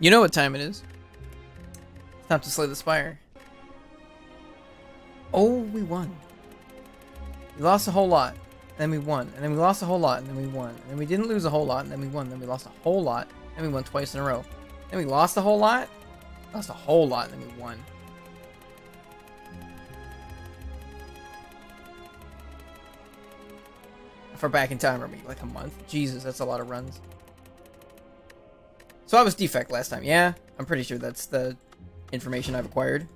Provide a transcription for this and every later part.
You know what time it is. It's time to slay the Spire. Oh, we won. We lost a whole lot, then we won. And then we lost a whole lot, and then we won. And then we didn't lose a whole lot, and then we won. Then we lost a whole lot, and we won twice in a row. Then we lost a whole lot, lost a whole lot, and then we won. For back in time, or maybe like a month. Jesus, that's a lot of runs. So I was defect last time. Yeah, I'm pretty sure that's the information I've acquired.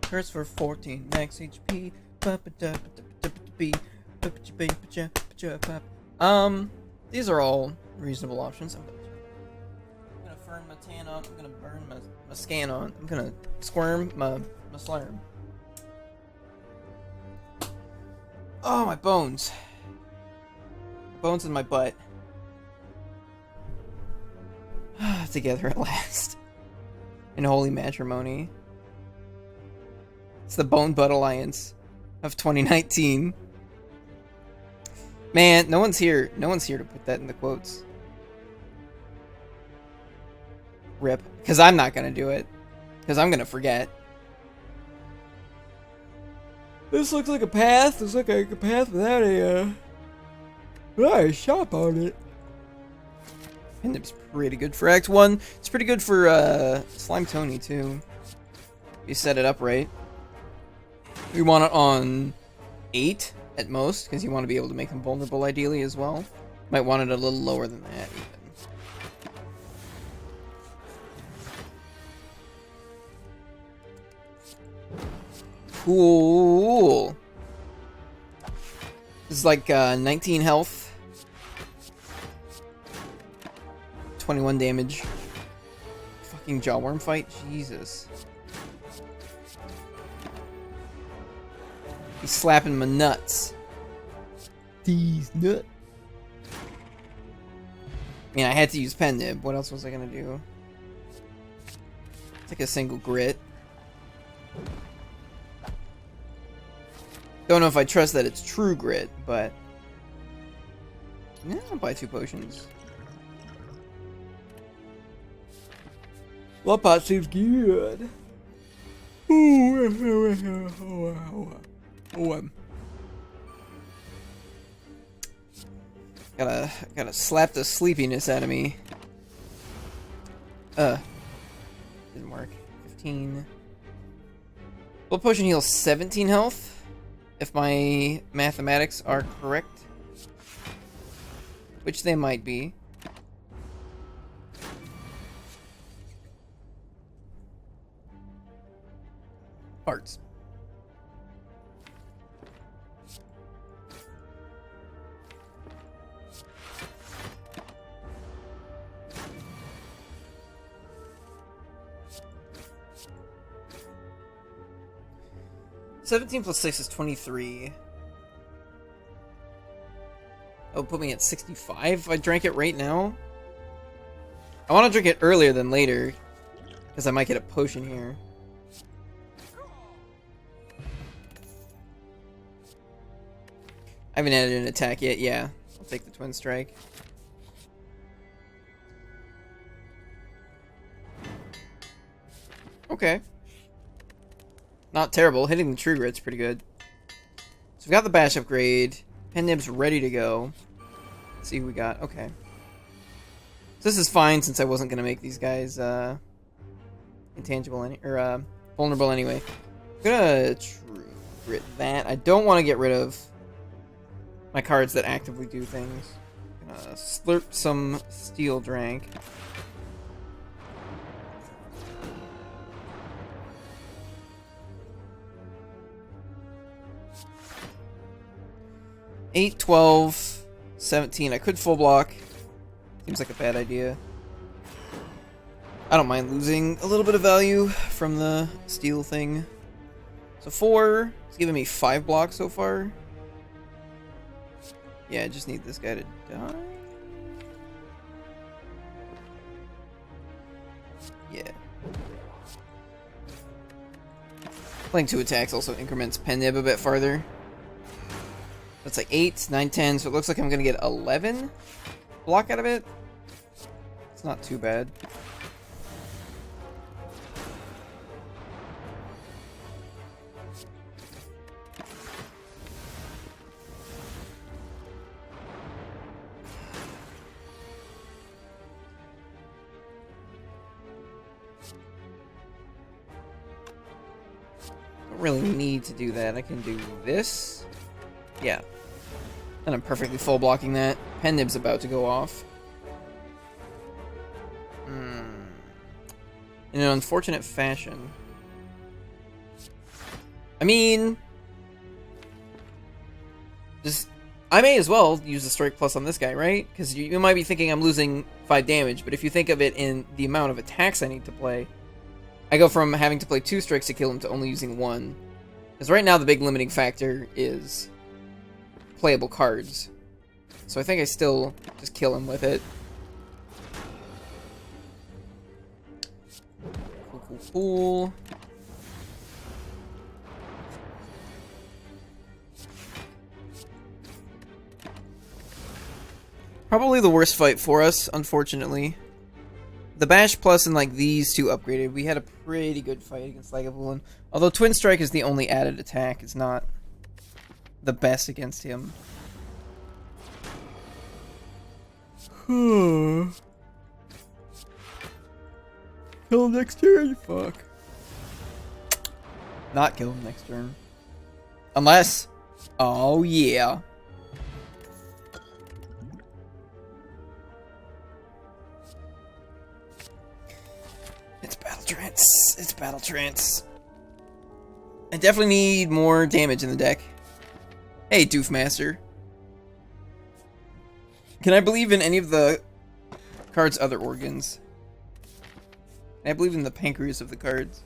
Curse for 14 max HP. These are all reasonable options. I'm gonna firm my tan on. I'm gonna burn my scan on. I'm gonna squirm my slurm. Oh, my bones. Bones in my butt. Together at last. In holy matrimony. It's the Bone Butt Alliance of 2019. Man, no one's here. No one's here to put that in the quotes. Rip. Because I'm not going to do it. Because I'm going to forget. This looks like a path. Looks like a path without a shop on it. And it's pretty good for Act 1. It's pretty good for Slime Tony too. You set it up right. You want it on 8 at most, because you want to be able to make him vulnerable ideally as well. Might want it a little lower than that even. Cool. This is like 19 health, 21 damage. Fucking jawworm fight, Jesus. He's slapping my nuts. These nuts. I mean, I had to use pen nib. What else was I gonna do? It's like a single grit. Don't know if I trust that it's true grit, but yeah, I'll buy 2 potions. Lopot seems good. Gotta slap the sleepiness out of me. Didn't work. 15. Blood potion heals 17 health. If my mathematics are correct, which they might be. Parts. +17 is 23. Oh, put me at 65 if I drank it right now? I want to drink it earlier than later, because I might get a potion here. I haven't added an attack yet, yeah. I'll take the Twin Strike. Okay. Not terrible. Hitting the True Grit's pretty good. So we've got the Bash upgrade. Pen Nib's ready to go. Let's see who we got. Okay. So this is fine since I wasn't going to make these guys intangible or vulnerable anyway. I'm going to True Grit that. I don't want to get rid of my cards that actively do things. I'm going to slurp some Steel Drank. Eight, 12, 17. I could full block. Seems like a bad idea. I don't mind losing a little bit of value from the steel thing. So 4. It's giving me 5 blocks so far. Yeah, I just need this guy to die. Yeah. Playing 2 attacks also increments Pen Nib a bit farther. That's like 8, 9, 10, so it looks like I'm gonna get 11 block out of it. It's not too bad. Don't really need to do that. I can do this. Yeah. And I'm perfectly full blocking that. Pen Nib's about to go off. In an unfortunate fashion. I mean... I may as well use the Strike Plus on this guy, right? Because you might be thinking I'm losing 5 damage, but if you think of it in the amount of attacks I need to play, I go from having to play 2 strikes to kill him to only using 1. Because right now the big limiting factor is playable cards. So I think I still just kill him with it. Cool. Probably the worst fight for us, unfortunately. The Bash Plus and like these two upgraded, we had a pretty good fight against Lagavulin. Although Twin Strike is the only added attack, it's not the best against him. Kill him next turn, fuck. Not kill him next turn. Unless... Oh yeah. It's Battle Trance. It's Battle Trance. I definitely need more damage in the deck. Hey, Doofmaster. Can I believe in any of the card's other organs? Can I believe in the pancreas of the cards?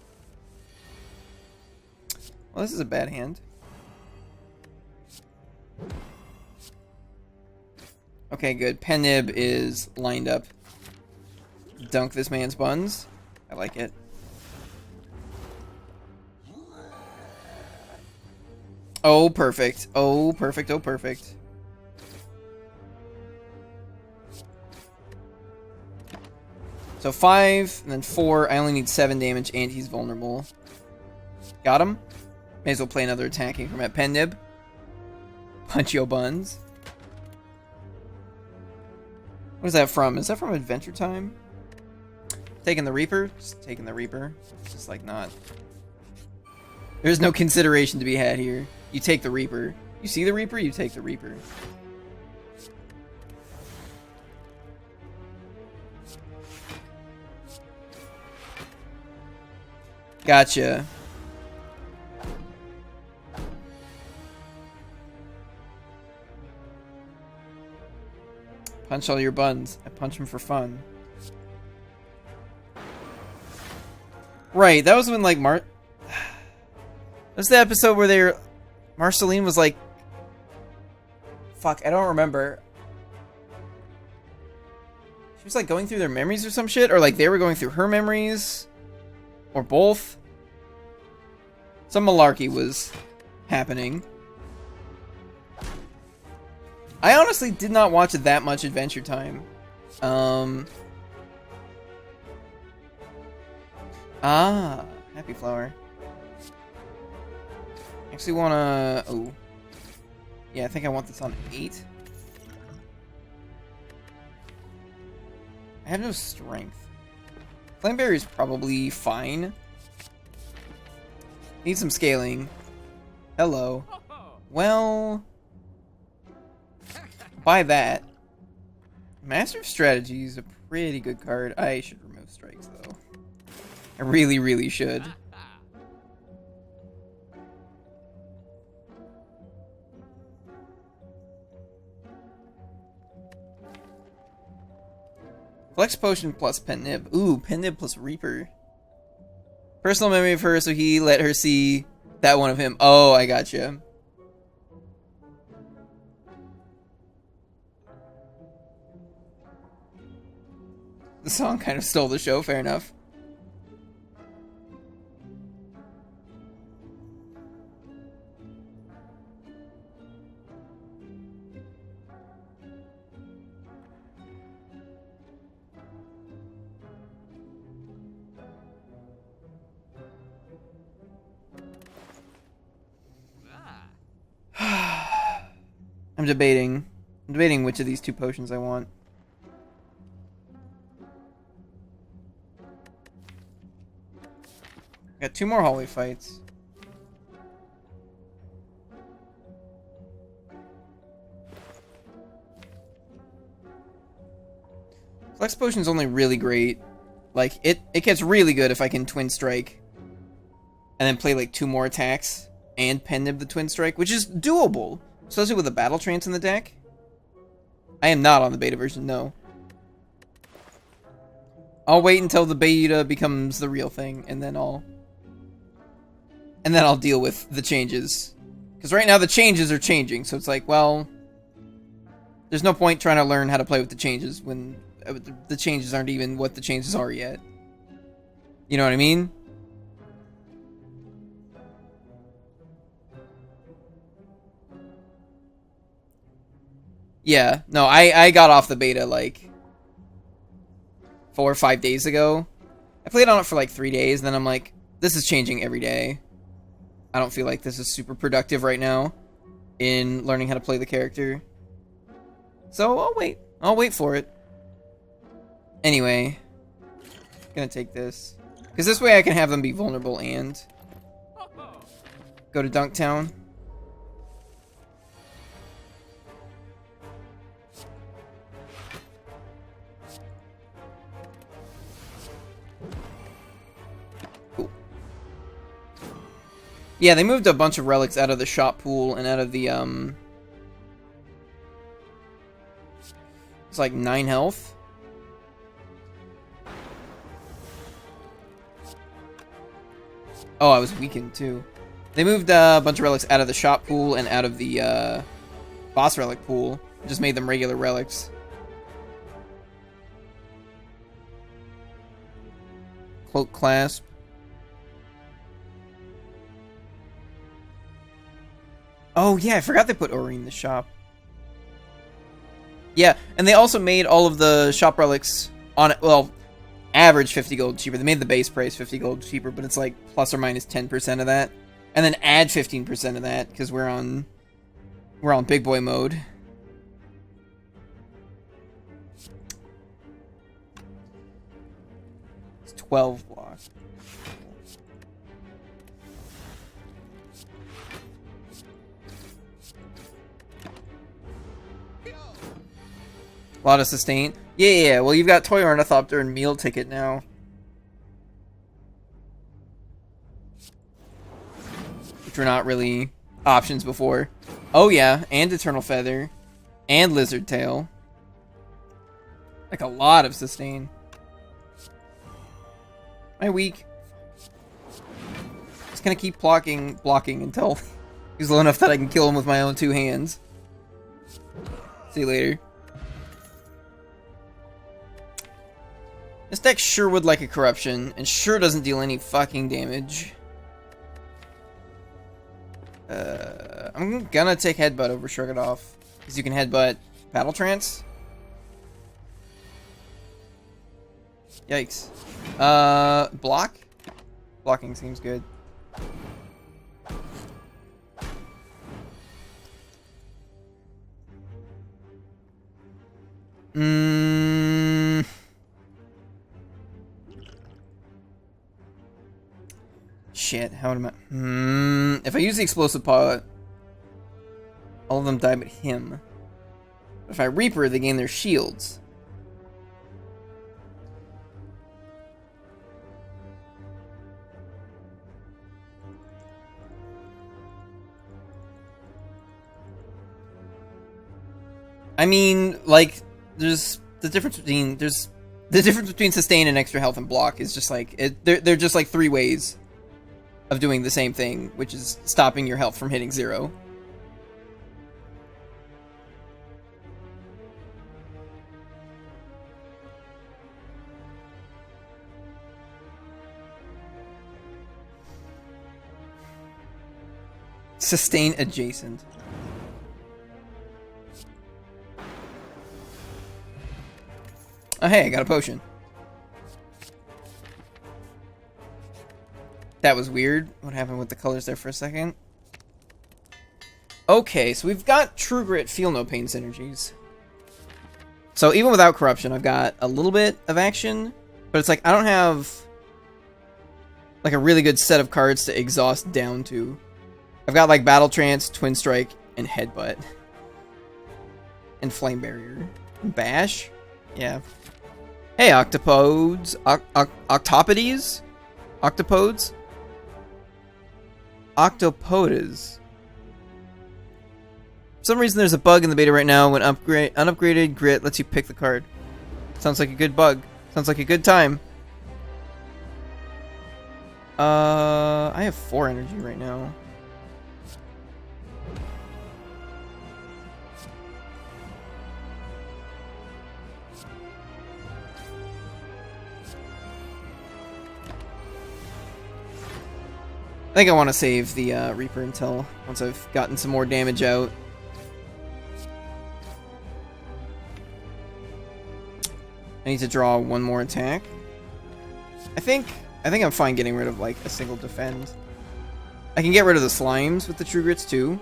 Well, this is a bad hand. Okay, good. Pen Nib is lined up. Dunk this man's buns. I like it. Oh, perfect. Oh, perfect. Oh, perfect. So 5, and then 4. I only need 7 damage, and he's vulnerable. Got him. May as well play another attacking from at Pen Nib. Punch yo buns. What is that from? Is that from Adventure Time? Taking the Reaper? Just taking the Reaper. It's just like not. There's no consideration to be had here. You take the Reaper. You see the Reaper, you take the Reaper. Gotcha. Punch all your buns. I punch them for fun. Right, that was when like that's the episode where they were... Marceline was like... Fuck, I don't remember. She was like going through their memories or some shit? Or like they were going through her memories? Or both? Some malarkey was happening. I honestly did not watch that much Adventure Time. Happy Flower. Actually wanna... Oh. Yeah, I think I want this on 8. I have no strength. Flameberry is probably fine. Need some scaling. Hello. Well... Buy that. Master of Strategy is a pretty good card. I should remove strikes, though. I really, really should. Flex Potion plus Pen Nib. Ooh, Pen Nib plus Reaper. Personal memory of her, so he let her see that one of him. Oh, I gotcha. The song kind of stole the show, fair enough. I'm debating. I'm debating which of these 2 potions I want. Got 2 more hallway fights. Flex potion's only really great. Like, it gets really good if I can Twin Strike. And then play, like, 2 more attacks. And Pen Nib the Twin Strike, which is doable. Especially with a Battle Trance in the deck. I am not on the beta version, no. I'll wait until the beta becomes the real thing, and then I'll deal with the changes. Because right now the changes are changing, so it's like, well, there's no point trying to learn how to play with the changes when the changes aren't even what the changes are yet. You know what I mean? Yeah, no, I got off the beta like 4 or 5 days ago. I played on it for like 3 days, and then I'm like, this is changing every day. I don't feel like this is super productive right now in learning how to play the character. So I'll wait. I'll wait for it. Anyway, gonna take this. Because this way I can have them be vulnerable and go to Dunktown. Yeah, they moved a bunch of relics out of the shop pool and out of the, it's like 9 health. Oh, I was weakened too. They moved a bunch of relics out of the shop pool and out of the, boss relic pool. Just made them regular relics. Cloak clasp. Oh, yeah, I forgot they put Ori in the shop. Yeah, and they also made all of the shop relics on it, well, average 50 gold cheaper. They made the base price 50 gold cheaper, but it's like plus or minus 10% of that. And then add 15% of that, because we're on big boy mode. It's 12 blocks. A lot of sustain. Yeah. Well, you've got Toy Ornithopter and Meal Ticket now. Which were not really options before. Oh, yeah. And Eternal Feather. And Lizard Tail. Like, a lot of sustain. Am I weak? Just gonna keep blocking until he's low enough that I can kill him with my own 2 hands. See you later. This deck sure would like a corruption, and sure doesn't deal any fucking damage. I'm gonna take Headbutt over Shrug It Off, because you can Headbutt Battle Trance. Yikes. Block? Blocking seems good. Shit, how am I... If I use the Explosive Paw, all of them die but him. But if I Reaper, they gain their shields. I mean, like, there's the difference between sustain and extra health and block is just like they're just like 3 ways of doing the same thing, which is stopping your health from hitting 0. Sustain adjacent. Oh, hey, I got a potion. That was weird. What happened with the colors there for a second? Okay, so we've got True Grit, Feel No Pain synergies. So even without Corruption, I've got a little bit of action, but it's like I don't have like a really good set of cards to exhaust down to. I've got like Battle Trance, Twin Strike, and Headbutt. And Flame Barrier. And Bash? Yeah. Hey, Octopodes. Octopodes? Octopodes? Octopodes. For some reason there's a bug in the beta right now when unupgraded Grit lets you pick the card. Sounds like a good bug. Sounds like a good time. I have 4 energy right now. I think I want to save the Reaper until once I've gotten some more damage out. I need to draw one more attack. I think I'm fine getting rid of like a single defend. I can get rid of the slimes with the True Grits too.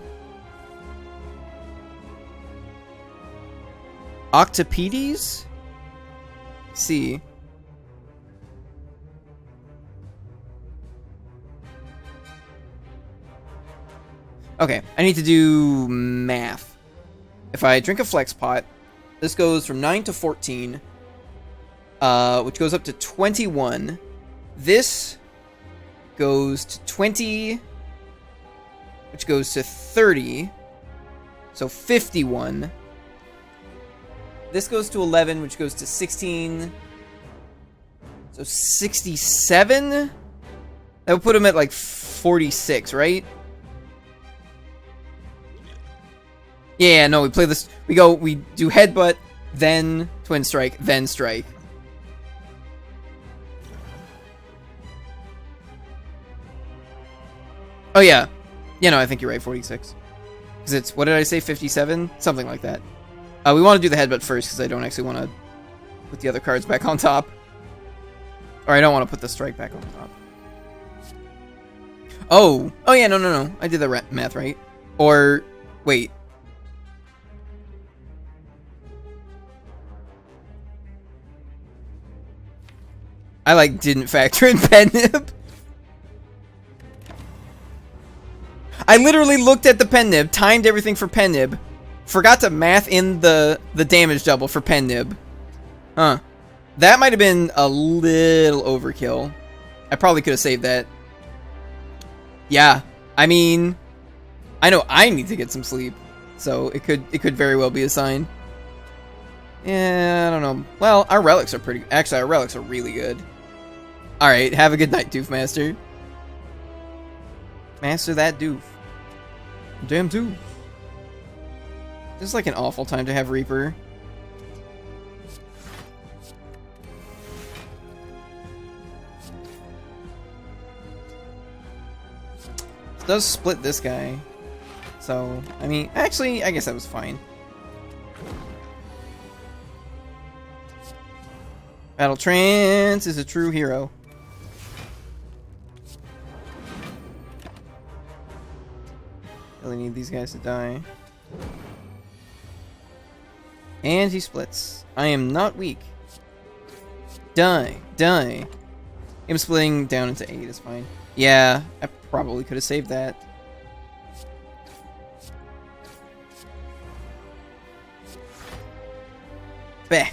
Octopedes? See. Okay, I need to do math. If I drink a flex pot, this goes from 9 to 14, which goes up to 21. This goes to 20, which goes to 30, so 51. This goes to 11, which goes to 16, so 67? That would put him at like 46, right? Yeah, no, we play this. We do Headbutt, then Twin Strike, then Strike. Oh, yeah. Yeah, no, I think you're right, 46. Because it's, what did I say, 57? Something like that. We want to do the Headbutt first, because I don't actually want to put the other cards back on top. Or I don't want to put the Strike back on top. Oh! Oh, yeah, no. I did the math right. Or, wait. I, like, didn't factor in pen nib. I literally looked at the pen nib, timed everything for pen nib, forgot to math in the damage double for pen nib. Huh. That might have been a little overkill. I probably could have saved that. Yeah. I mean, I know I need to get some sleep, so it could very well be a sign. Yeah, I don't know. Well, our relics are pretty... Actually, our relics are really good. Alright, have a good night, Doof Master. Master that Doof. Damn Doof. This is like an awful time to have Reaper. It does split this guy. So, I mean, actually, I guess that was fine. Battle Trance is a true hero. Really need these guys to die. And he splits. I am not weak. Die. Die. Him splitting down into 8 is fine. Yeah, I probably could have saved that. Bah.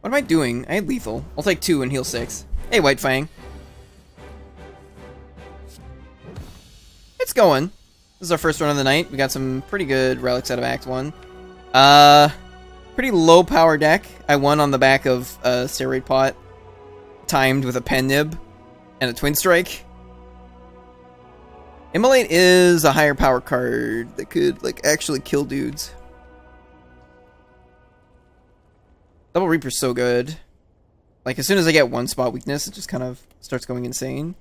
What am I doing? I had lethal. I'll take 2 and heal 6. Hey, White Fang. It's going. This is our first run of the night. We got some pretty good relics out of Act 1. Pretty low power deck. I won on the back of a Steroid Pot, timed with a Pen Nib and a Twin Strike. Immolate is a higher power card that could, like, actually kill dudes. Double Reaper's so good. Like, as soon as I get one spot weakness, it just kind of starts going insane.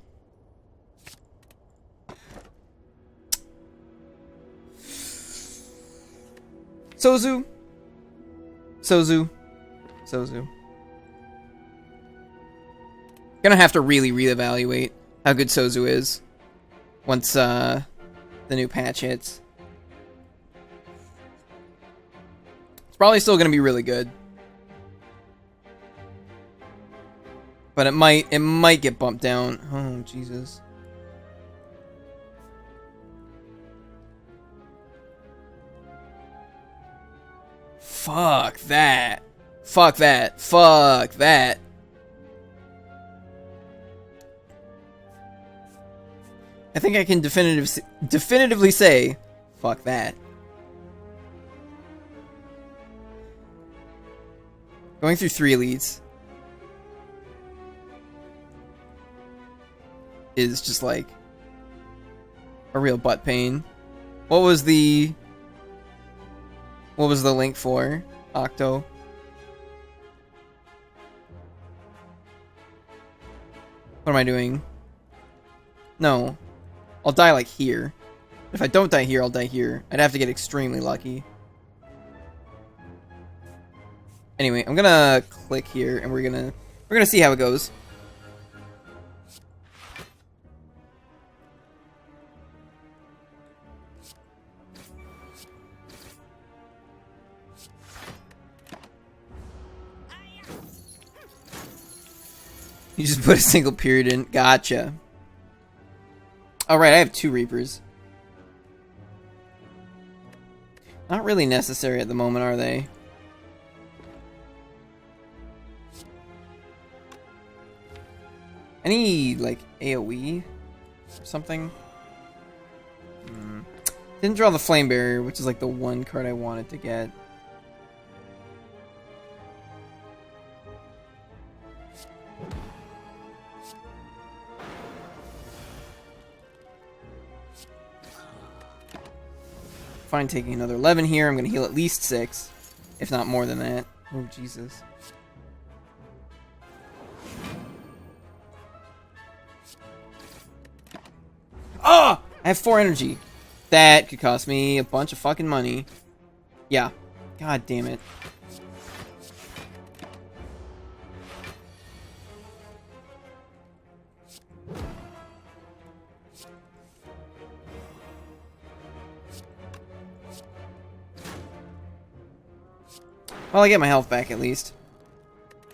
Sozu. Gonna have to really reevaluate how good Sozu is once the new patch hits. It's probably still gonna be really good. But it might get bumped down. Oh, Jesus. Fuck that. Fuck that. Fuck that. I think I can definitively say, fuck that. Going through 3 elites is just like a real butt pain. What was the link for? Octo. What am I doing? No. I'll die like here. If I don't die here, I'll die here. I'd have to get extremely lucky. Anyway, I'm gonna click here and we're gonna see how it goes. You just put a single period in. Gotcha. Alright, I have 2 Reapers. Not really necessary at the moment, are they? Any, like, AoE? Or something? Didn't draw the Flame Barrier, which is, like, the one card I wanted to get. Fine taking another 11 here. I'm going to heal at least 6. If not more than that. Oh, Jesus. Oh! I have 4 energy. That could cost me a bunch of fucking money. Yeah. God damn it. Well, I get my health back at least.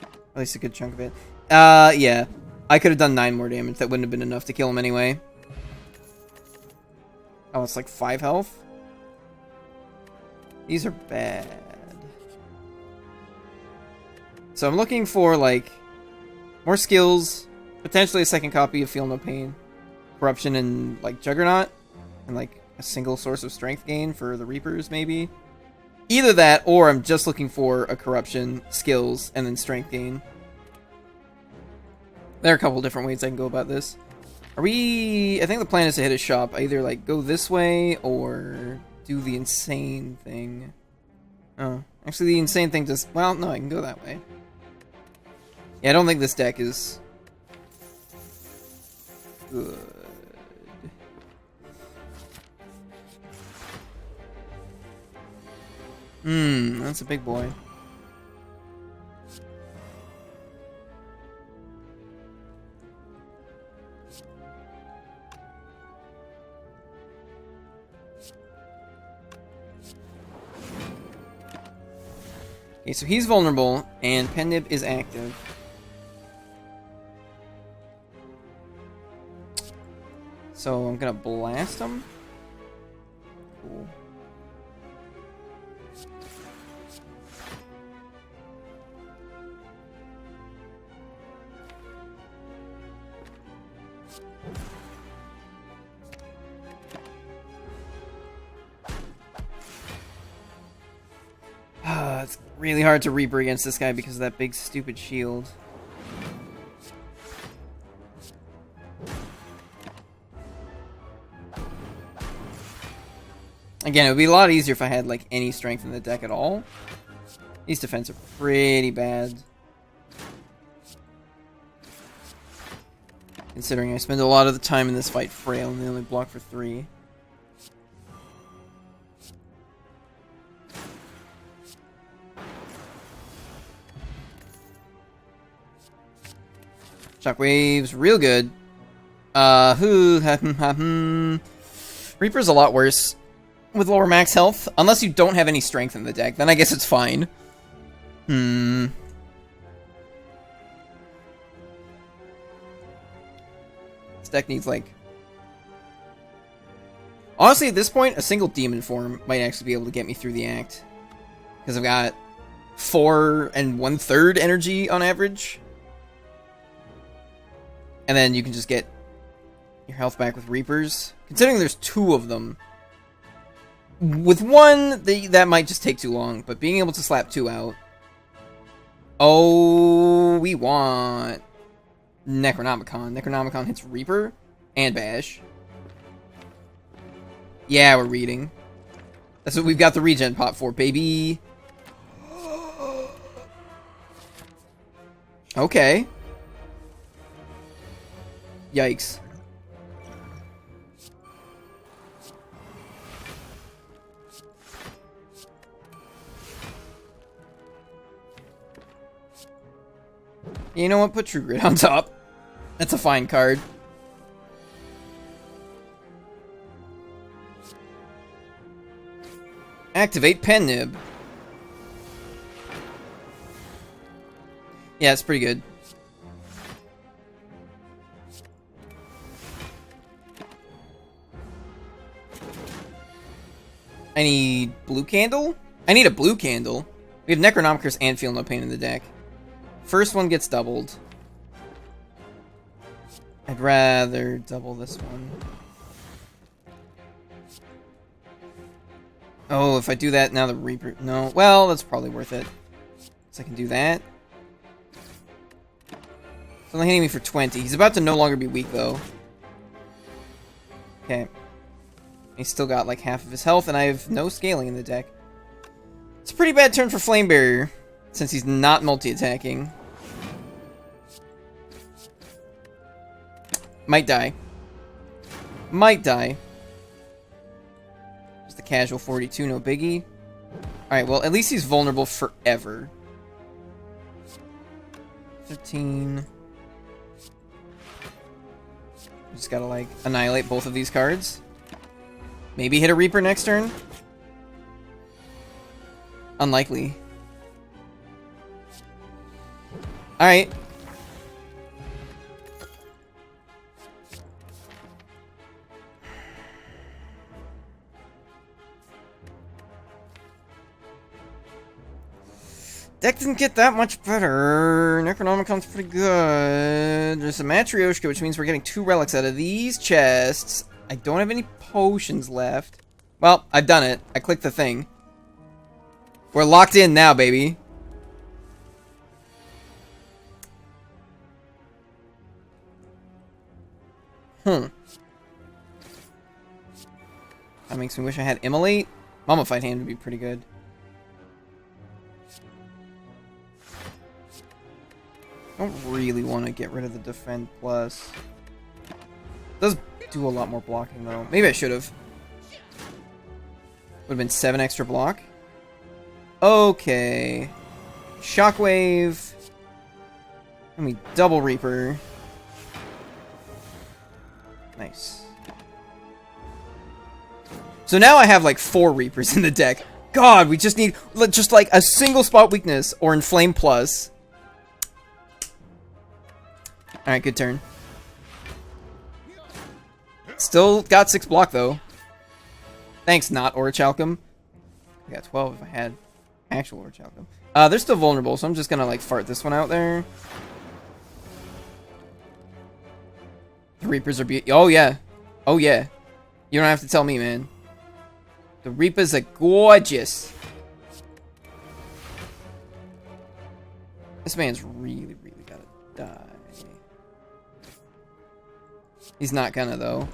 At least a good chunk of it. Yeah. I could have done 9 more damage. That wouldn't have been enough to kill him anyway. Oh, it's like 5 health? These are bad. So I'm looking for, like, more skills. Potentially a second copy of Feel No Pain. Corruption and, like, Juggernaut. And, like, a single source of strength gain for the Reapers, maybe. Either that, or I'm just looking for a corruption, skills, and then strength gain. There are a couple different ways I can go about this. Are we... I think the plan is to hit a shop. Either, like, go this way, or do the insane thing. Oh. Actually, the insane thing just... Well, no, I can go that way. Yeah, I don't think this deck is... good. That's a big boy. Okay, so he's vulnerable, and Pendib is active. So I'm gonna blast him. Cool. It's really hard to Reaper against this guy because of that big stupid shield. Again, it would be a lot easier if I had like any strength in the deck at all. These defense are pretty bad. Considering I spend a lot of the time in this fight frail and they only block for 3. Shockwave's real good. Real Reaper's a lot worse with lower max health. Unless you don't have any strength in the deck, then I guess it's fine. This deck needs, like... Honestly, at this point, a single demon form might actually be able to get me through the act. Because I've got 4 1/3 energy on average. And then you can just get your health back with Reapers. Considering there's 2 of them. With 1, that might just take too long. But being able to slap 2 out... Oh, we want... Necronomicon. Necronomicon hits Reaper and Bash. Yeah, we're reading. That's what we've got the regen pot for, baby. Okay. Yikes. You know what? Put True Grit on top. That's a fine card. Activate Pen Nib. Yeah, it's pretty good. I need blue candle? I need a blue candle. We have Necronomicus and Feel No Pain in the deck. First one gets doubled. I'd rather double this one. Oh, if I do that, now the Reaper... No, well, that's probably worth it. So I can do that. He's only hitting me for 20. He's about to no longer be weak, though. Okay. He's still got, like, half of his health, and I have no scaling in the deck. It's a pretty bad turn for Flame Barrier, since he's not multi-attacking. Might die. Might die. Just the casual 42, no biggie. Alright, well, at least he's vulnerable forever. 15... Just gotta, like, annihilate both of these cards. Maybe hit a Reaper next turn? Unlikely. Alright. Deck didn't get that much better. Necronomicon's pretty good. There's a Matryoshka, which means we're getting 2 relics out of these chests. I don't have any potions left. Well, I've done it. I clicked the thing. We're locked in now, baby. That makes me wish I had Immolate. Mummified Hand would be pretty good. I don't really want to get rid of the Defend Plus. Does do a lot more blocking, though. Maybe I should have. Would have been 7 extra block. Okay. Shockwave. And we double Reaper. Nice. So now I have like 4 Reapers in the deck. God, we just need just like a single spot weakness or Inflame Plus. Alright, good turn. Still got 6 block, though. Thanks, not Orichalcum. I got 12 if I had actual Orichalcum. They're still vulnerable, so I'm just gonna, like, fart this one out there. The Reapers are oh, yeah. Oh, yeah. You don't have to tell me, man. The Reapers are gorgeous. This man's really, really gotta die. He's not gonna, though.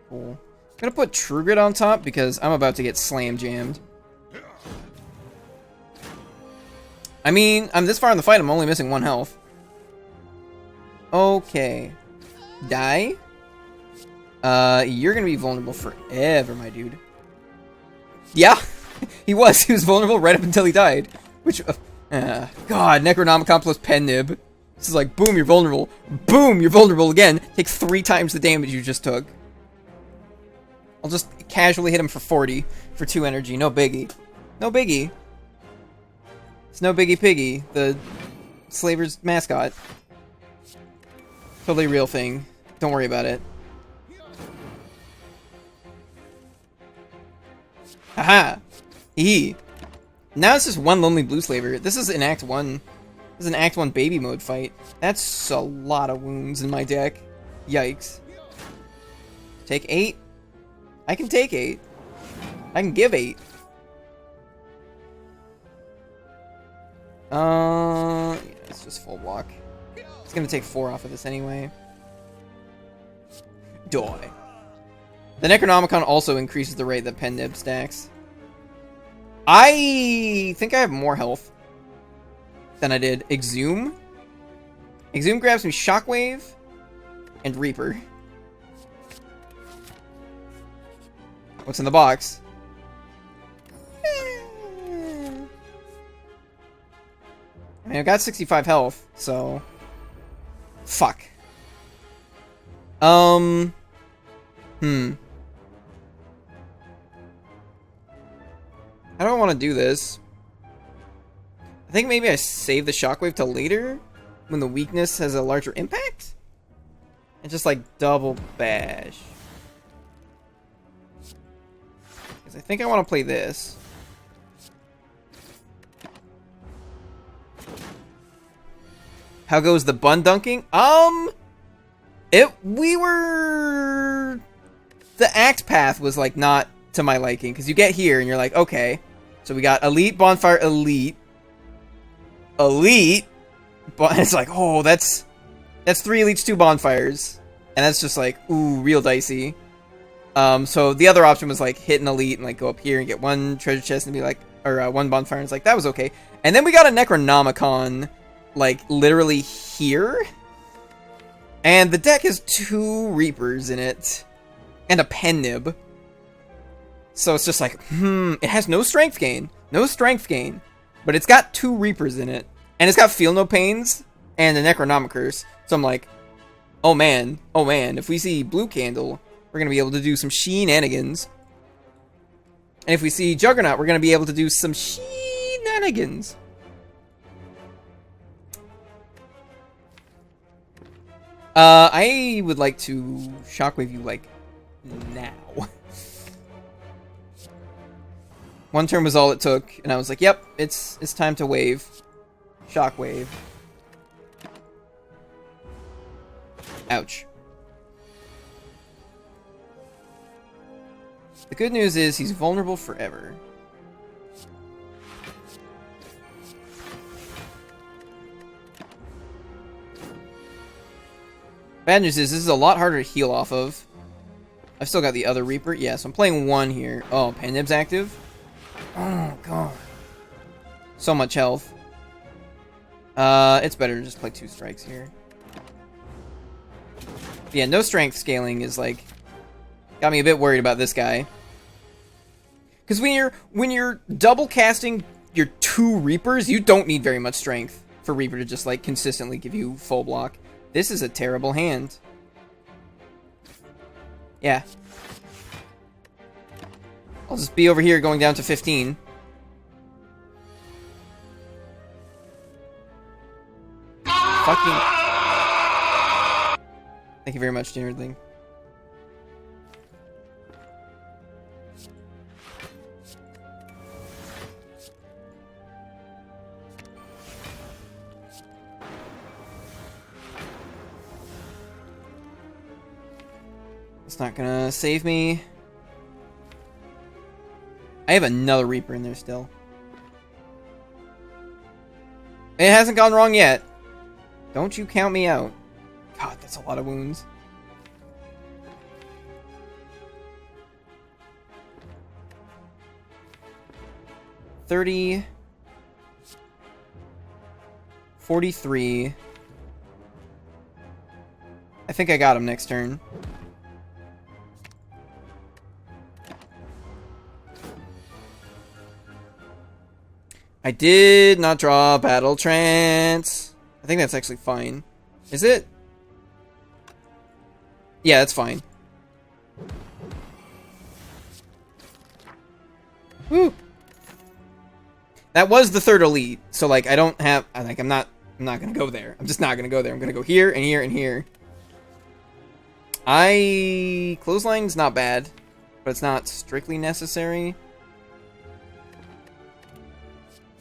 Cool. I'm gonna put True Grit on top because I'm about to get slam jammed. I mean, I'm this far in the fight, I'm only missing 1 health. Okay. Die? You're gonna be vulnerable forever, my dude. Yeah, he was. He was vulnerable right up until he died. Which, God, Necronomicon plus Pen Nib. This is like, boom, you're vulnerable. Boom, you're vulnerable again. Take 3 times the damage you just took. I'll just casually hit him for 40 for 2 energy. No biggie. No biggie. It's no biggie piggy, the Slaver's mascot. Totally real thing. Don't worry about it. Haha! Hee. Now it's just one lonely blue slaver. This is an Act 1. This is an Act 1 baby mode fight. That's a lot of wounds in my deck. Yikes. Take 8? I can take 8. I can give 8. Yeah, it's just full block. It's gonna take 4 off of this anyway. Die. The Necronomicon also increases the rate that Pen Nib stacks. I think I have more health than I did Exhume. Exhume grabs me Shockwave and Reaper. What's in the box? I mean, I've got 65 health, so... Fuck. I don't want to do this. I think maybe I save the Shockwave till later, when the weakness has a larger impact? And just, like, double bash. Because I think I want to play this. How goes the bun dunking? The act path was, like, not to my liking. Because you get here, and you're like, okay. So we got Elite, Bonfire, Elite. Elite? But it's like, oh, that's 3 Elites, 2 Bonfires. And that's just like, ooh, real dicey. So the other option was, like, hit an Elite and, like, go up here and get 1 treasure chest and be like, or 1 Bonfire. And it's like, that was okay. And then we got a Necronomicon, like, literally here. And the deck has 2 Reapers in it. And a Pen Nib. So it's just like, it has no strength gain. No strength gain. But it's got 2 Reapers in it. And it's got Feel No Pains and the Necronomicers. So I'm like, oh man, if we see Blue Candle, we're going to be able to do some shenanigans. And if we see Juggernaut, we're going to be able to do some shenanigans. I would like to Shockwave you, like, now. 1 turn was all it took, and I was like, yep, it's time to wave. Shockwave. Ouch. The good news is he's vulnerable forever. Bad news is this is a lot harder to heal off of. I've still got the other Reaper. Yeah, so I'm playing 1 here. Oh, Pen Nib's active. Oh, God. So much health. It's better to just play 2 strikes here. Yeah, no strength scaling is, like, got me a bit worried about this guy. Because when you're double casting your 2 Reapers, you don't need very much strength for Reaper to just, like, consistently give you full block. This is a terrible hand. Yeah. I'll just be over here going down to 15. Fucking... Thank you very much, Nerdling. It's not gonna save me. I have another Reaper in there still. It hasn't gone wrong yet. Don't you count me out. God, that's a lot of wounds. $30. 43. I think I got him next turn. I did not draw Battle Trance. I think that's actually fine. Is it? Yeah, that's fine. Woo! That was the third elite, so like I don't have I'm not gonna go there. I'm just not gonna go there. I'm gonna go here and here and here. Clothesline's not bad, but it's not strictly necessary.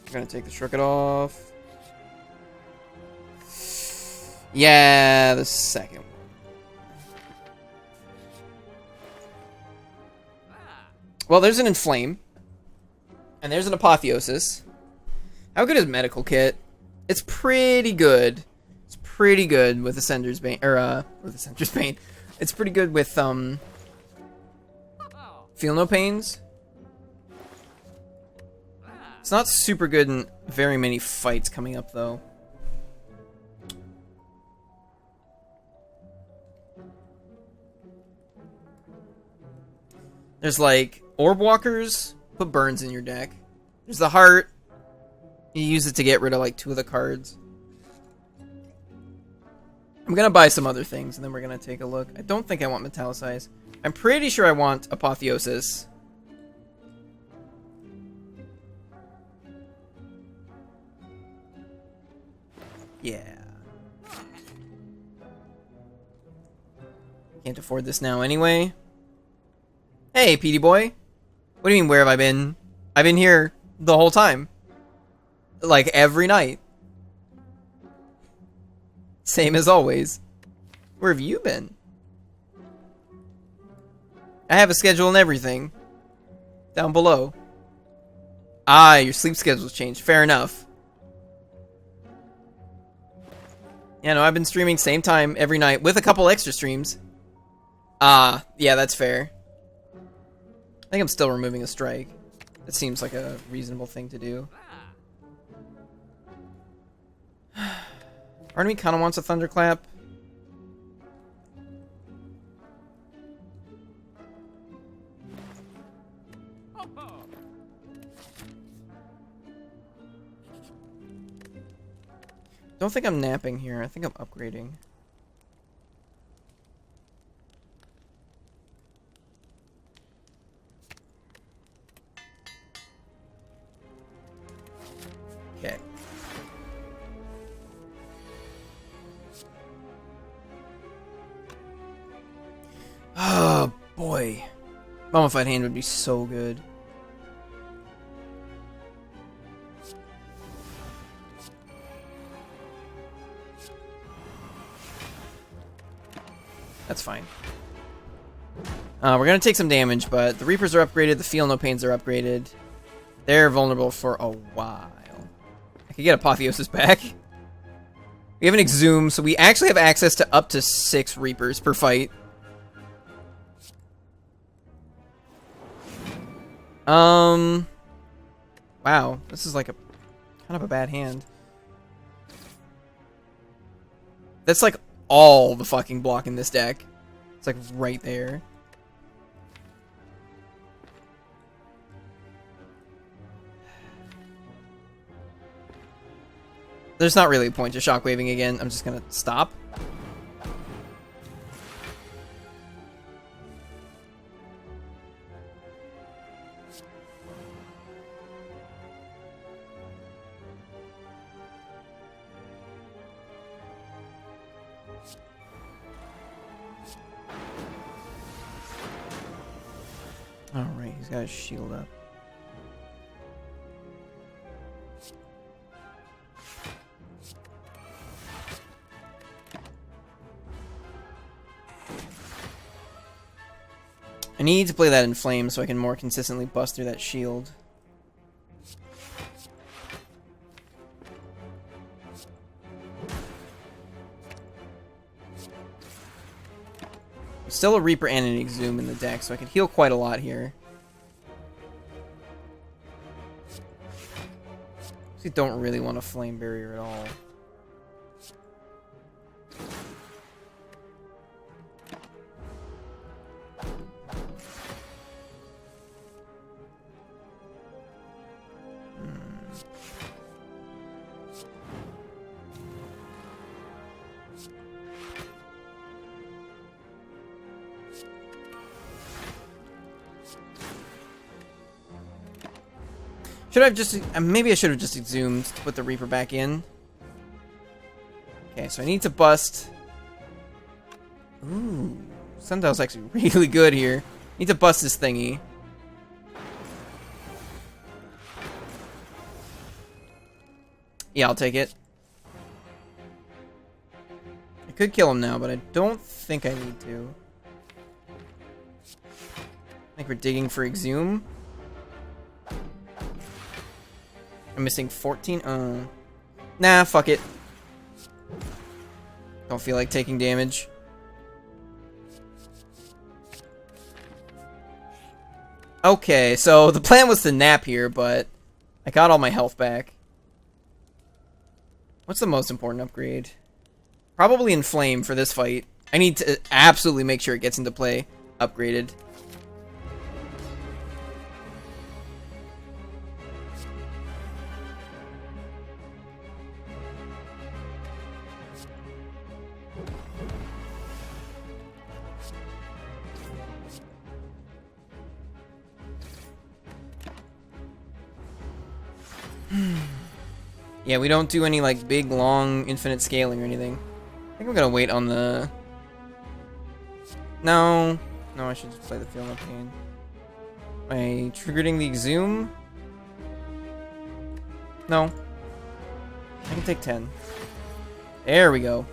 I'm gonna take the shortcut off. Yeah, the second one. Well, there's an Inflame. And there's an Apotheosis. How good is Medical Kit? It's pretty good. It's pretty good with Ascender's Bane. Or, with Ascender's Bane. It's pretty good with, Feel No Pains. It's not super good in very many fights coming up, though. There's, like, Orb Walkers. Put Burns in your deck. There's the Heart. You use it to get rid of, like, 2 of the cards. I'm gonna buy some other things, and then we're gonna take a look. I don't think I want Metallicize. I'm pretty sure I want Apotheosis. Yeah. Can't afford this now anyway. Hey, Petey boy. What do you mean, where have I been? I've been here the whole time. Like, every night. Same as always. Where have you been? I have a schedule and everything. Down below. Ah, your sleep schedule's changed. Fair enough. Yeah, no, I've been streaming same time every night with a couple extra streams. Ah, yeah, that's fair. I think I'm still removing a strike. That seems like a reasonable thing to do. Part of me kind of wants a Thunderclap. Don't think I'm napping here. I think I'm upgrading. Okay. Oh, boy. Mummified Hand would be so good. That's fine. We're gonna take some damage, but the Reapers are upgraded, the Feel No Pains are upgraded. They're vulnerable for a while. I could get Apotheosis back. We have an Exhume, so we actually have access to up to 6 Reapers per fight. Wow, this is like a kind of a bad hand. That's like all the fucking block in this deck. It's like right there. There's not really a point to shockwaving again. I'm just gonna stop. Alright, he's got his shield up. I need to play that in Flame so I can more consistently bust through that shield. Still a Reaper and an Exhume in the deck, so I can heal quite a lot here. I don't really want a Flame Barrier at all. Should I have just... maybe I should have just exhumed to put the Reaper back in. Okay, so I need to bust... Ooh. Sundial's actually really good here. Need to bust this thingy. Yeah, I'll take it. I could kill him now, but I don't think I need to. I think we're digging for Exhume. I'm missing 14. Nah, fuck it. Don't feel like taking damage. Okay, so the plan was to nap here, but I got all my health back. What's the most important upgrade? Probably Inflame for this fight. I need to absolutely make sure it gets into play. Upgraded. Yeah, we don't do any like big, long, infinite scaling or anything. I think I'm gonna wait on the... No, I should just play the Feel No Pain. Am I triggering the Exhume? No. I can take 10. There we go.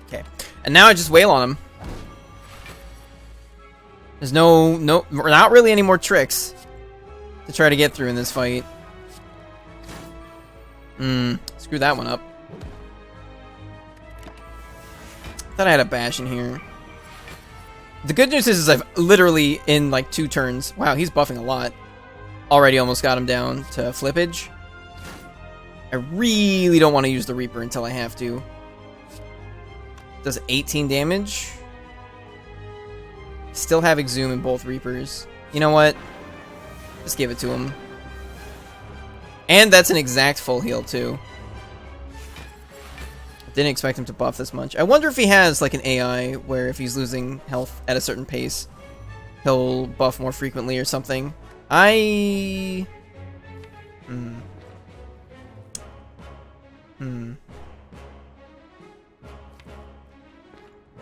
Okay, and now I just wail on him. There's no, not really any more tricks to try to get through in this fight. Screw that one up. Thought I had a bash in here. The good news is I've literally, in like 2 turns, wow, he's buffing a lot. Already almost got him down to flippage. I really don't want to use the Reaper until I have to. Does 18 damage. Still have Exhume in both Reapers. You know what? Just give it to him. And that's an exact full heal, too. Didn't expect him to buff this much. I wonder if he has, like, an AI where if he's losing health at a certain pace, he'll buff more frequently or something. May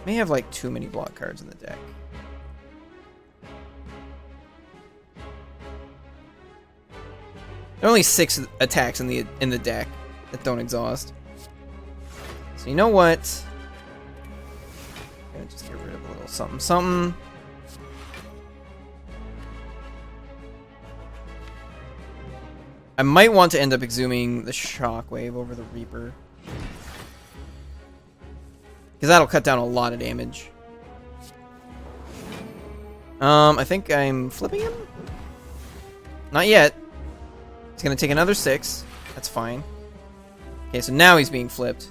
have, like, too many block cards in the deck. There are only 6 attacks in the deck that don't exhaust. So you know what? I'm gonna just get rid of a little something something. I might want to end up exhuming the Shockwave over the Reaper. Because that'll cut down a lot of damage. I think I'm flipping him? Not yet. He's gonna take another 6. That's fine. Okay, so now he's being flipped.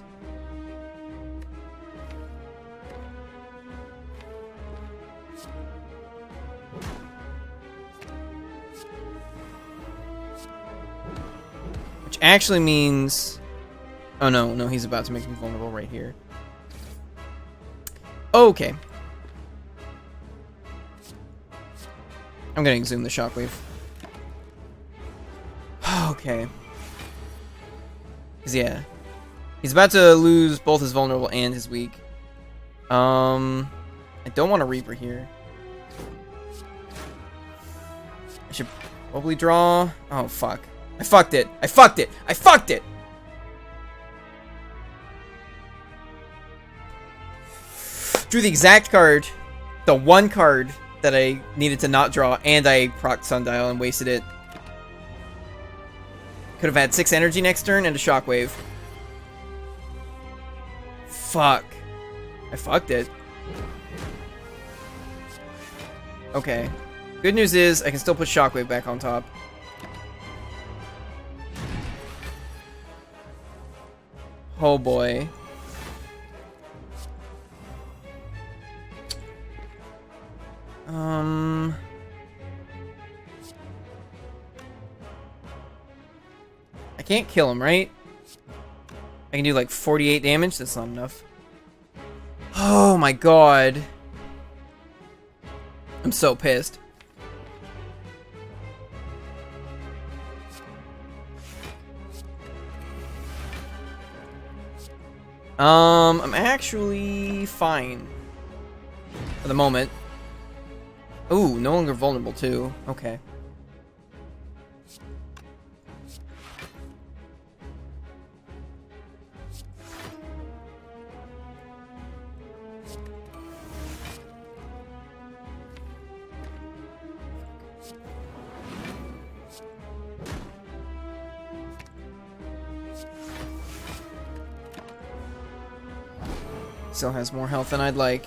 Which actually means... Oh no, he's about to make me vulnerable right here. Okay. I'm gonna exhume the Shockwave. Okay. Cause yeah. He's about to lose both his vulnerable and his weak. I don't want a Reaper here. I should probably draw... Oh, fuck. I fucked it! I fucked it! I fucked it! Drew the exact card, the one card that I needed to not draw, and I procced Sundial and wasted it. Could have had 6 energy next turn and a Shockwave. Fuck. I fucked it. Okay. Good news is I can still put Shockwave back on top. Oh boy. I can't kill him, right? I can do like 48 damage. That's not enough. Oh my god. I'm so pissed. I'm actually fine for the moment. Ooh, no longer vulnerable too. Okay. Still has more health than I'd like.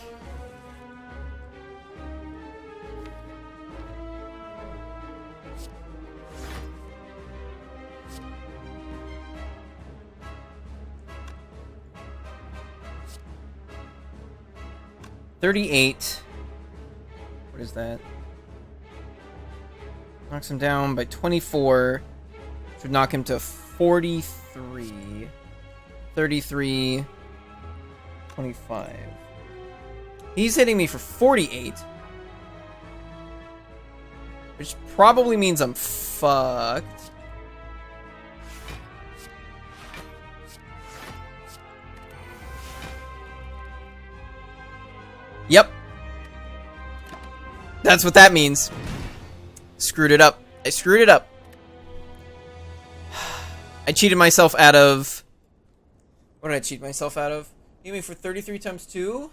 $38. What is that? Knocks him down by 24. Should knock him to 43. 33. 25. He's hitting me for 48. Which probably means I'm fucked. Yep. That's what that means. Screwed it up. I screwed it up. I cheated myself out of... What did I cheat myself out of? You mean for 33 times 2?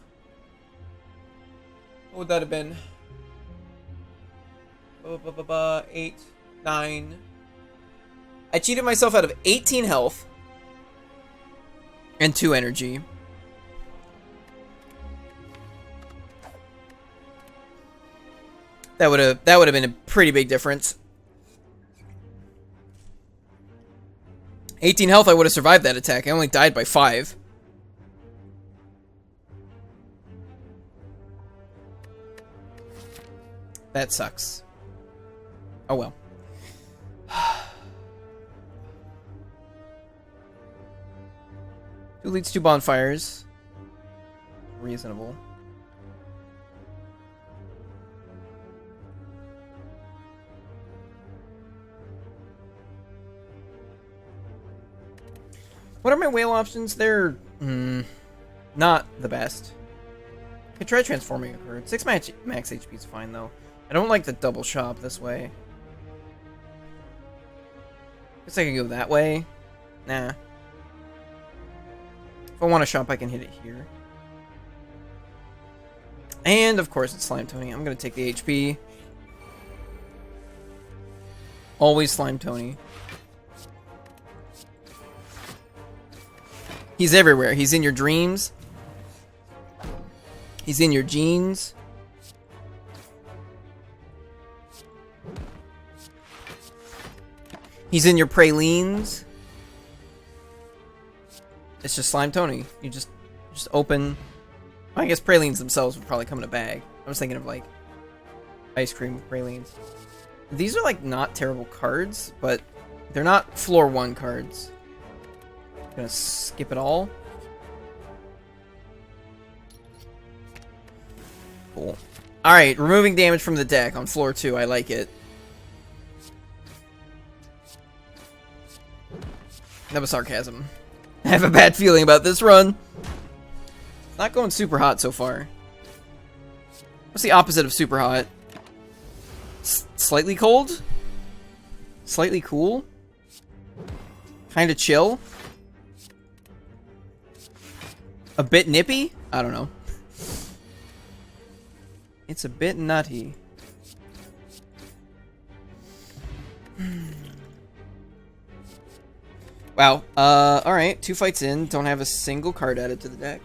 What would that have been? 8, 9. I cheated myself out of 18 health and 2 energy. That would have been a pretty big difference. 18 health, I would have survived that attack. I only died by 5. That sucks. Oh well. 2 leads 2 bonfires. Reasonable. What are my whale options? They're not the best. I could try transforming a card. 6 max HP is fine though. I don't like the double shop this way. Guess I can go that way. Nah. If I want to shop, I can hit it here. And of course it's Slime Tony. I'm gonna take the HP. Always Slime Tony. He's everywhere. He's in your dreams. He's in your jeans. He's in your pralines. It's just Slime Tony. You just open... I guess pralines themselves would probably come in a bag. I was thinking of like ice cream with pralines. These are like not terrible cards, but they're not floor 1 cards. I'm gonna skip it all. Cool. Alright, removing damage from the deck on floor 2. I like it. That was sarcasm. I have a bad feeling about this run. It's not going super hot so far. What's the opposite of super hot? Slightly cold? Slightly cool? Kinda chill? A bit nippy? I don't know. It's a bit nutty. Wow. Alright. 2 fights in. Don't have a single card added to the deck.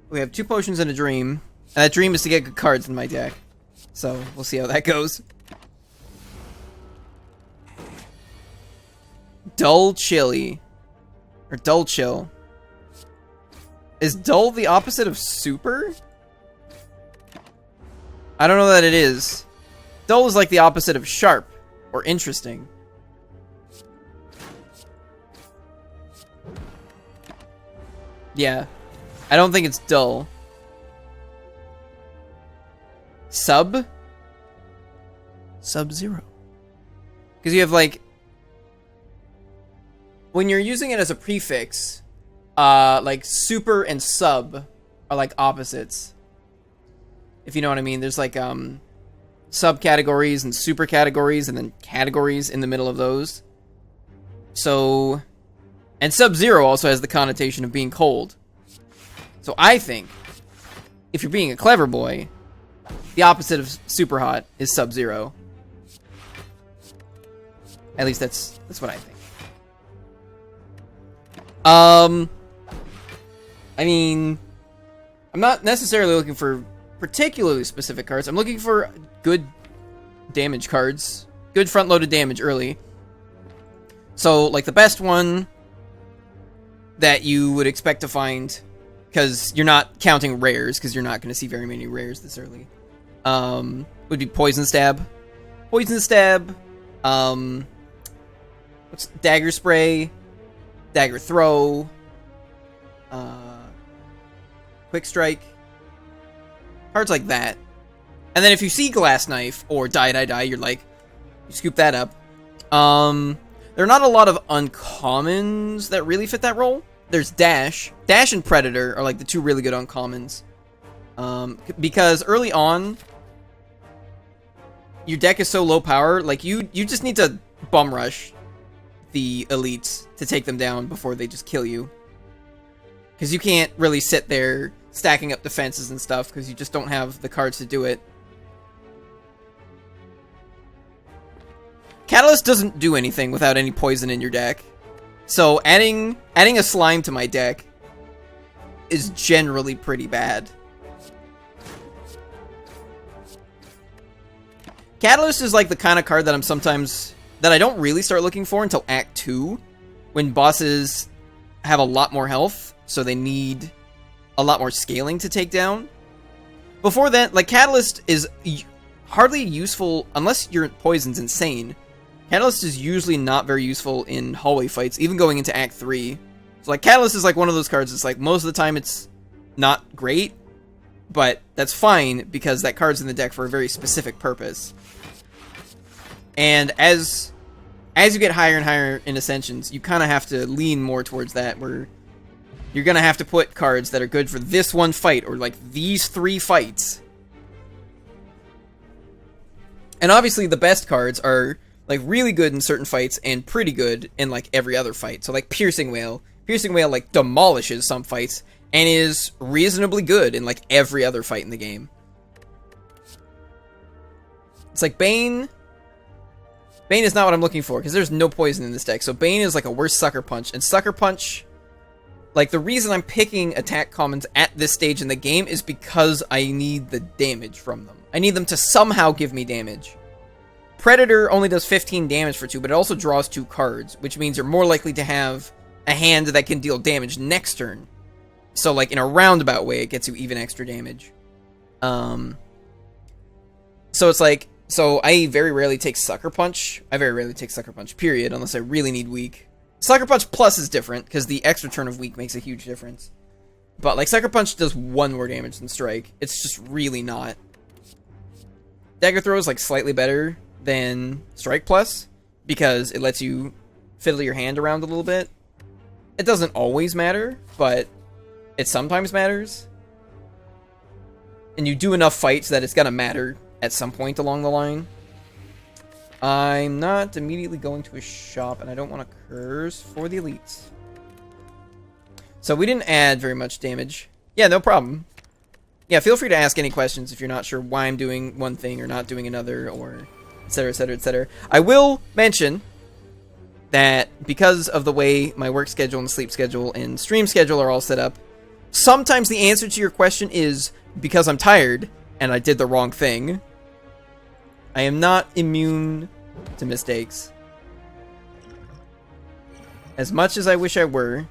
We have 2 potions and a dream. And that dream is to get good cards in my deck. So, we'll see how that goes. Dull chilly. Or dull chill. Is dull the opposite of super? I don't know that it is. Dull is like the opposite of sharp or interesting. Yeah. I don't think it's dull. Sub? Sub-Zero. Because you have, like... When you're using it as a prefix, like, super and sub are, like, opposites. If you know what I mean. There's, like, subcategories and super categories, and then categories in the middle of those. So... And Sub-Zero also has the connotation of being cold. So I think, if you're being a clever boy, the opposite of super hot is Sub-Zero. At least that's what I think. I mean, I'm not necessarily looking for particularly specific cards. I'm looking for good damage cards. Good front-loaded damage early. So, like, the best one that you would expect to find, because you're not counting rares, because you're not going to see very many rares this early, would be Poison Stab. Poison Stab, what's Dagger Spray, Dagger Throw, Quick Strike, cards like that. And then if you see Glass Knife or Die, you're like, you scoop that up. There are not a lot of uncommons that really fit that role. There's Dash. Dash and Predator are like the two really good uncommons. Because early on, your deck is so low power, like you just need to bum rush the elites to take them down before they just kill you. Because you can't really sit there stacking up defenses and stuff, because you just don't have the cards to do it. Catalyst doesn't do anything without any poison in your deck. So adding a slime to my deck is generally pretty bad. Catalyst is like the kind of card that I don't really start looking for until Act 2, when bosses have a lot more health, so they need a lot more scaling to take down. Before that, like, Catalyst is hardly useful unless your poison's insane. Catalyst is usually not very useful in hallway fights, even going into Act 3. So, like, Catalyst is like one of those cards that's like, most of the time it's not great, but that's fine, because that card's in the deck for a very specific purpose. And as you get higher and higher in Ascensions, you kind of have to lean more towards that, where you're going to have to put cards that are good for this one fight, or like these 3 fights. And obviously the best cards are like really good in certain fights and pretty good in like every other fight. So like Piercing Wail. Piercing Wail like demolishes some fights and is reasonably good in like every other fight in the game. It's like Bane. Bane is not what I'm looking for, because there's no poison in this deck. So Bane is like a worse Sucker Punch. And Sucker Punch, like, the reason I'm picking attack commons at this stage in the game is because I need the damage from them. I need them to somehow give me damage. Predator only does 15 damage for 2, but it also draws 2 cards, which means you're more likely to have a hand that can deal damage next turn. So, like, in a roundabout way, it gets you even extra damage. So it's like, so I very rarely take Sucker Punch. I very rarely take Sucker Punch, period, unless I really need weak. Sucker Punch Plus is different, because the extra turn of weak makes a huge difference. But, like, Sucker Punch does 1 more damage than Strike. It's just really not. Dagger Throw is, like, slightly better than Strike Plus, because it lets you fiddle your hand around a little bit. It doesn't always matter, but it sometimes matters. And you do enough fights that it's gonna matter at some point along the line. I'm not immediately going to a shop, and I don't want to curse for the elites. So we didn't add very much damage. Yeah, no problem. Yeah, feel free to ask any questions if you're not sure why I'm doing one thing or not doing another, or etc, etc, etc. I will mention that because of the way my work schedule and sleep schedule and stream schedule are all set up, sometimes the answer to your question is because I'm tired and I did the wrong thing. I am not immune to mistakes. As much as I wish I were,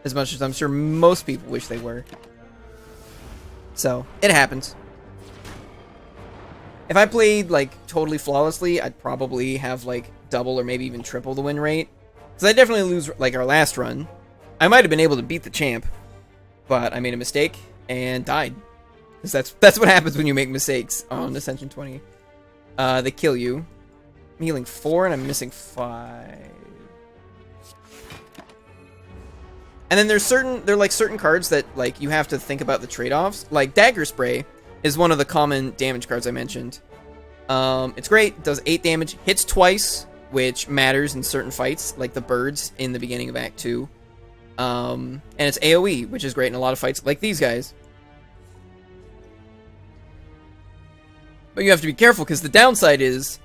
as much as I'm sure most people wish they were. So, it happens. If I played, like, totally flawlessly, I'd probably have, like, double or maybe even triple the win rate. Because I definitely lose, like, our last run. I might have been able to beat the champ, but I made a mistake and died. Because that's what happens when you make mistakes on Ascension 20. They kill you. I'm healing 4 and I'm missing 5. And then there are like certain cards that like you have to think about the trade-offs. Like Dagger Spray is one of the common damage cards I mentioned. It's great, does 8 damage, hits twice, which matters in certain fights, like the birds in the beginning of Act 2. And it's AoE, which is great in a lot of fights, like these guys. But you have to be careful, because the downside is,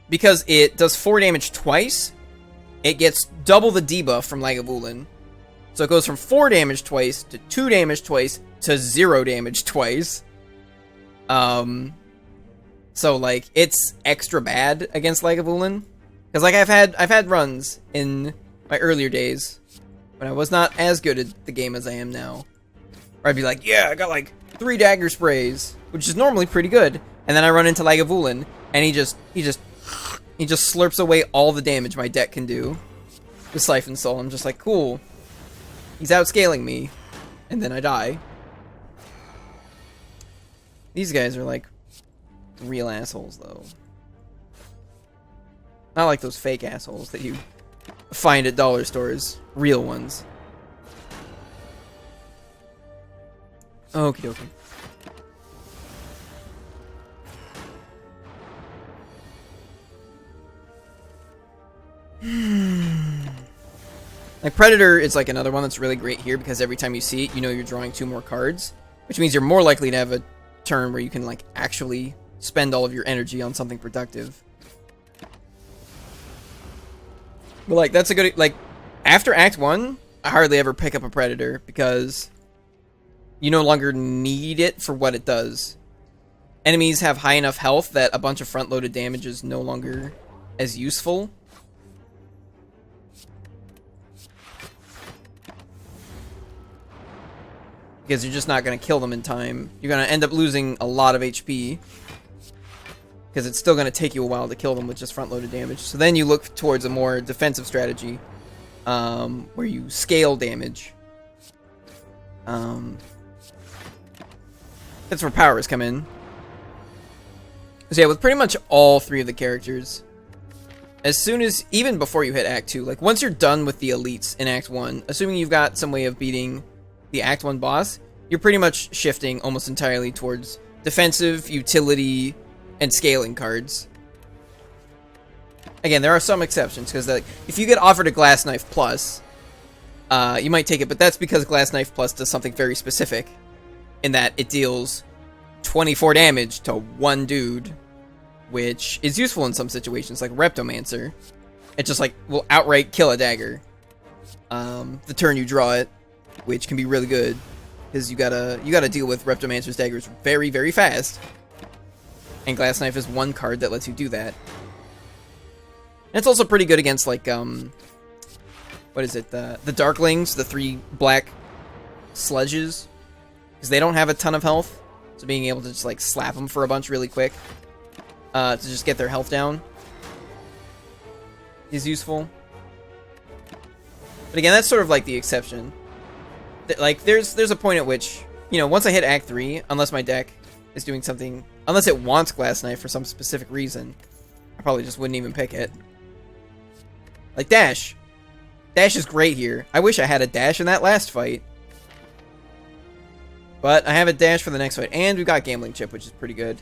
because it does 4 damage twice, it gets double the debuff from Lagavulin. So it goes from 4 damage twice, to 2 damage twice, to 0 damage twice. So, like, it's extra bad against Lagavulin. Because, like, I've had runs in my earlier days when I was not as good at the game as I am now. Where I'd be like, yeah, I got, like, 3 dagger sprays, which is normally pretty good. And then I run into Lagavulin, and he just slurps away all the damage my deck can do. The Siphon Soul, I'm just like, cool. He's outscaling me. And then I die. These guys are, like, real assholes, though. Not like those fake assholes that you find at dollar stores. Real ones. Okie dokie. Like, Predator is like another one that's really great here, because every time you see it, you know you're drawing 2 more cards. Which means you're more likely to have a turn where you can, like, actually spend all of your energy on something productive. But, like, that's a good, like, after Act 1, I hardly ever pick up a Predator, because you no longer need it for what it does. Enemies have high enough health that a bunch of front-loaded damage is no longer as useful. Because you're just not going to kill them in time. You're going to end up losing a lot of HP. Because it's still going to take you a while to kill them with just front-loaded damage. So then you look towards a more defensive strategy. Where you scale damage. That's where powers come in. So yeah, with pretty much all 3 of the characters, as soon as, even before you hit Act 2, like once you're done with the elites in Act 1, assuming you've got some way of beating the Act 1 boss, you're pretty much shifting almost entirely towards defensive, utility, and scaling cards. Again, there are some exceptions, because like, if you get offered a Glass Knife Plus, you might take it, but that's because Glass Knife Plus does something very specific, in that it deals 24 damage to 1 dude, which is useful in some situations, like Reptomancer. It just, like, will outright kill a dagger the turn you draw it, which can be really good, because you gotta deal with Reptomancer's daggers very, very fast. And Glass Knife is one card that lets you do that. And it's also pretty good against, like, what is it, the Darklings, the 3 black sludges, because they don't have a ton of health, so being able to just, like, slap them for a bunch really quick, to just get their health down, is useful. But again, that's sort of like the exception. Like, there's a point at which, you know, once I hit Act 3, unless my deck is doing something, unless it wants Glass Knife for some specific reason, I probably just wouldn't even pick it. Like, Dash. Dash is great here. I wish I had a Dash in that last fight. But I have a Dash for the next fight, and we've got Gambling Chip, which is pretty good.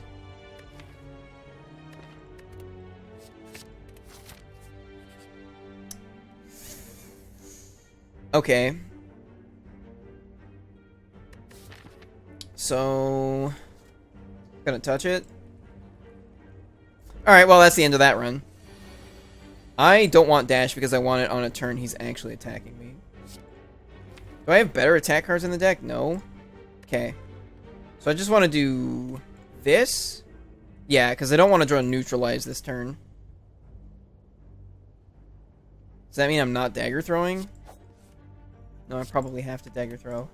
Okay. So, gonna touch it. Alright, well, that's the end of that run. I don't want Dash because I want it on a turn he's actually attacking me. Do I have better attack cards in the deck? No. Okay. So I just want to do this. Yeah, because I don't want to draw Neutralize this turn. Does that mean I'm not dagger throwing? No, I probably have to dagger throw.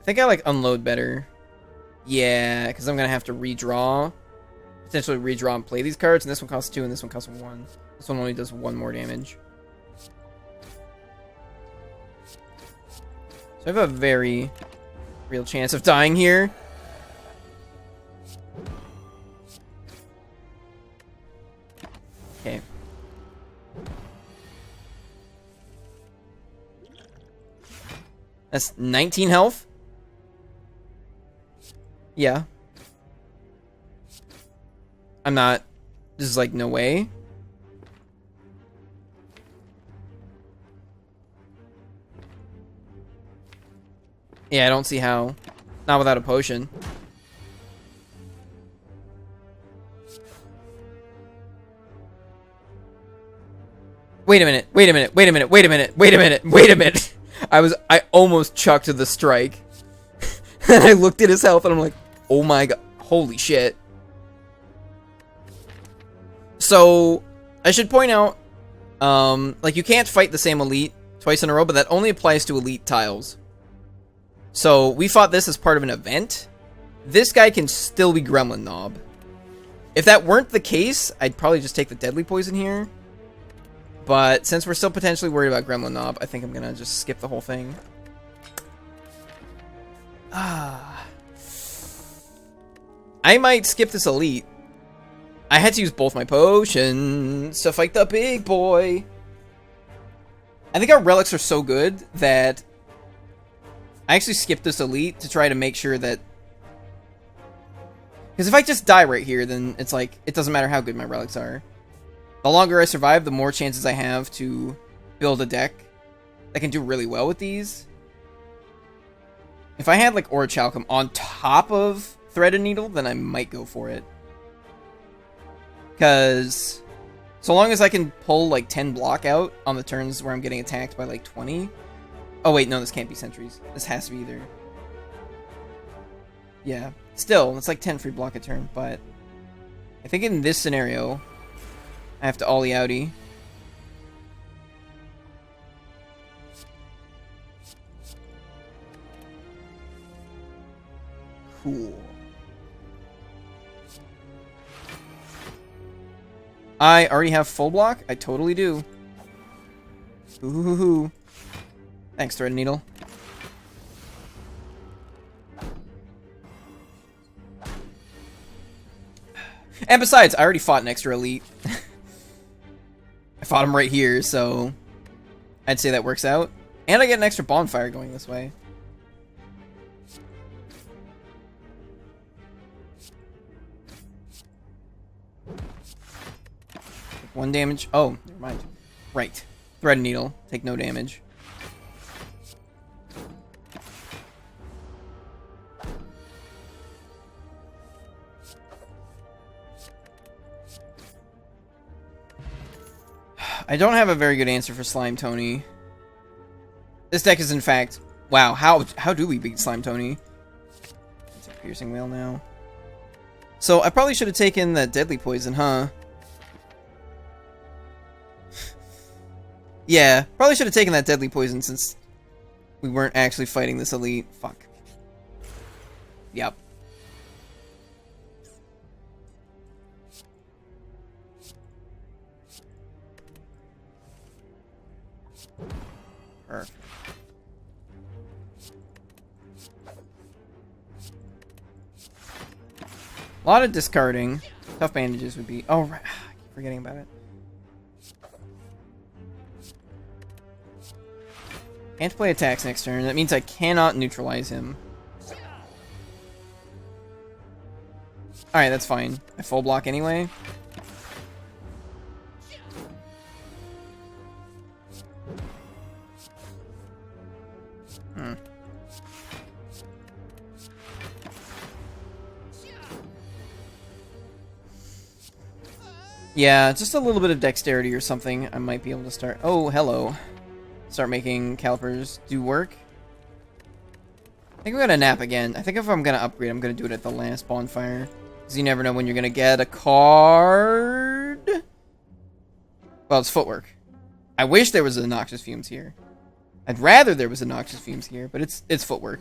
think I like unload better. Yeah, because I'm gonna have to redraw, potentially redraw and play these cards, and this one costs 2 and this one costs 1. This one only does 1 more damage. So I have a very real chance of dying here. Okay. That's 19 health. Yeah. I'm not... This is like, no way. Yeah, I don't see how. Not without a potion. Wait a minute, wait a minute, wait a minute, wait a minute, wait a minute, wait a minute. I almost chucked the strike. And I looked at his health and I'm like, oh my god, holy shit. So, I should point out, like you can't fight the same elite twice in a row, but that only applies to elite tiles. So, we fought this as part of an event. This guy can still be Gremlin Knob. If that weren't the case, I'd probably just take the Deadly Poison here. But since we're still potentially worried about Gremlin Knob, I think I'm gonna just skip the whole thing. I might skip this elite. I had to use both my potions to fight the big boy. I think our relics are so good that I actually skipped this elite to try to make sure that... Because if I just die right here, then it's like, it doesn't matter how good my relics are. The longer I survive, the more chances I have to build a deck that can do really well with these. If I had like Aura Chalcum on top of Threaded Needle, then I might go for it. Because so long as I can pull like 10 block out on the turns where I'm getting attacked by like 20. Oh wait, no, this can't be sentries. This has to be either. Yeah, still, it's like 10 free block a turn, but I think in this scenario, I have to ollie outie. Cool. I already have full block? I totally do. Ooh. Thanks, Thread Needle. And besides, I already fought an extra elite. I fought him right here, so I'd say that works out. And I get an extra bonfire going this way. Take 1 damage. Oh, never mind. Right. Thread Needle. Take no damage. I don't have a very good answer for Slime Tony. This deck is in fact... Wow, how do we beat Slime Tony? It's a Piercing Whale now. So, I probably should have taken that Deadly Poison, huh? Yeah, probably should have taken that Deadly Poison since we weren't actually fighting this elite. Fuck. Yep. Perfect. A lot of discarding. Tough bandages would be... Oh, right. I keep forgetting about it. Can't play attacks next turn. That means I cannot neutralize him. Alright, that's fine. I full block anyway. Yeah, just a little bit of dexterity or something. I might be able to start... Oh, hello. Start making calipers do work. I think we're gonna nap again. I think if I'm gonna upgrade, I'm gonna do it at the last bonfire. Because you never know when you're gonna get a card. Well, it's footwork. I wish there was a Noxious Fumes here. I'd rather there was a Noxious Fumes here, but it's footwork.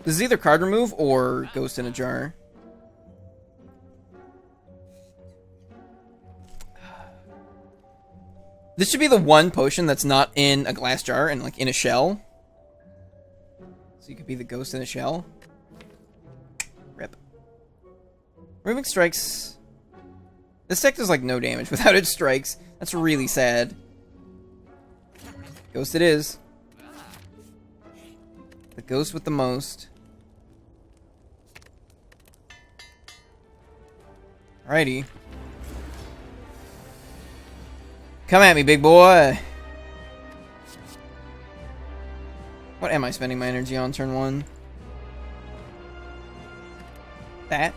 This is either card remove or ghost in a jar. This should be the one potion that's not in a glass jar and like in a shell. So you could be the ghost in a shell. Rip. Removing strikes. This deck does like no damage without its strikes. That's really sad. Ghost it is. The ghost with the most. Alrighty. Come at me, big boy. What am I spending my energy on turn 1? That.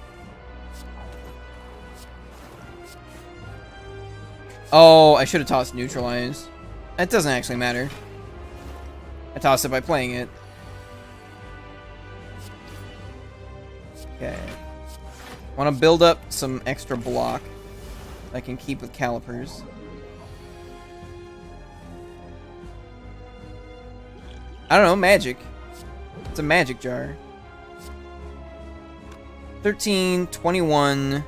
Oh, I should have tossed neutralize. That doesn't actually matter. I tossed it by playing it. Okay. Want to build up some extra block I can keep with calipers. I don't know, magic. It's a magic jar. 13, 21.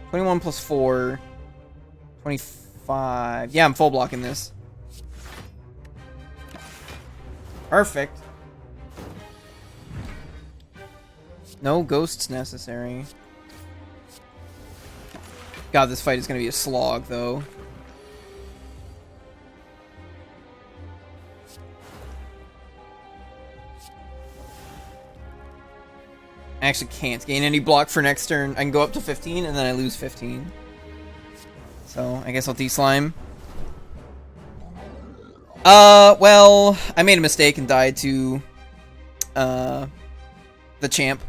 21 plus 4. 25. Yeah, I'm full blocking this. Perfect. No ghosts necessary. God, this fight is going to be a slog, though. I actually can't gain any block for next turn. I can go up to 15, and then I lose 15. So, I guess I'll de-slime. Well, I made a mistake and died to, the champ.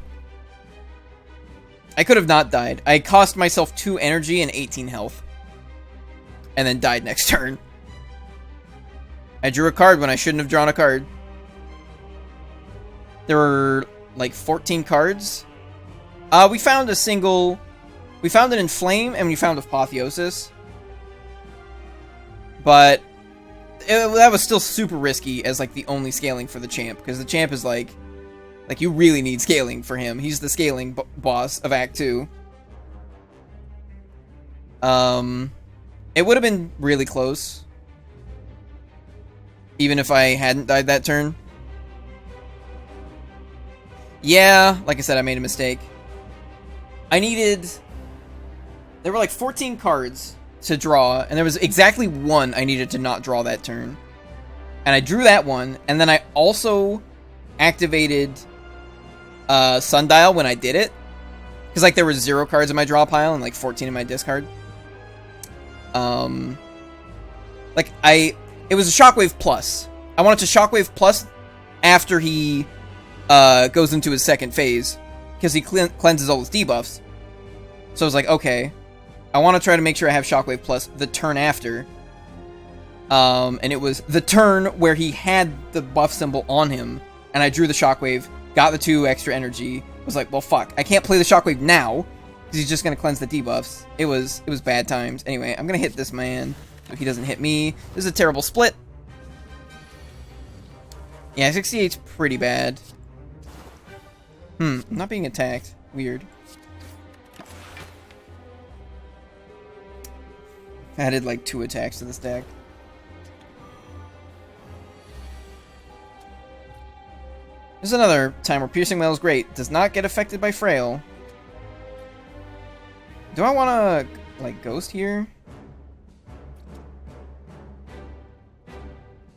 I could have not died. I cost myself 2 energy and 18 health. And then died next turn. I drew a card when I shouldn't have drawn a card. There were like 14 cards. We found a single... We found an Inflame and we found Apotheosis. But that was still super risky as like the only scaling for the champ. Because the champ is like you really need scaling for him. He's the scaling boss of Act 2. It would have been really close. Even if I hadn't died that turn. Yeah, like I said, I made a mistake. I needed... There were like 14 cards to draw, and there was exactly one I needed to not draw that turn. And I drew that one, and then I also activated Sundial when I did it. Because like there were 0 cards in my draw pile and like 14 in my discard. It was a Shockwave Plus. I wanted to Shockwave Plus after he goes into his second phase, because he cleanses all his debuffs. So I was like, okay, I want to try to make sure I have Shockwave Plus the turn after. And it was the turn where he had the buff symbol on him, and I drew the Shockwave, got the 2 extra energy, was like, well, fuck, I can't play the Shockwave now, because he's just going to cleanse the debuffs. It was bad times. Anyway, I'm going to hit this man, so he doesn't hit me. This is a terrible split. Yeah, 68's pretty bad. I'm not being attacked. Weird. Added like 2 attacks to this deck. There's another time where Piercing Wail is great. Does not get affected by Frail. Do I want to, like, Ghost here?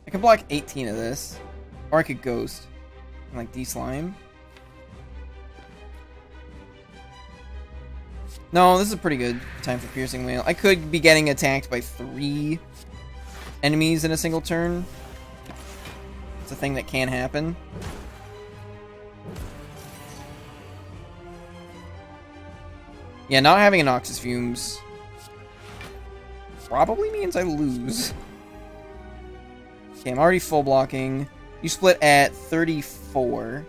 I could block 18 of this. Or I could Ghost. And, like, de-slime. No, this is a pretty good time for Piercing Wail. I could be getting attacked by 3 enemies in a single turn. It's a thing that can happen. Yeah, not having an Noxus Fumes probably means I lose. Okay, I'm already full blocking. You split at 34.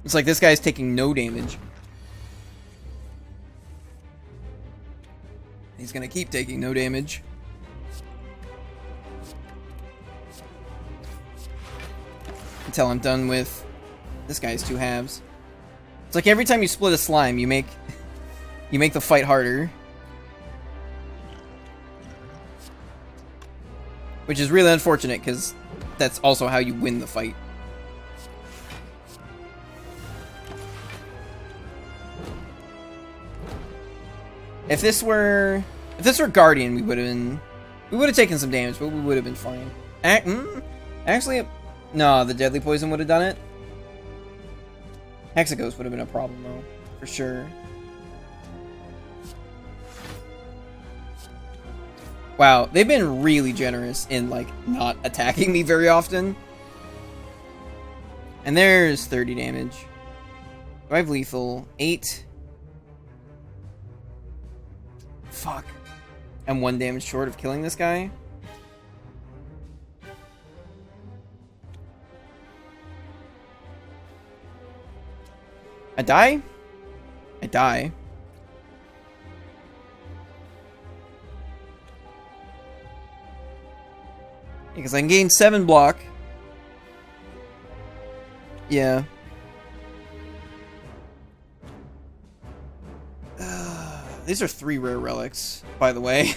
It's like this guy's taking no damage. He's gonna keep taking no damage. until I'm done with this guy's 2 halves. It's like every time you split a slime, you make the fight harder. Which is really unfortunate, because that's also how you win the fight. If this were Guardian, we would have taken some damage, but we would have been fine. Actually, no, the deadly poison would have done it. Hexaghost would have been a problem though, for sure. Wow, they've been really generous in like not attacking me very often. And there's 30 damage. Do I have lethal? 8. Fuck. I'm 1 damage short of killing this guy. I die? I die. Because I can gain 7 block. Yeah. These are 3 rare relics, by the way.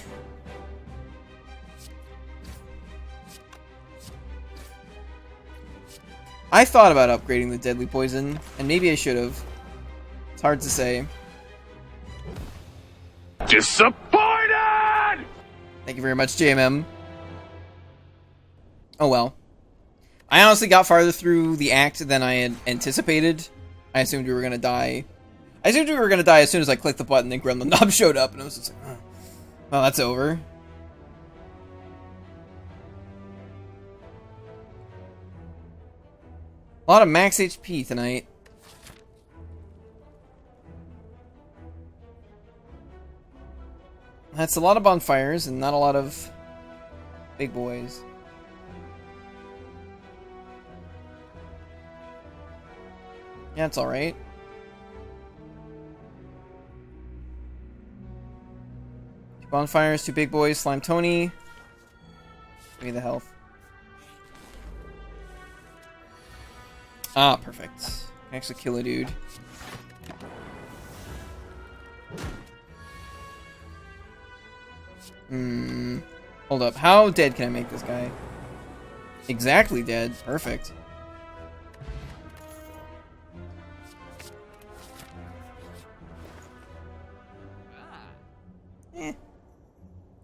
I thought about upgrading the deadly poison, and maybe I should have. It's hard to say. Disappointed! Thank you very much, JMM. Oh well. I honestly got farther through the act than I had anticipated. I assumed we were gonna die. I assumed we were gonna die as soon as I clicked the button and Gremlin Knob showed up, and I was just like, oh. Well, that's over. A lot of max HP tonight. That's a lot of bonfires and not a lot of big boys. Yeah, it's alright. Bonfires, 2 big boys, Slime Tony. Give me the health. Ah, perfect. Can actually kill a dude. Hold up. How dead can I make this guy? Exactly dead. Perfect.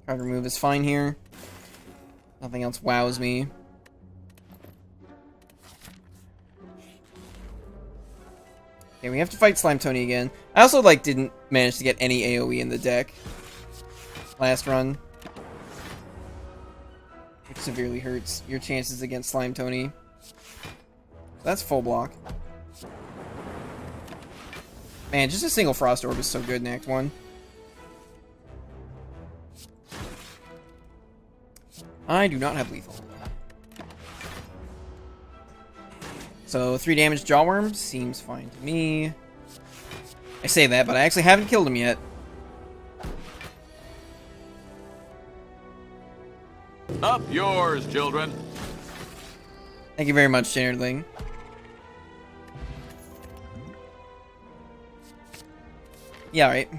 Card remove is fine here. Nothing else wows me. Okay, we have to fight Slime Tony again. I also, like, didn't manage to get any AoE in the deck last run. Which severely hurts your chances against Slime Tony. So that's full block. Man, just a single Frost Orb is so good in Act 1. I do not have lethal. So 3 damage Jawworm seems fine to me. I say that, but I actually haven't killed him yet. Up yours, children. Thank you very much, Janerdling. Yeah, alright.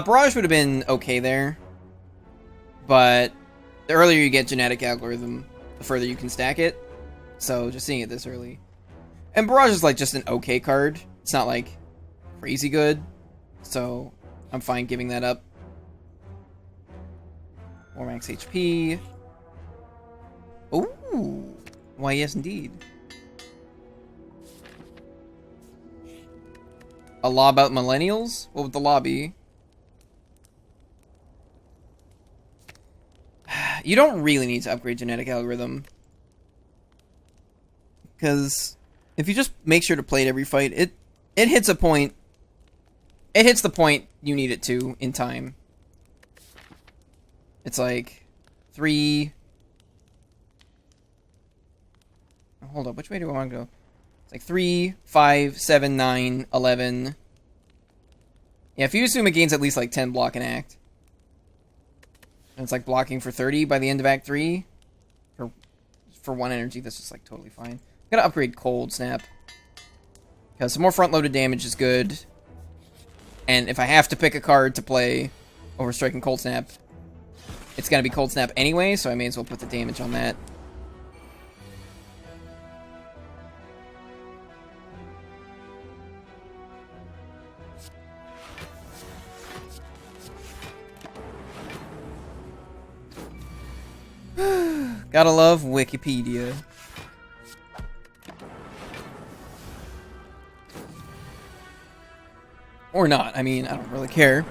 Barrage would have been okay there. But the earlier you get genetic algorithm, the further you can stack it. So just seeing it this early. And Barrage is like just an okay card. It's not like crazy good. So I'm fine giving that up. More max HP. Ooh. Why, yes, indeed. A law about millennials? What would the law be? You don't really need to upgrade genetic algorithm. Because if you just make sure to play it every fight, it hits a point. It hits the point you need it to in time. It's like 3... Hold up, which way do I want to go? It's like 3, 5, 7, 9, 11. Yeah, if you assume it gains at least like 10 block an act. And it's like blocking for 30 by the end of Act 3. For 1 energy, that's just like totally fine. I'm Gotta upgrade Cold Snap. Because some more front-loaded damage is good. And if I have to pick a card to play over Strike and Cold Snap, it's gonna be Cold Snap anyway, so I may as well put the damage on that. Gotta love Wikipedia. Or not. I mean, I don't really care.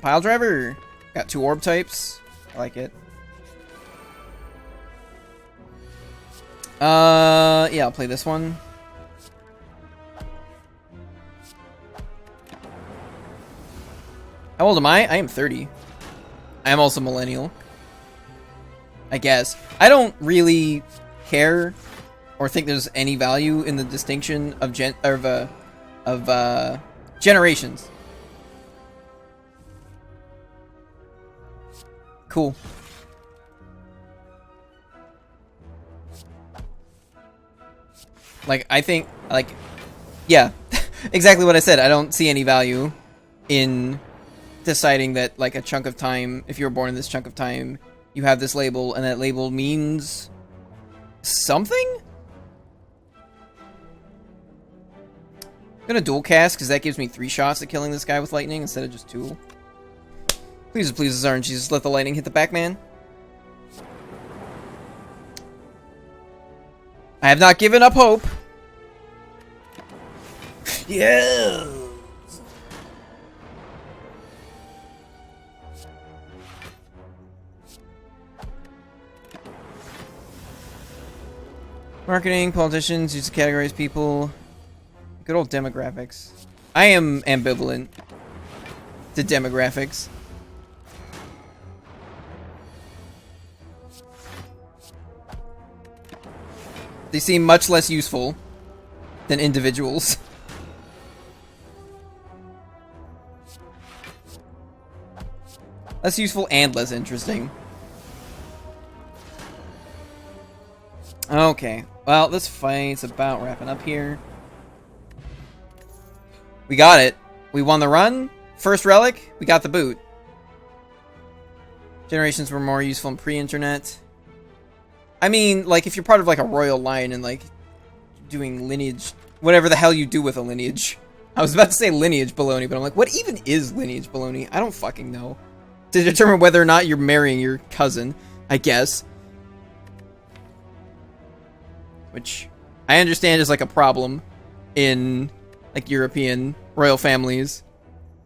Pile driver. Got 2 orb types. I like it. Yeah, I'll play this one. How old am I? I am 30. I am also millennial. I guess. I don't really care or think there's any value in the distinction of generations. Cool. Like, I think, like, yeah, exactly what I said. I don't see any value in deciding that, like, a chunk of time, if you were born in this chunk of time, you have this label, and that label means something? I'm gonna dual cast, because that gives me 3 shots at killing this guy with lightning instead of just 2. Please, please, aren't you? Just let the lightning hit the back man. I have not given up hope. Yeah. Marketing, politicians use to categorize people. Good old demographics. I am ambivalent to demographics. They seem much less useful than individuals. Less useful and less interesting. Okay, well, this fight's about wrapping up here. We got it. We won the run. First relic, we got the boot. Generations were more useful in pre-internet. I mean, like, if you're part of, like, a royal line and, like, doing lineage, whatever the hell you do with a lineage. I was about to say lineage baloney, but I'm like, what even is lineage baloney? I don't fucking know. To determine whether or not you're marrying your cousin, I guess. Which I understand is, like, a problem in, like, European royal families.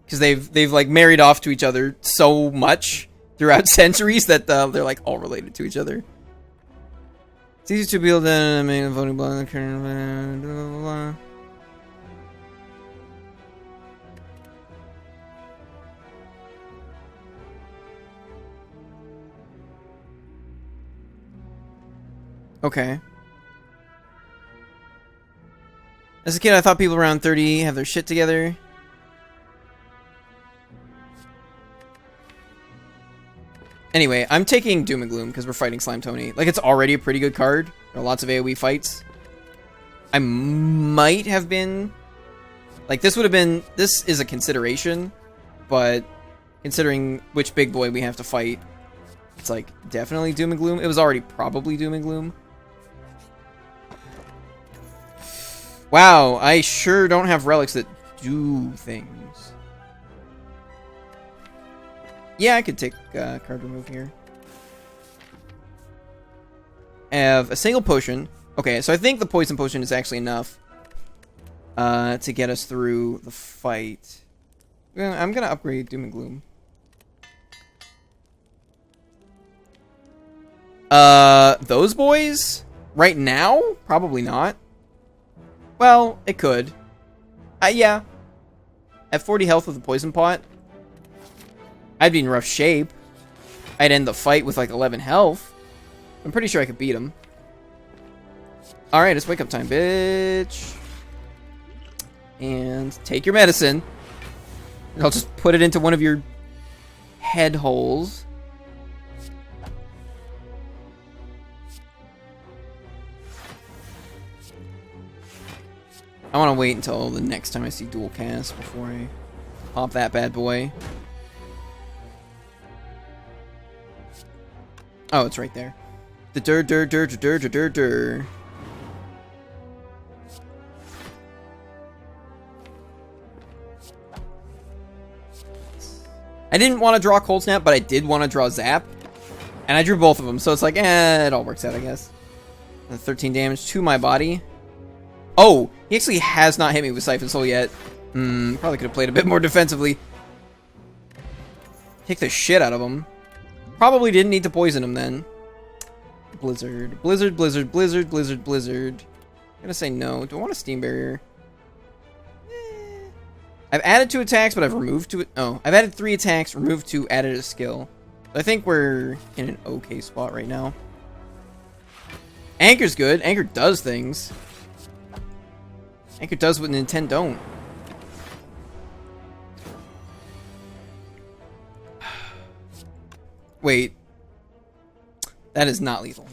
Because they've, like, married off to each other so much throughout centuries that they're, like, all related to each other. It's easy to build a main voting block in the current blah, blah, blah. Okay. As a kid, I thought people around 30 have their shit together. Anyway, I'm taking Doom and Gloom because we're fighting Slime Tony. Like, it's already a pretty good card. There are lots of AoE fights. I might have been... Like, this would have been... This is a consideration, but considering which big boy we have to fight, it's, like, definitely Doom and Gloom. It was already probably Doom and Gloom. Wow, I sure don't have relics that do things. Yeah, I could take card remove here. I have a single potion. Okay, so I think the poison potion is actually enough to get us through the fight. I'm gonna upgrade Doom and Gloom. Those boys? Right now? Probably not. Well, it could. Yeah. At 40 health with a poison pot, I'd be in rough shape. I'd end the fight with like 11 health. I'm pretty sure I could beat him. Alright, it's wake up time, bitch. And take your medicine. And I'll just put it into one of your head holes. I want to wait until the next time I see dual cast before I pop that bad boy. Oh, it's right there. The dur. I didn't want to draw Cold Snap, but I did want to draw Zap. And I drew both of them, so it's like, it all works out, I guess. 13 damage to my body. Oh, he actually has not hit me with Siphon Soul yet. Probably could have played a bit more defensively. Kick the shit out of him. Probably didn't need to poison him then. Blizzard. Blizzard. I'm gonna say no. Do I want a Steam Barrier? I've added 2 attacks, but I've removed 2. Oh, I've added 3 attacks, removed 2, added a skill. I think we're in an okay spot right now. Anchor's good. Anchor does things. Anchor does what Nintendo don't. Wait. That is not lethal.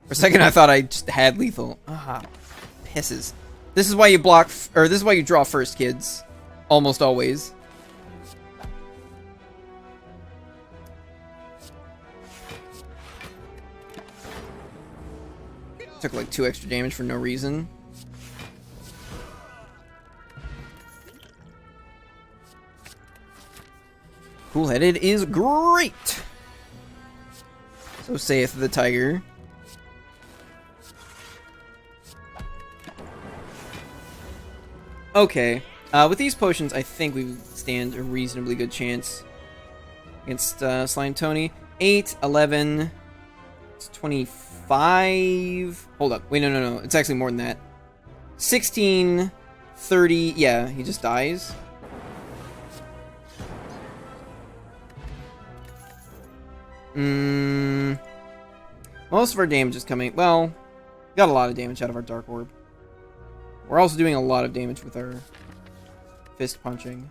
For a second I thought I just had lethal. Ah, pisses. This is why you block, or this is why you draw first, kids. Almost always. Took like 2 extra damage for no reason. Cool-headed is great! So saith the tiger. Okay. With these potions, I think we stand a reasonably good chance against Slime Tony. 8, 11, it's 25. Hold up. Wait, no. It's actually more than that. 16, 30. Yeah, he just dies. Most of our damage is coming. Well, we got a lot of damage out of our Dark Orb. We're also doing a lot of damage with our fist punching.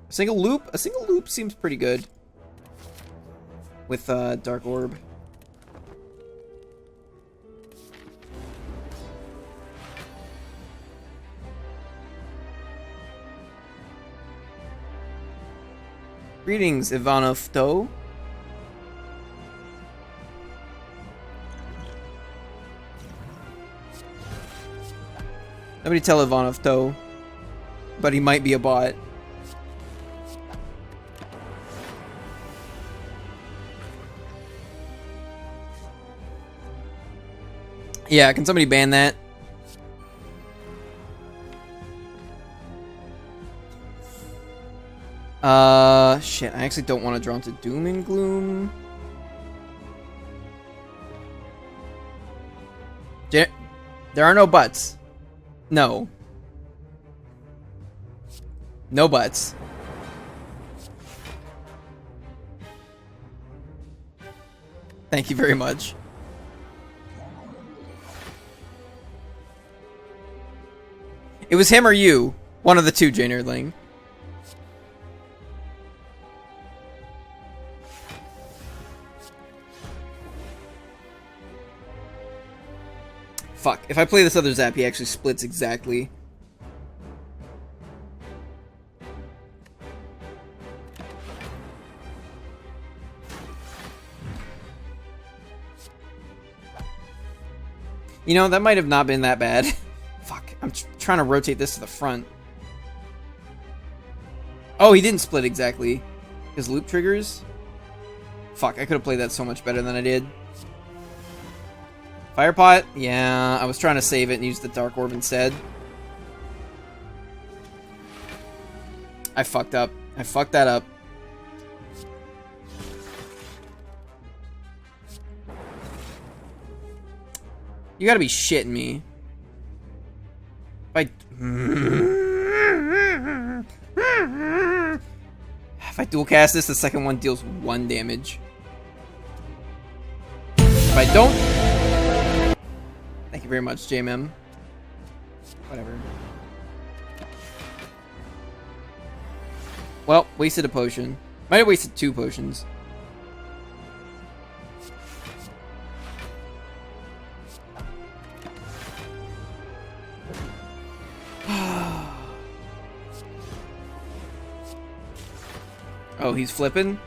A single loop seems pretty good with Dark Orb. Greetings, Ivanov To. Nobody tell Ivanov To, but he might be a bot. Yeah, can somebody ban that? Shit, I actually don't want to draw into Doom and Gloom. There are no buts. No. No buts. Thank you very much. It was him or you. One of the two, J Nerdling. Fuck. If I play this other Zap, he actually splits exactly. You know, that might have not been that bad. Fuck. I'm trying to rotate this to the front. Oh, he didn't split exactly. His loop triggers? Fuck, I could have played that so much better than I did. Fire pot? Yeah, I was trying to save it and use the Dark Orb instead. I fucked up. I fucked that up. You gotta be shitting me. If I dual cast this, the second one deals 1 damage. If I don't... Thank you very much, JMM. Whatever. Well, wasted a potion. Might have wasted 2 potions. Oh, he's flipping?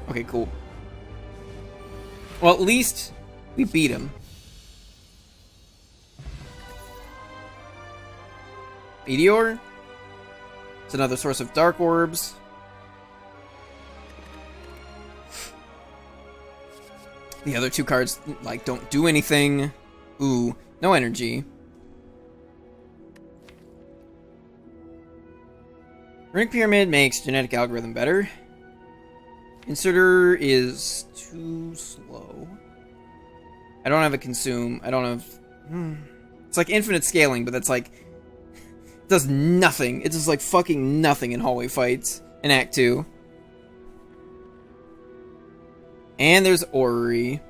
Okay, cool. Well, at least we beat him. Meteor? It's another source of dark orbs. The other two cards, like, don't do anything. Ooh, no energy. Runic Pyramid makes Genetic Algorithm better. Inserter is too slow. I don't have a Consume. I don't have... It's like infinite scaling, but that's like... It does nothing. It does like fucking nothing in hallway fights in Act 2. And there's Orrery.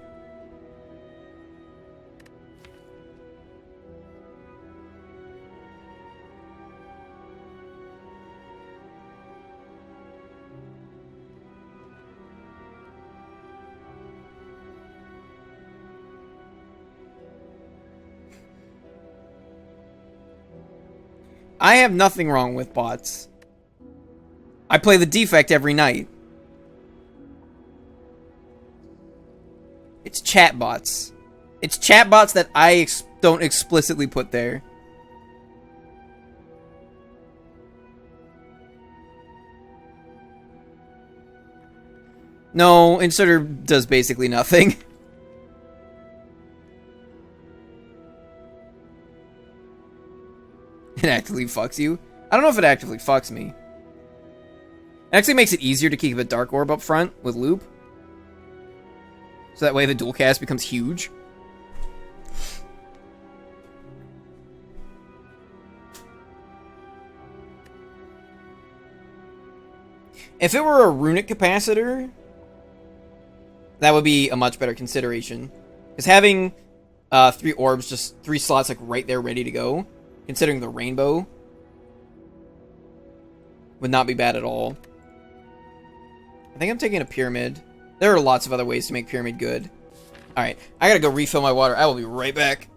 I have nothing wrong with bots. I play the defect every night. It's chatbots. It's chatbots that I don't explicitly put there. No, Inserter does basically nothing. It actively fucks you. I don't know if it actively fucks me. It actually makes it easier to keep a Dark Orb up front with Loop. So that way the dual cast becomes huge. If it were a Runic Capacitor, that would be a much better consideration. Because having 3 orbs, just 3 slots like right there ready to go, considering the rainbow, would not be bad at all. I think I'm taking a Pyramid. There are lots of other ways to make Pyramid good. Alright, I gotta go refill my water. I will be right back.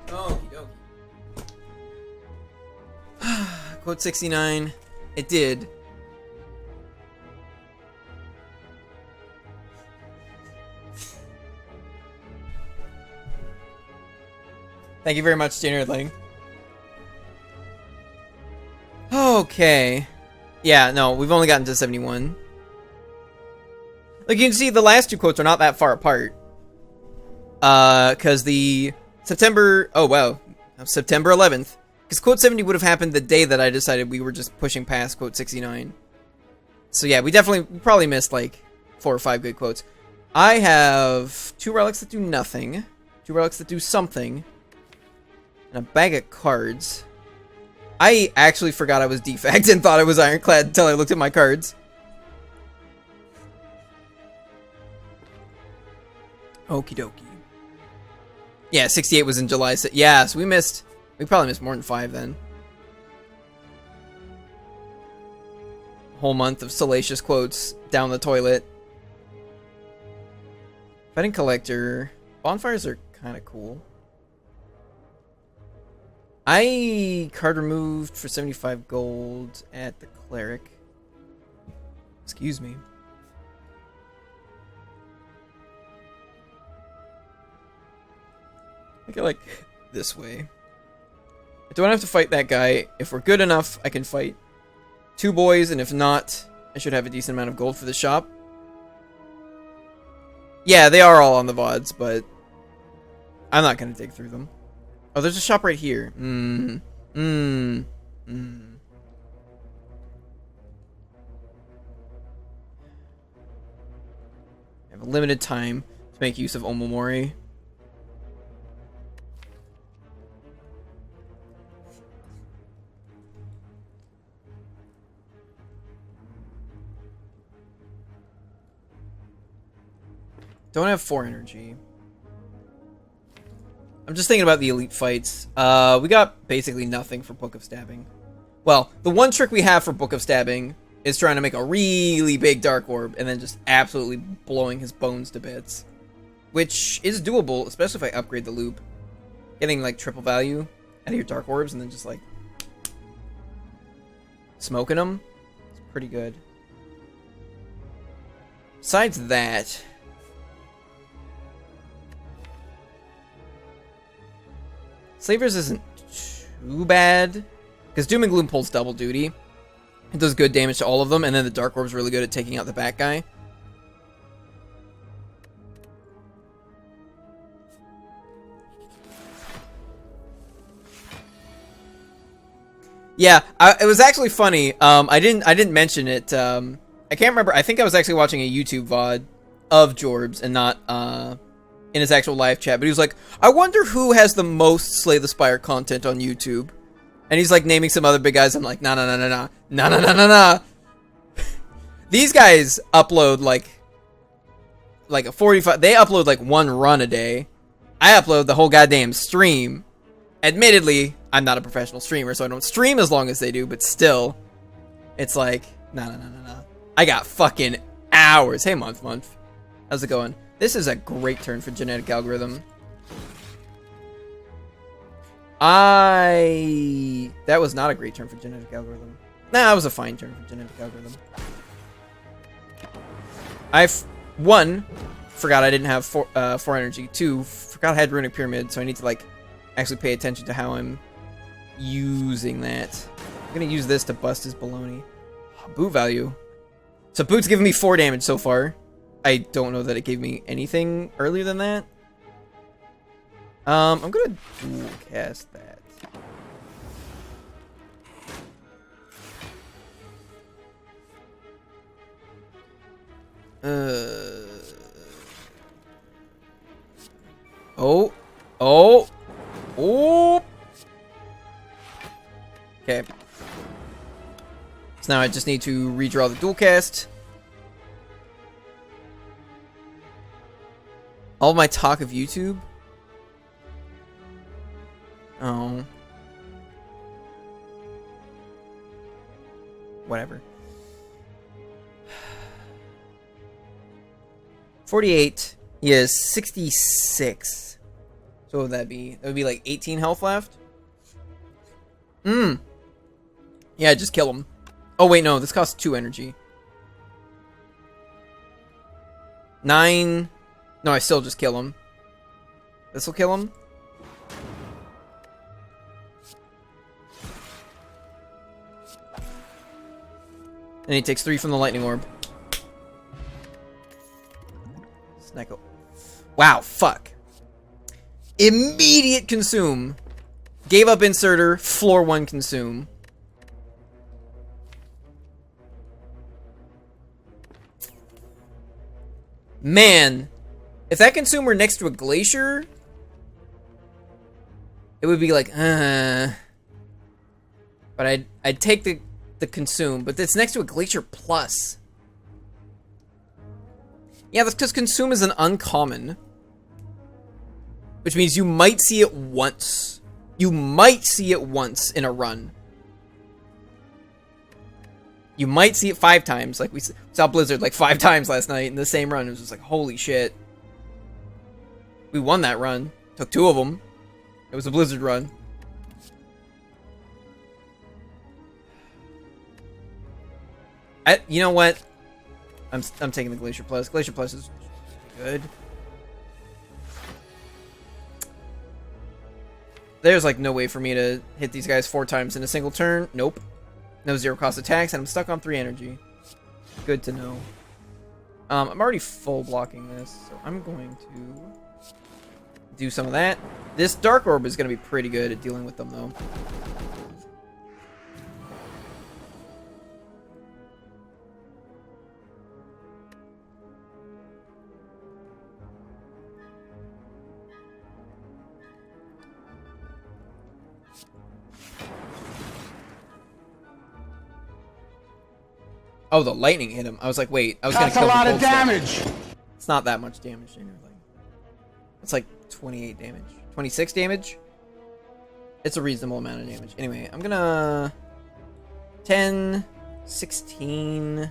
Okie dokie. Quote 69. It did. Thank you very much, Nerdling. Okay. Yeah, no, we've only gotten to 71. Like, you can see, the last 2 quotes are not that far apart. Because the September 11th. Because quote 70 would have happened the day that I decided we were just pushing past quote 69. So yeah, we probably missed like 4 or 5 good quotes. I have 2 relics that do nothing, 2 relics that do something, and a bag of cards. I actually forgot I was defect and thought I was ironclad until I looked at my cards. Okie dokie. Yeah, 68 was in July. So yeah, so we probably missed more than 5 then. whole month of salacious quotes down the toilet. Fighting collector. Bonfires are kind of cool. I card removed for 75 gold at the cleric. Excuse me. I go like this way. I don't have to fight that guy. If we're good enough, I can fight 2 boys, and if not, I should have a decent amount of gold for the shop. Yeah, they are all on the VODs, but I'm not gonna dig through them. Oh, there's a shop right here. I have a limited time to make use of Omomori. Don't have 4 energy. I'm just thinking about the elite fights. We got basically nothing for Book of Stabbing. Well, the one trick we have for Book of Stabbing is trying to make a really big Dark Orb and then just absolutely blowing his bones to bits. Which is doable, especially if I upgrade the loop. Getting like triple value out of your Dark Orbs and then just like smoking them. It's pretty good. Besides that, Slavers isn't too bad, because Doom and Gloom pulls double duty. It does good damage to all of them, and then the Dark Orb's really good at taking out the back guy. Yeah, it was actually funny. I didn't mention it. I can't remember. I think I was actually watching a YouTube VOD of Jorbs and not in his actual live chat, but he was like, I wonder who has the most Slay the Spire content on YouTube. And he's like naming some other big guys. I'm like, nah. These guys upload like a 45, they upload like 1 run a day. I upload the whole goddamn stream. Admittedly, I'm not a professional streamer, so I don't stream as long as they do, but still, it's like, nah. I got fucking hours. Hey, Month. How's it going? This is a great turn for genetic algorithm. That was not a great turn for genetic algorithm. Nah, it was a fine turn for genetic algorithm. One, forgot I didn't have 4 energy. 2, forgot I had Runic Pyramid, so I need to like actually pay attention to how I'm using that. I'm gonna use this to bust his baloney. Boot value. So Boot's giving me 4 damage so far. I don't know that it gave me anything earlier than that. I'm gonna dual cast that. Oh. Okay. So now I just need to redraw the dual cast. All my talk of YouTube. Oh. Whatever. 48. Yes, 66. So what would that be? That would be like 18 health left? Yeah, just kill him. Oh wait, no, this costs 2 energy. 9. No, I still just kill him. This will kill him. And he takes 3 from the lightning orb. Snacko. Wow, fuck. Immediate consume. Gave up inserter, floor 1 consume. Man, if that consume were next to a glacier, it would be like, But I'd take the consume, but it's next to a glacier plus. Yeah, that's because consume is an uncommon, which means you might see it once. You might see it once in a run. You might see it 5 times. Like, we saw Blizzard like 5 times last night in the same run. It was just like, holy shit. We won that run. Took 2 of them. It was a Blizzard run. You know what? I'm taking the Glacier Plus. Glacier Plus is good. There's like no way for me to hit these guys 4 times in a single turn. Nope. No 0 cost attacks, and I'm stuck on 3 energy. Good to know. I'm already full blocking this, so I'm going to do some of that. This Dark Orb is going to be pretty good at dealing with them, though. Oh, the lightning hit him. I was like, wait, I was going to kill him. That's a lot of damage. It's not that much damage, generally. It's like 28 damage. 26 damage? It's a reasonable amount of damage. Anyway, I'm gonna... 10, 16... I'm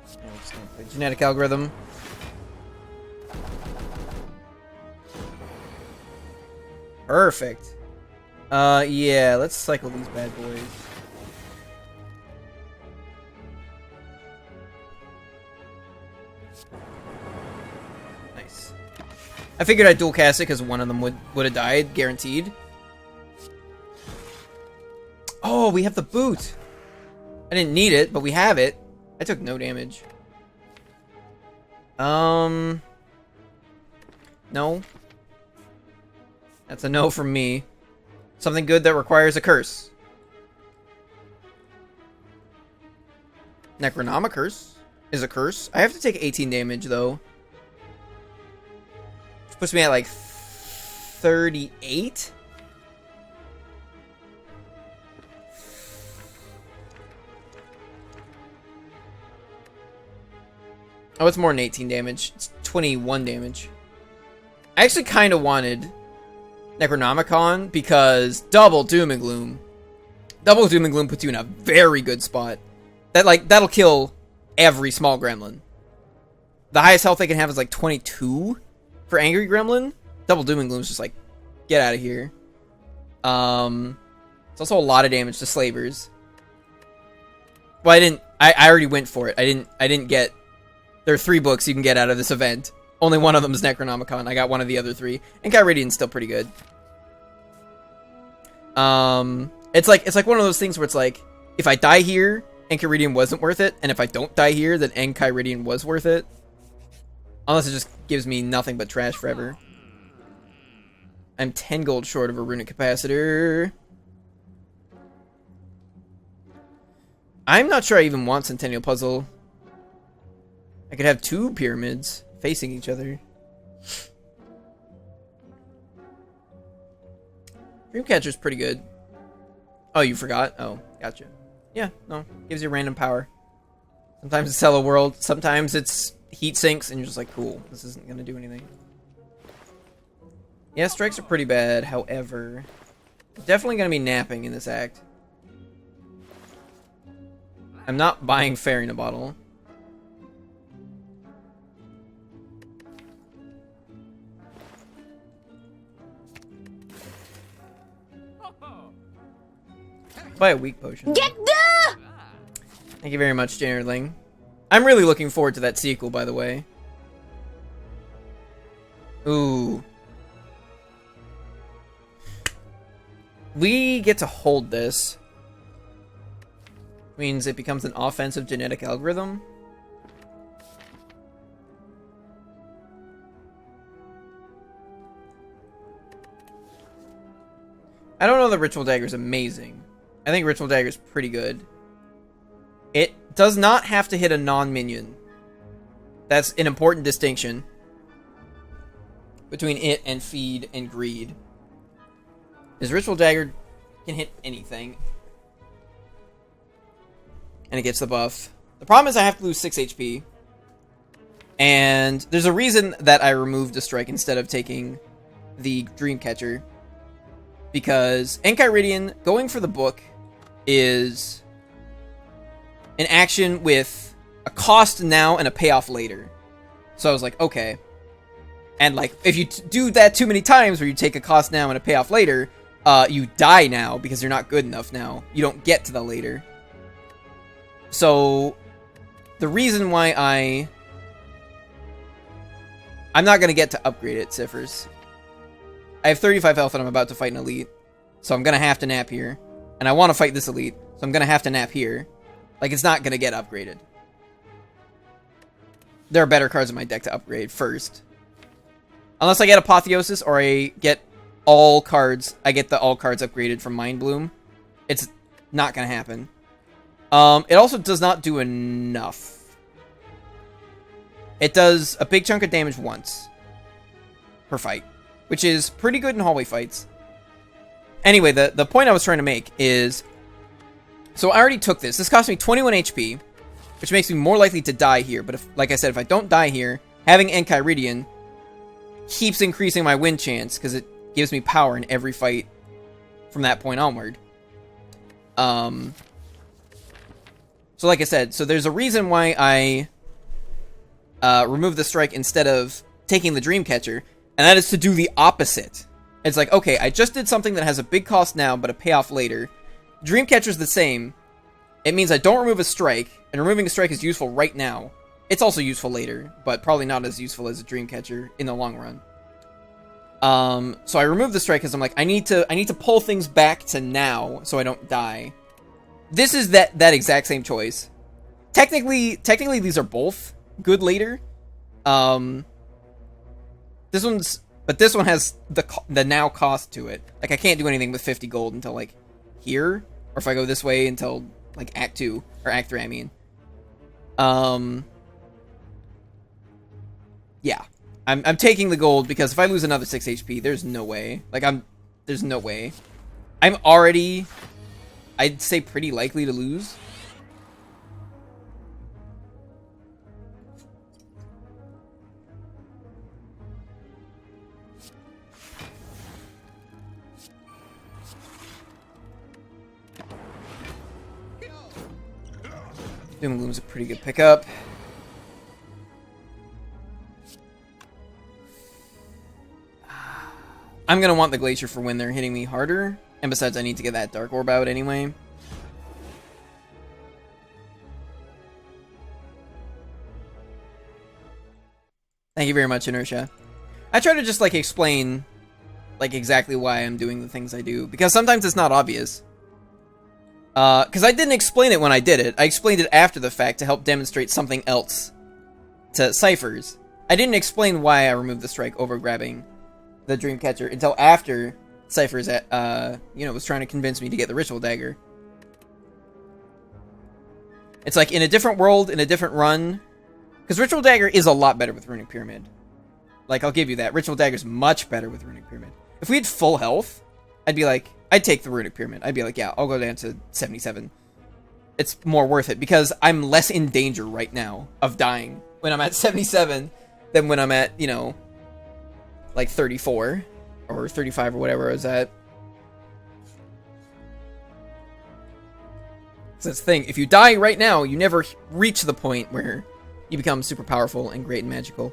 just gonna play Genetic Algorithm. Perfect. Yeah, let's cycle these bad boys. Nice. I figured I'd dual cast it because one of them would have died, guaranteed. Oh, we have the boot. I didn't need it, but we have it. I took no damage. No. That's a no from me. Something good that requires a curse. Necronomicon curse is a curse. I have to take 18 damage, though. Which puts me at, like, 38? Oh, it's more than 18 damage. It's 21 damage. I actually kind of wanted Necronomicon because double Doom and Gloom. Double Doom and Gloom puts you in a very good spot. That'll kill every small gremlin. The highest health they can have is like 22 for Angry Gremlin. Double Doom and Gloom is just like, get out of here. It's also a lot of damage to slavers. Well, I already went for it. I didn't get. There are 3 books you can get out of this event. Only one of them is Necronomicon. I got one of the other 3. And Kyridian's still pretty good. It's like one of those things where it's like, if I die here, Enchiridion wasn't worth it, and if I don't die here, then Enchiridion was worth it. Unless it just gives me nothing but trash forever. I'm 10 gold short of a runic capacitor. I'm not sure I even want Centennial Puzzle. I could have 2 pyramids facing each other. Dreamcatcher's pretty good. Oh, you forgot? Oh, gotcha. Yeah, no. Gives you random power. Sometimes it's Hello World. Sometimes it's heat sinks, and you're just like, cool. This isn't going to do anything. Yeah, strikes are pretty bad. However, definitely going to be napping in this act. I'm not buying Fairy in a Bottle. Buy a weak potion. Get the! Thank you very much, Janerling. I'm really looking forward to that sequel, by the way. Ooh. We get to hold this. Means it becomes an offensive genetic algorithm. I don't know that Ritual Dagger is amazing. I think Ritual Dagger is pretty good. It does not have to hit a non-minion. That's an important distinction between it and Feed and Greed. Because Ritual Dagger can hit anything. And it gets the buff. The problem is I have to lose 6 HP. And there's a reason that I removed a strike instead of taking the Dreamcatcher. Because Enchiridion, going for the book, is an action with a cost now and a payoff later. So I was like, okay. And like, if you do that too many times, where you take a cost now and a payoff later, you die now because you're not good enough now. You don't get to the later. So the reason why I'm not going to get to upgrade it, Ciphers. I have 35 health and I'm about to fight an elite. So I'm going to have to nap here. And I want to fight this elite. So I'm going to have to nap here. Like, it's not going to get upgraded. There are better cards in my deck to upgrade first. Unless I get Apotheosis or I get all cards. I get the all cards upgraded from Mind Bloom. It's not going to happen. It also does not do enough. It does a big chunk of damage once per fight, which is pretty good in hallway fights. Anyway, the point I was trying to make is, so I already took this. This cost me 21 HP, which makes me more likely to die here. But if, like I said, if I don't die here, having Enchiridion keeps increasing my win chance because it gives me power in every fight from that point onward. So like I said, so there's a reason why I remove the strike instead of taking the Dreamcatcher, and that is to do the opposite. It's like, okay, I just did something that has a big cost now, but a payoff later. Dreamcatcher's the same. It means I don't remove a strike, and removing a strike is useful right now. It's also useful later, but probably not as useful as a Dreamcatcher in the long run. So I remove the strike because I'm like, I need to pull things back to now so I don't die. This is that exact same choice. Technically these are both good later. This one has the now cost to it. Like, I can't do anything with 50 gold until like here, or if I go this way until like Act 2 or Act 3, I mean. Yeah. I'm taking the gold because if I lose another 6 HP, there's no way. Like, there's no way. I'm already, I'd say, pretty likely to lose. Doom and Gloom's a pretty good pickup. I'm gonna want the Glacier for when they're hitting me harder. And besides, I need to get that Dark Orb out anyway. Thank you very much, Inertia. I try to just, like, explain, like, exactly why I'm doing the things I do. Because sometimes it's not obvious. Because I didn't explain it when I did it. I explained it after the fact to help demonstrate something else to Ciphers. I didn't explain why I removed the strike over grabbing the Dreamcatcher until after Ciphers, was trying to convince me to get the Ritual Dagger. It's like, in a different world, in a different run. Because Ritual Dagger is a lot better with Runic Pyramid. Like, I'll give you that. Ritual Dagger's much better with Runic Pyramid. If we had full health, I'd be like, I'd take the Runic Pyramid. I'd be like, yeah, I'll go down to 77. It's more worth it because I'm less in danger right now of dying when I'm at 77 than when I'm at, like 34 or 35 or whatever I was at. So that's the thing. If you die right now, you never reach the point where you become super powerful and great and magical.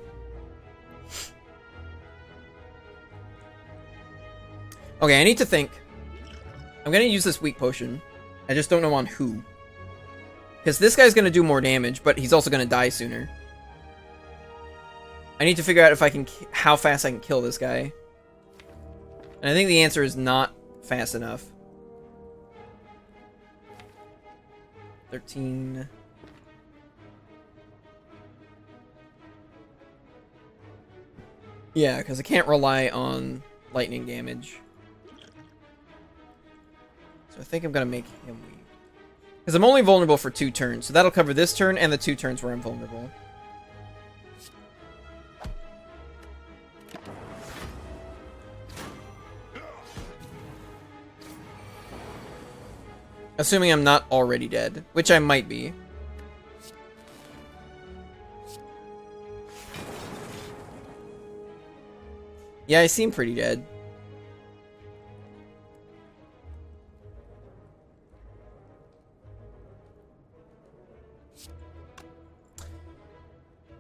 Okay, I need to think. I'm going to use this weak potion. I just don't know on who. Because this guy's going to do more damage, but he's also going to die sooner. I need to figure out if I can, how fast I can kill this guy. And I think the answer is not fast enough. 13. Yeah, because I can't rely on lightning damage. So I think I'm going to make him weak. Because I'm only vulnerable for 2 turns. So that'll cover this turn and the 2 turns where I'm vulnerable. Assuming I'm not already dead. Which I might be. Yeah, I seem pretty dead.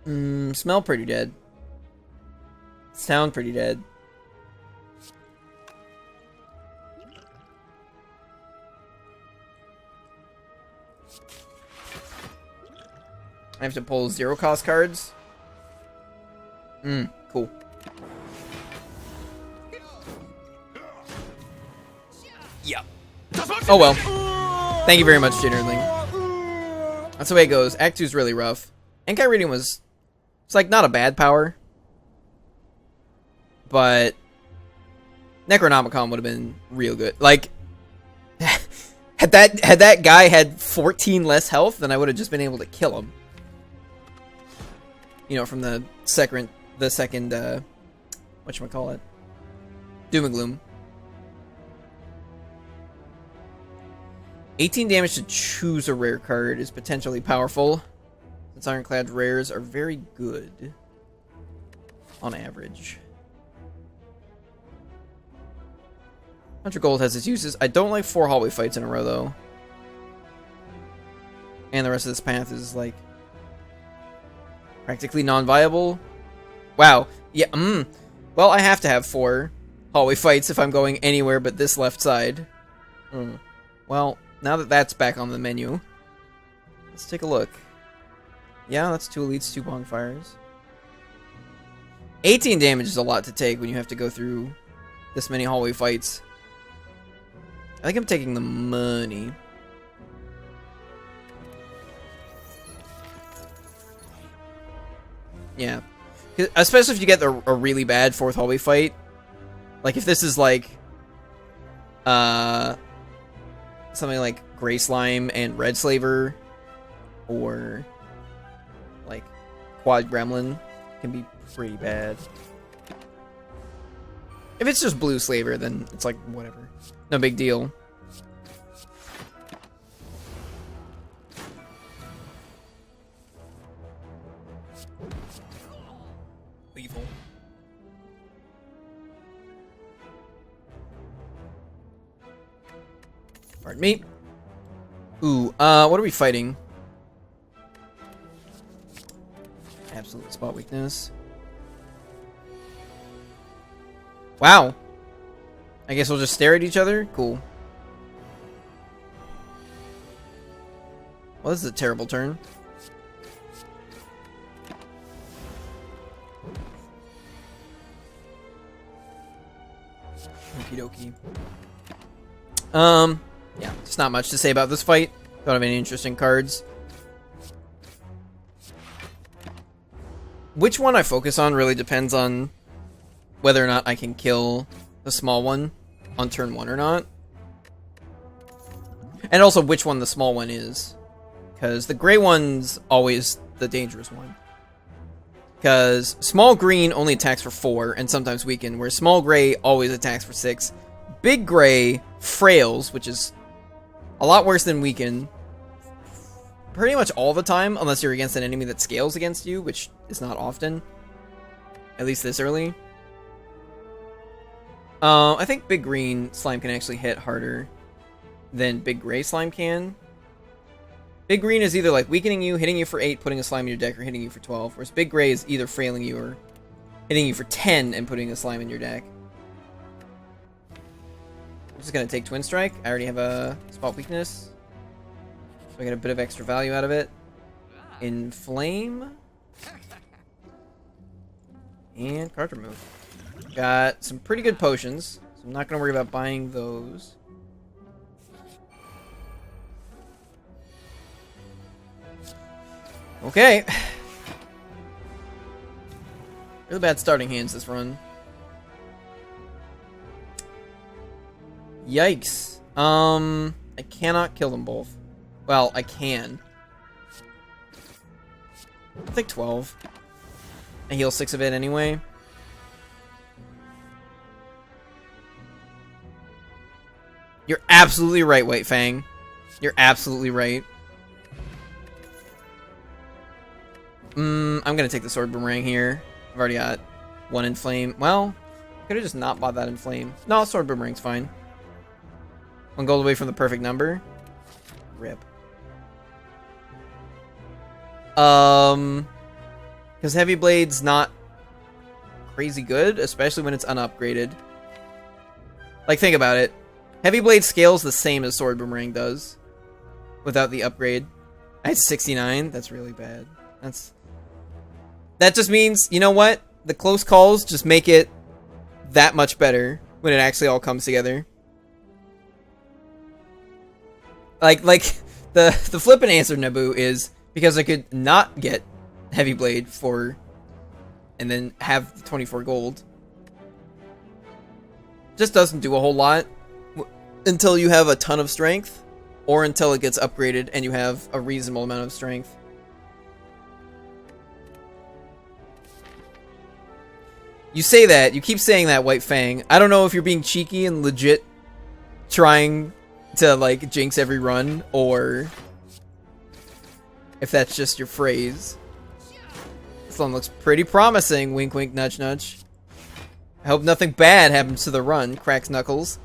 Smell pretty dead. Sound pretty dead. I have to pull 0 cost cards. Cool. Yeah. Oh well. Thank you very much, Jitterling. That's the way it goes. Act 2 is really rough. Enkai Reading was... It's like not a bad power. But... Necronomicon would have been real good. Like... had that guy had 14 less health, then I would have just been able to kill him. You know, from the second whatchamacallit? Doom and Gloom. 18 damage to choose a rare card is potentially powerful, since Ironclad rares are very good on average. 100 gold has its uses. I don't like 4 hallway fights in a row, though. And the rest of this path is, like, practically non-viable. Wow. Yeah, Well, I have to have 4 hallway fights if I'm going anywhere but this left side. Well, now that that's back on the menu, let's take a look. Yeah, that's 2 elites, 2 bonfires. 18 damage is a lot to take when you have to go through this many hallway fights. I think I'm taking the money. Yeah. Especially if you get a really bad 4th hallway fight. Like, if this is like... something like Gray Slime and Red Slaver. Or... like, Quad Gremlin. Can be pretty bad. If it's just Blue Slaver, then it's like, whatever. No big deal. Lethal. Pardon me. Ooh, what are we fighting? Absolute spot weakness. Wow. I guess we'll just stare at each other? Cool. Well, this is a terrible turn. Okie dokie. Yeah, just not much to say about this fight. Don't have any interesting cards. Which one I focus on really depends on whether or not I can kill the small one on turn 1 or not. And also which one the small one is. Because the gray one's always the dangerous one. Because small green only attacks for 4 and sometimes weaken, whereas small gray always attacks for 6. Big gray frails, which is a lot worse than weaken. Pretty much all the time, unless you're against an enemy that scales against you, which is not often. At least this early. I think big green slime can actually hit harder than big gray slime can. Big green is either like weakening you, hitting you for 8, putting a slime in your deck, or hitting you for 12. Whereas big gray is either frailing you or hitting you for 10 and putting a slime in your deck. I'm just gonna take Twin Strike. I already have a spot weakness, so I get a bit of extra value out of it. Inflame. And card remove. Got some pretty good potions, so I'm not going to worry about buying those. Okay. Really bad starting hands this run. Yikes. I cannot kill them both. Well, I can. I'll take 12. I heal 6 of it anyway. You're absolutely right, White Fang. You're absolutely right. I'm gonna take the Sword Boomerang here. I've already got 1 Inflame. Well, I could have just not bought that Inflame. No, Sword Boomerang's fine. 1 gold away from the perfect number. Rip. Because Because Heavy Blade's not crazy good, especially when it's unupgraded. Like, think about it. Heavy Blade scales the same as Sword Boomerang does. Without the upgrade. I had 69. That's really bad. That just means, you know what? The close calls just make it that much better when it actually all comes together. Like the flippant answer, Naboo, is because I could not get Heavy Blade for and then have 24 gold. Just doesn't do a whole lot until you have a ton of strength or until it gets upgraded and you have a reasonable amount of strength. You say that, you keep saying that, White Fang. I don't know if you're being cheeky and legit trying to, like, jinx every run, or if that's just your phrase. This one looks pretty promising, wink wink nudge nudge. I hope nothing bad happens to the run, cracks Knuckles.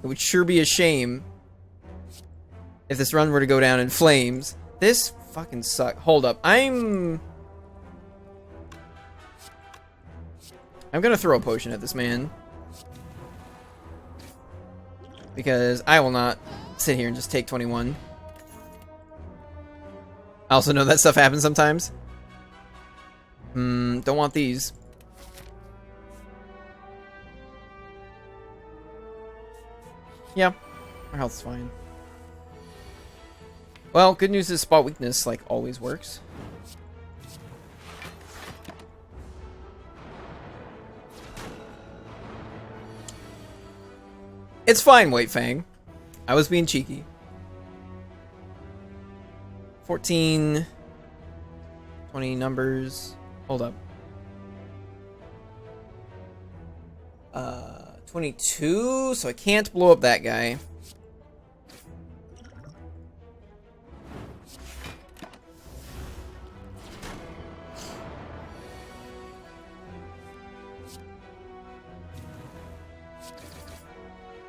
It would sure be a shame if this run were to go down in flames. This fucking sucks. Hold up, I'm gonna throw a potion at this man. Because I will not sit here and just take 21. I also know that stuff happens sometimes. Don't want these. Yeah, our health's fine. Well, good news is spot weakness, like, always works. It's fine, White Fang. I was being cheeky. 14... 20 numbers. Hold up. 22, so I can't blow up that guy.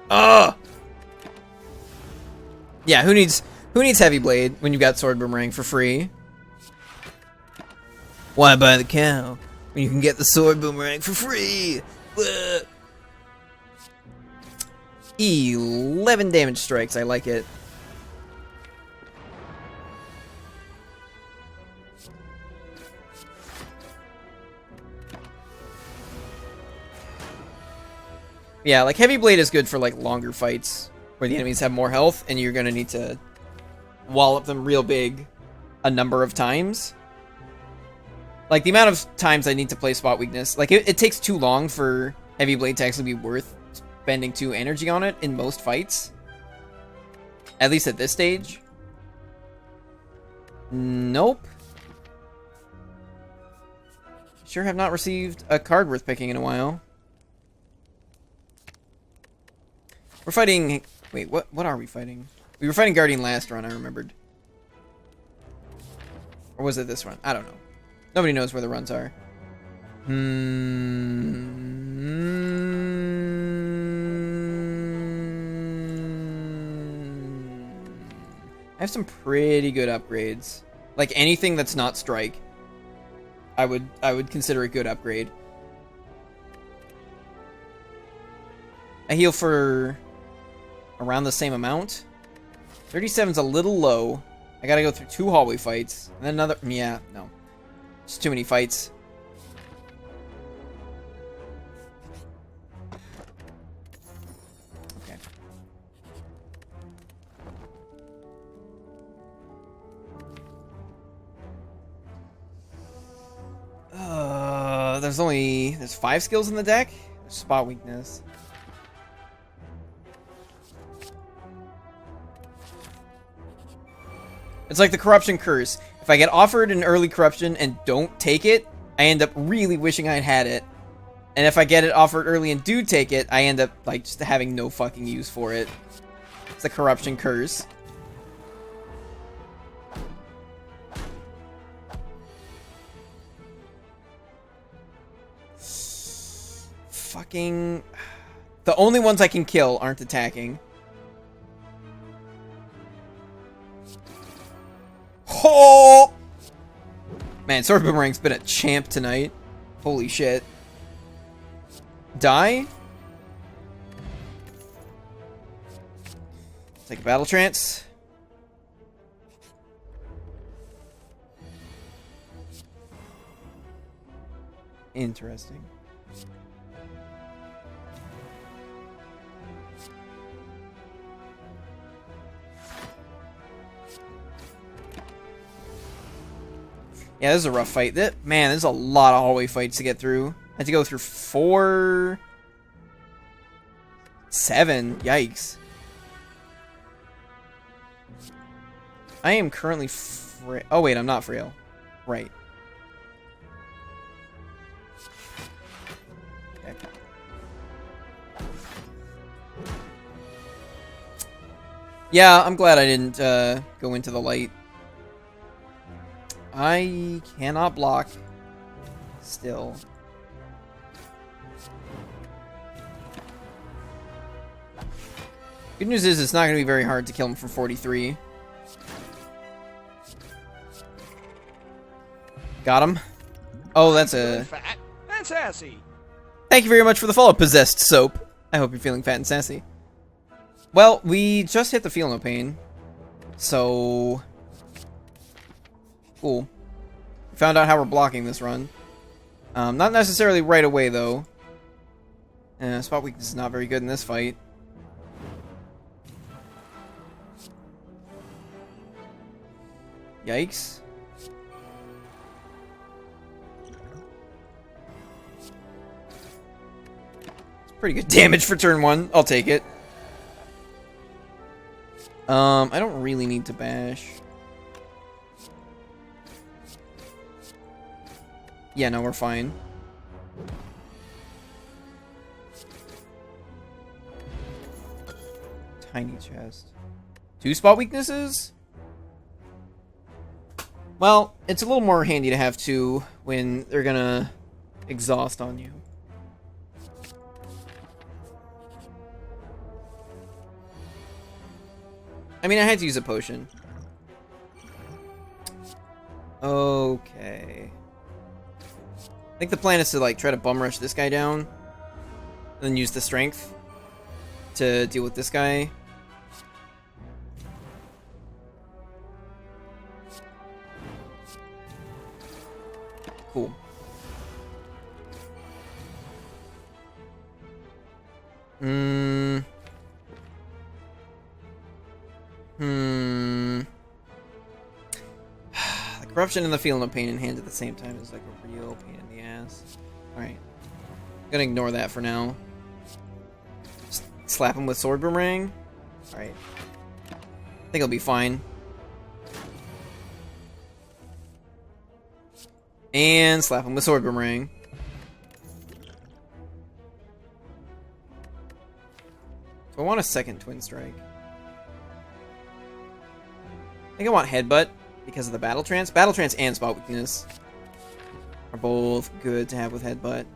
Ugh! Yeah, who needs Heavy Blade when you got Sword Boomerang for free? Why buy the cow when you can get the Sword Boomerang for free? 11 damage strikes, I like it. Yeah, like, Heavy Blade is good for, like, longer fights where the enemies have more health and you're gonna need to wallop them real big a number of times. Like, the amount of times I need to play spot weakness, like, it takes too long for Heavy Blade to actually be worth spending 2 energy on it in most fights. At least at this stage. Nope. Sure have not received a card worth picking in a while. We're fighting... Wait, what are we fighting? We were fighting Guardian last run, I remembered. Or was it this run? I don't know. Nobody knows where the runs are. I have some pretty good upgrades. Like, anything that's not strike, I would consider a good upgrade. I heal for around the same amount. 37's a little low. I gotta go through 2 hallway fights. And then another... Yeah, no. Just too many fights. Okay. There's 5 skills in the deck. There's spot weakness. It's like the corruption curse. If I get offered an early corruption and don't take it, I end up really wishing I'd had it. And if I get it offered early and do take it, I end up, like, just having no fucking use for it. It's the corruption curse. Fucking... The only ones I can kill aren't attacking. Oh! Man, Sword Boomerang's been a champ tonight. Holy shit. Die? Take a battle trance. Interesting. Yeah, this is a rough fight. Man, there's a lot of hallway fights to get through. I had to go through 4... 7. Yikes. I am currently frail. Oh, wait, I'm not frail. Right. Okay. Yeah, I'm glad I didn't go into the light. I cannot block. Still. Good news is it's not going to be very hard to kill him for 43. Got him. Oh, that's a... Fat and sassy. Thank you very much for the follow, Possessed Soap. I hope you're feeling fat and sassy. Well, we just hit the Feel No Pain. So... Cool. We found out how we're blocking this run. Not necessarily right away, though. Spot weakness is not very good in this fight. Yikes. It's pretty good damage for turn 1. I'll take it. I don't really need to bash. Yeah, no, we're fine. Tiny chest. 2 spot weaknesses? Well, it's a little more handy to have 2 when they're gonna exhaust on you. I mean, I had to use a potion. Okay. I think the plan is to, like, try to bum rush this guy down. And then use the strength to deal with this guy. Cool. The corruption and the feeling of pain in hand at the same time is like a real pain in the ass. Alright. I'm gonna ignore that for now. Just slap him with Sword Boomerang. Alright. I think he'll be fine. And slap him with Sword Boomerang. Do I want a second Twin Strike? I think I want Headbutt because of the Battle Trance. Battle Trance and Spot Weakness are both good to have with Headbutt.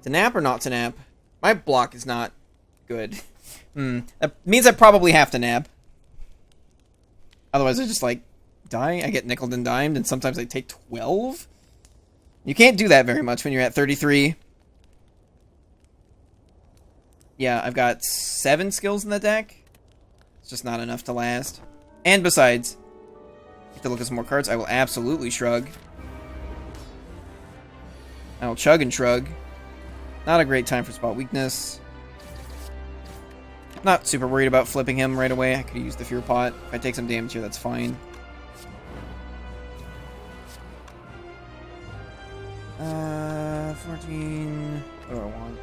To nap or not to nap? My block is not good. That means I probably have to nap. Otherwise I just, like, die. I get nickeled and dimed, and sometimes I take 12? You can't do that very much when you're at 33. Yeah, I've got 7 skills in the deck. It's just not enough to last. And besides, if to look at some more cards, I will absolutely shrug. I will chug and shrug. Not a great time for spot weakness. Not super worried about flipping him right away. I could use the Fear Pot. If I take some damage here, that's fine. 14... What do I want?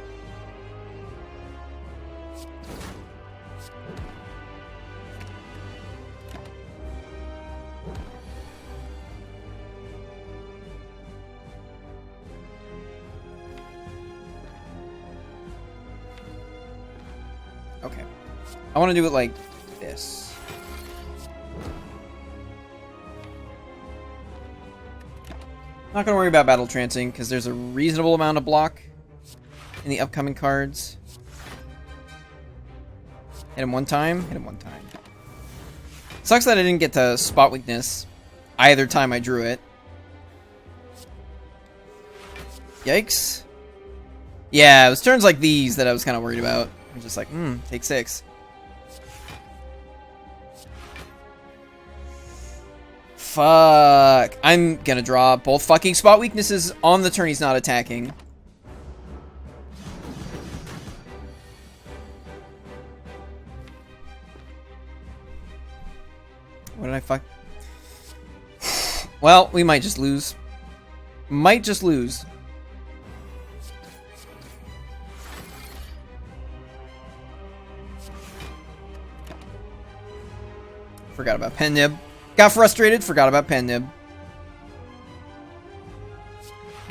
Okay. I want to do it like this. Not going to worry about Battle Trancing, because there's a reasonable amount of block in the upcoming cards. Hit him one time, hit him one time. Sucks that I didn't get to Spot Weakness either time I drew it. Yikes. Yeah, it was turns like these that I was kind of worried about. I'm just like, take 6. Fuck. I'm gonna draw both fucking spot weaknesses on the turn he's not attacking. What did I fuck? Well, we might just lose. Might just lose. Forgot about Pen Nib. Got frustrated, forgot about Pen Nib.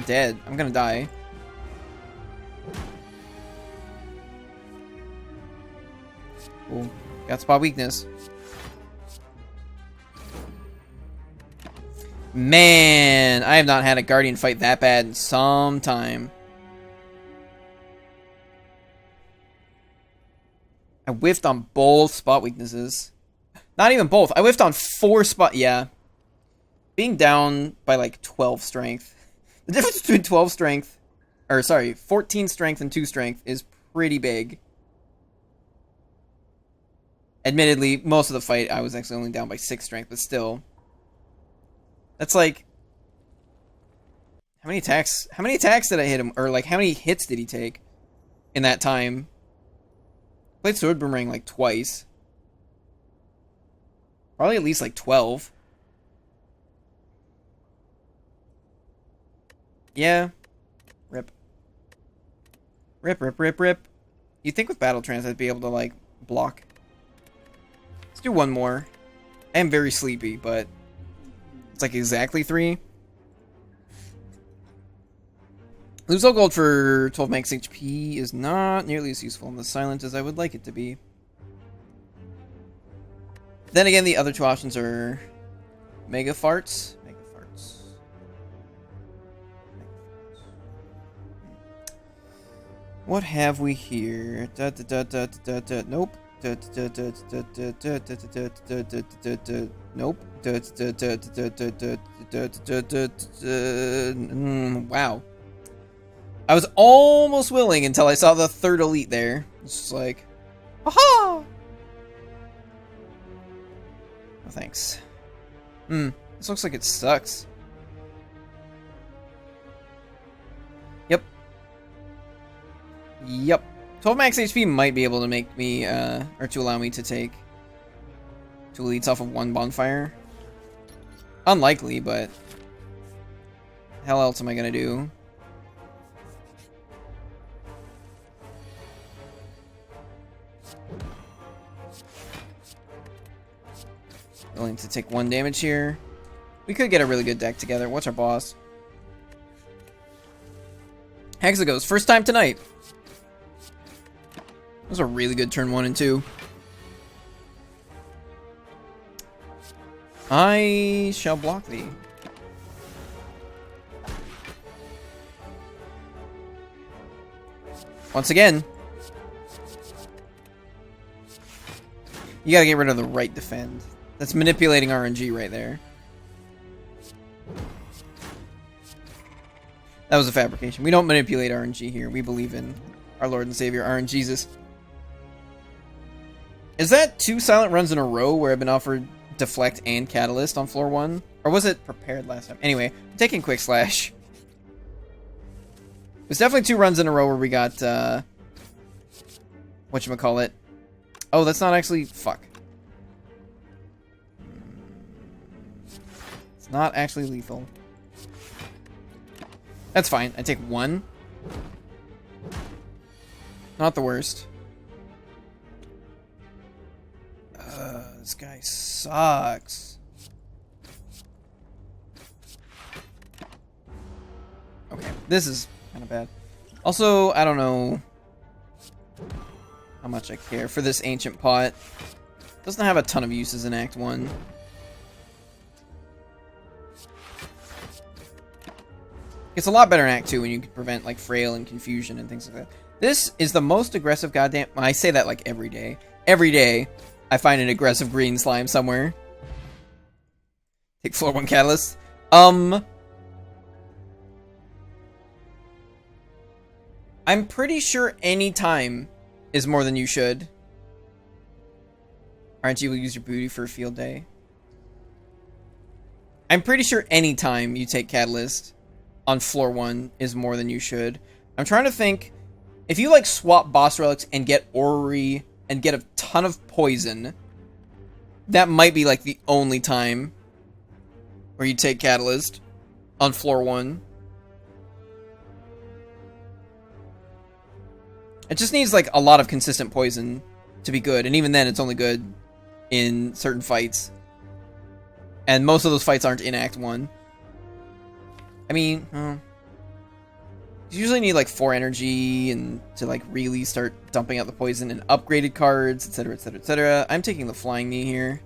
Dead. I'm gonna die. Cool. Got spot weakness. Man, I have not had a Guardian fight that bad in some time. I whiffed on both spot weaknesses. Not even both. I whiffed on 4 spot. Yeah. Being down by like 12 strength. The difference between 12 strength, or sorry, 14 strength and 2 strength is pretty big. Admittedly, most of the fight I was actually only down by 6 strength, but still. That's like, how many attacks did I hit him? Or like, how many hits did he take in that time? Played Sword Boomerang like twice. Probably at least like 12. Yeah. Rip. Rip, rip, rip, rip. You'd think with Battle Trance I'd be able to like block. Let's do one more. I am very sleepy, but it's like exactly 3. Lose all gold for 12 max HP is not nearly as useful in the silent as I would like it to be. Then again, the other 2 options are Mega Farts. Mega Farts. What have we here? Nope. Nope. Wow. I was almost willing until I saw the 3rd elite there. It's just like, aha! Oh, thanks. This looks like it sucks. Yep. 12 max HP might be able to make me, or to allow me to take 2 elites off of 1 bonfire. Unlikely, but hell else am I gonna do? Willing to take 1 damage here. We could get a really good deck together. What's our boss? Hexagos, first time tonight. That was a really good turn 1 and 2. I shall block thee. Once again, you gotta get rid of the right defend. That's manipulating RNG right there. That was a fabrication. We don't manipulate RNG here. We believe in our Lord and Savior, RNGesus. Is that 2 silent runs in a row where I've been offered Deflect and Catalyst on floor 1? Or was it prepared last time? Anyway, I'm taking Quick Slash. It's definitely 2 runs in a row where we got, whatchamacallit. Oh, that's not actually... Fuck. It's not actually lethal. That's fine. I take 1. Not the worst. This guy sucks. Okay, this is kind of bad. Also, I don't know how much I care for this Ancient Pot. Doesn't have a ton of uses in Act 1. It's a lot better in Act 2 when you can prevent like Frail and Confusion and things like that. This is the most aggressive goddamn... I say that like every day. Every day, I find an aggressive green slime somewhere. Take floor 1 Catalyst. I'm pretty sure any time is more than you should. Aren't you able to use your booty for a field day? I'm pretty sure any time you take Catalyst on floor 1 is more than you should. I'm trying to think. If you, like, swap boss relics and get Orrery and get a ton of poison, that might be, like, the only time where you take Catalyst on floor 1. It just needs, like, a lot of consistent poison to be good. And even then, it's only good in certain fights. And most of those fights aren't in Act 1. I mean, you usually need, like, 4 energy and to, like, really start dumping out the poison and upgraded cards, etc, etc, etc. I'm taking the Flying Knee here.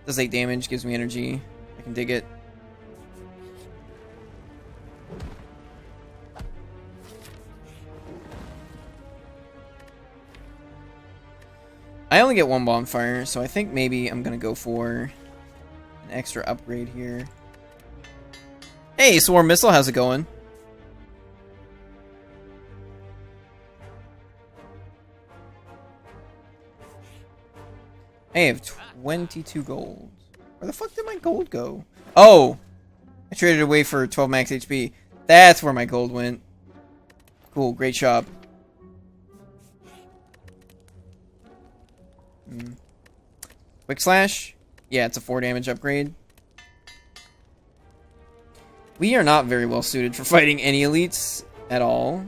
Does 8 damage, gives me energy. I can dig it. I only get 1 bonfire, so I think maybe I'm gonna go for an extra upgrade here. Hey, Swarm Missile, how's it going? I have 22 gold. Where the fuck did my gold go? Oh! I traded it away for 12 max HP. That's where my gold went. Cool, great shop. Quick Slash? Yeah, it's a 4 damage upgrade. We are not very well suited for fighting any elites at all.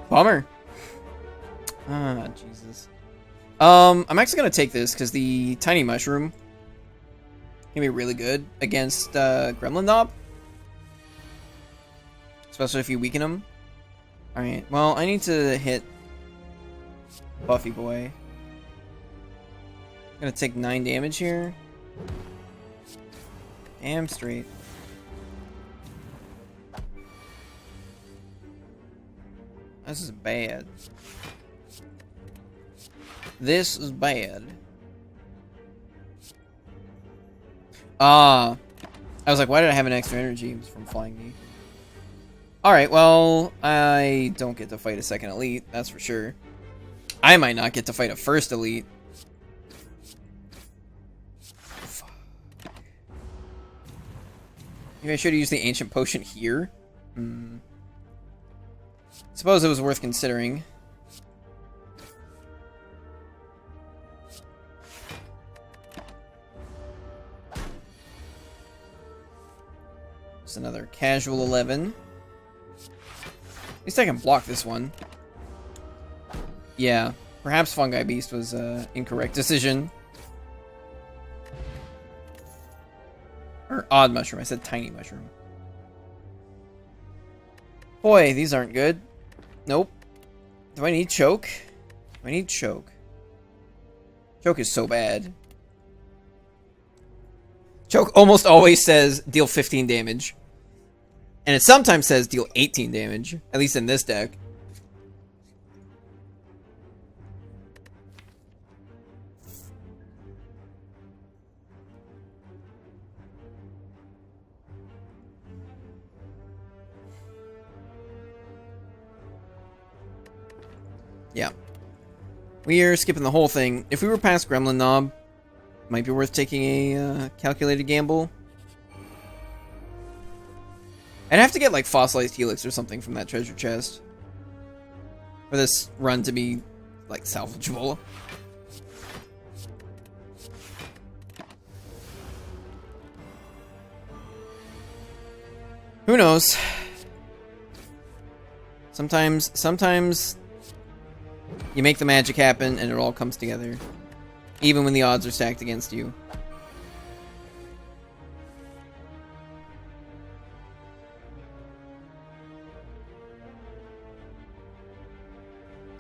Bummer. Ah, Jesus. I'm actually gonna take this because the Tiny Mushroom can be really good against Gremlin Knob. Especially if you weaken him. Alright, well, I need to hit Buffy Boy. I'm gonna take 9 damage here. Damn straight. This is bad. This is bad. I was like, why did I have an extra energy? It was from Flying Knee. Alright, well, I don't get to fight a second elite, that's for sure. I might not get to fight a first elite. Fuck. Maybe I should have used the Ancient Potion here. Suppose it was worth considering. Just another casual 11. At least I can block this one. Yeah, perhaps Fungi Beast was an incorrect decision. Or Odd Mushroom, I said Tiny Mushroom. Boy, these aren't good. Nope. Do I need Choke? Do I need Choke? Choke is so bad. Choke almost always says deal 15 damage. And it sometimes says deal 18 damage. At least in this deck. Yeah. We are skipping the whole thing. If we were past Gremlin Knob, might be worth taking a calculated gamble. I'd have to get like Fossilized Helix or something from that treasure chest for this run to be like salvageable. Who knows? Sometimes you make the magic happen and it all comes together. Even when the odds are stacked against you.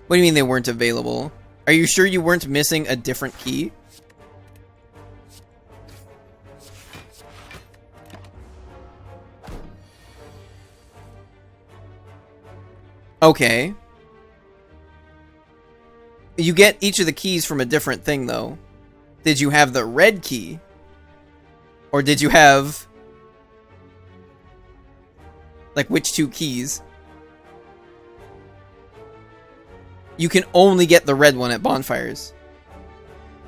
What do you mean they weren't available? Are you sure you weren't missing a different key? Okay. You get each of the keys from a different thing, though. Did you have the red key? Or did you have... like, which 2 keys? You can only get the red one at bonfires.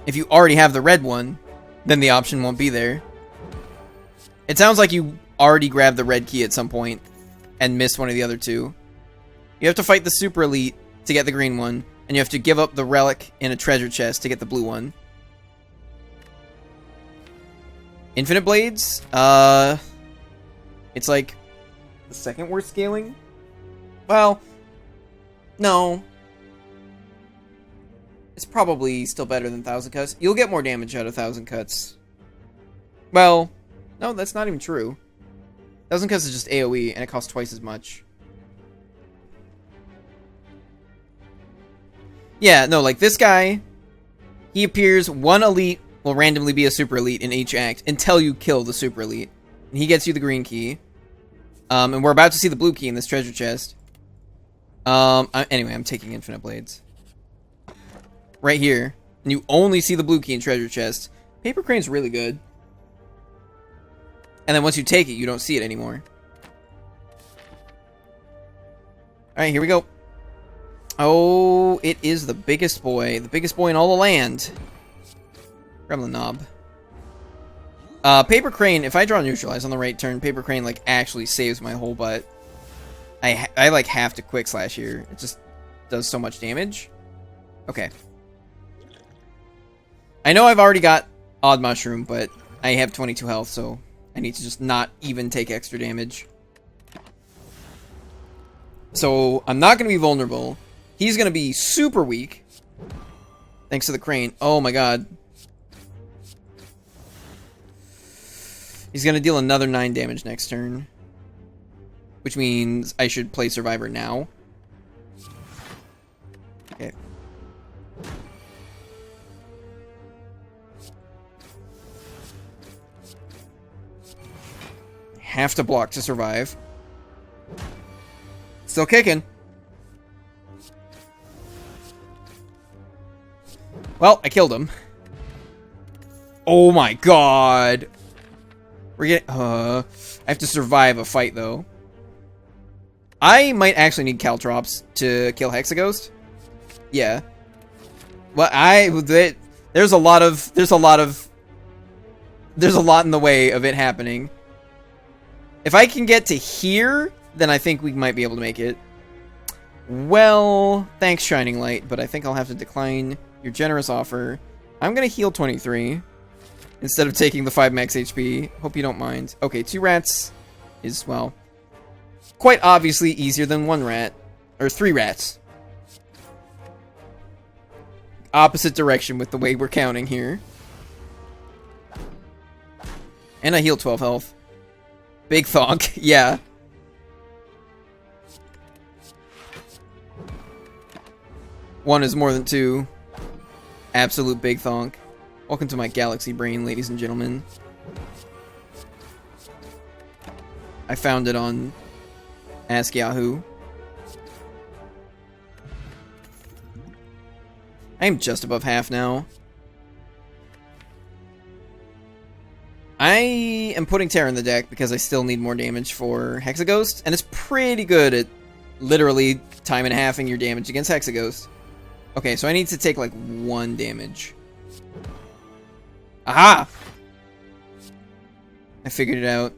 If you already have the red one, then the option won't be there. It sounds like you already grabbed the red key at some point and missed one of the other 2. You have to fight the super elite to get the green one, and you have to give up the relic in a treasure chest to get the blue one. Infinite Blades? It's like the second worst scaling? Well, no. It's probably still better than 1,000 Cuts. You'll get more damage out of 1,000 Cuts. Well, no, that's not even true. 1,000 Cuts is just AoE, and it costs twice as much. Yeah, no, like this guy, he appears, one elite will randomly be a super elite in each act until you kill the super elite. And he gets you the green key. And we're about to see the blue key in this treasure chest. Anyway, I'm taking Infinite Blades. Right here. And you only see the blue key in treasure chest. Paper Crane's really good. And then once you take it, you don't see it anymore. Alright, here we go. Oh, it is the biggest boy. The biggest boy in all the land. Grab the knob. Paper Crane, if I draw Neutralize on the right turn, Paper Crane, like, actually saves my whole butt. I like, have to Quick Slash here. It just does so much damage. Okay. I know I've already got Odd Mushroom, but I have 22 health, so I need to just not even take extra damage. So, I'm not going to be vulnerable. He's going to be super weak. Thanks to the crane. Oh my god. He's going to deal another 9 damage next turn. Which means I should play Survivor now. Okay. Have to block to survive. Still kicking. Well, I killed him. Oh my god. We're getting... I have to survive a fight, though. I might actually need Caltrops to kill Hexaghost. Yeah. Well, there's a lot in the way of it happening. If I can get to here, then I think we might be able to make it. Well, thanks, Shining Light, but I think I'll have to decline your generous offer. I'm gonna heal 23 instead of taking the 5 max HP. Hope you don't mind. Okay, 2 rats is, well, quite obviously easier than 1 rat. Or 3 rats. Opposite direction with the way we're counting here. And I heal 12 health. Big thonk, yeah. One is more than 2. Absolute big thonk. Welcome to my galaxy brain, ladies and gentlemen. I found it on Ask Yahoo. I am just above half now. I am putting Terra in the deck because I still need more damage for Hexaghost, and it's pretty good at literally time and halving your damage against Hexaghost. Okay, so I need to take like 1 damage. Aha! I figured it out.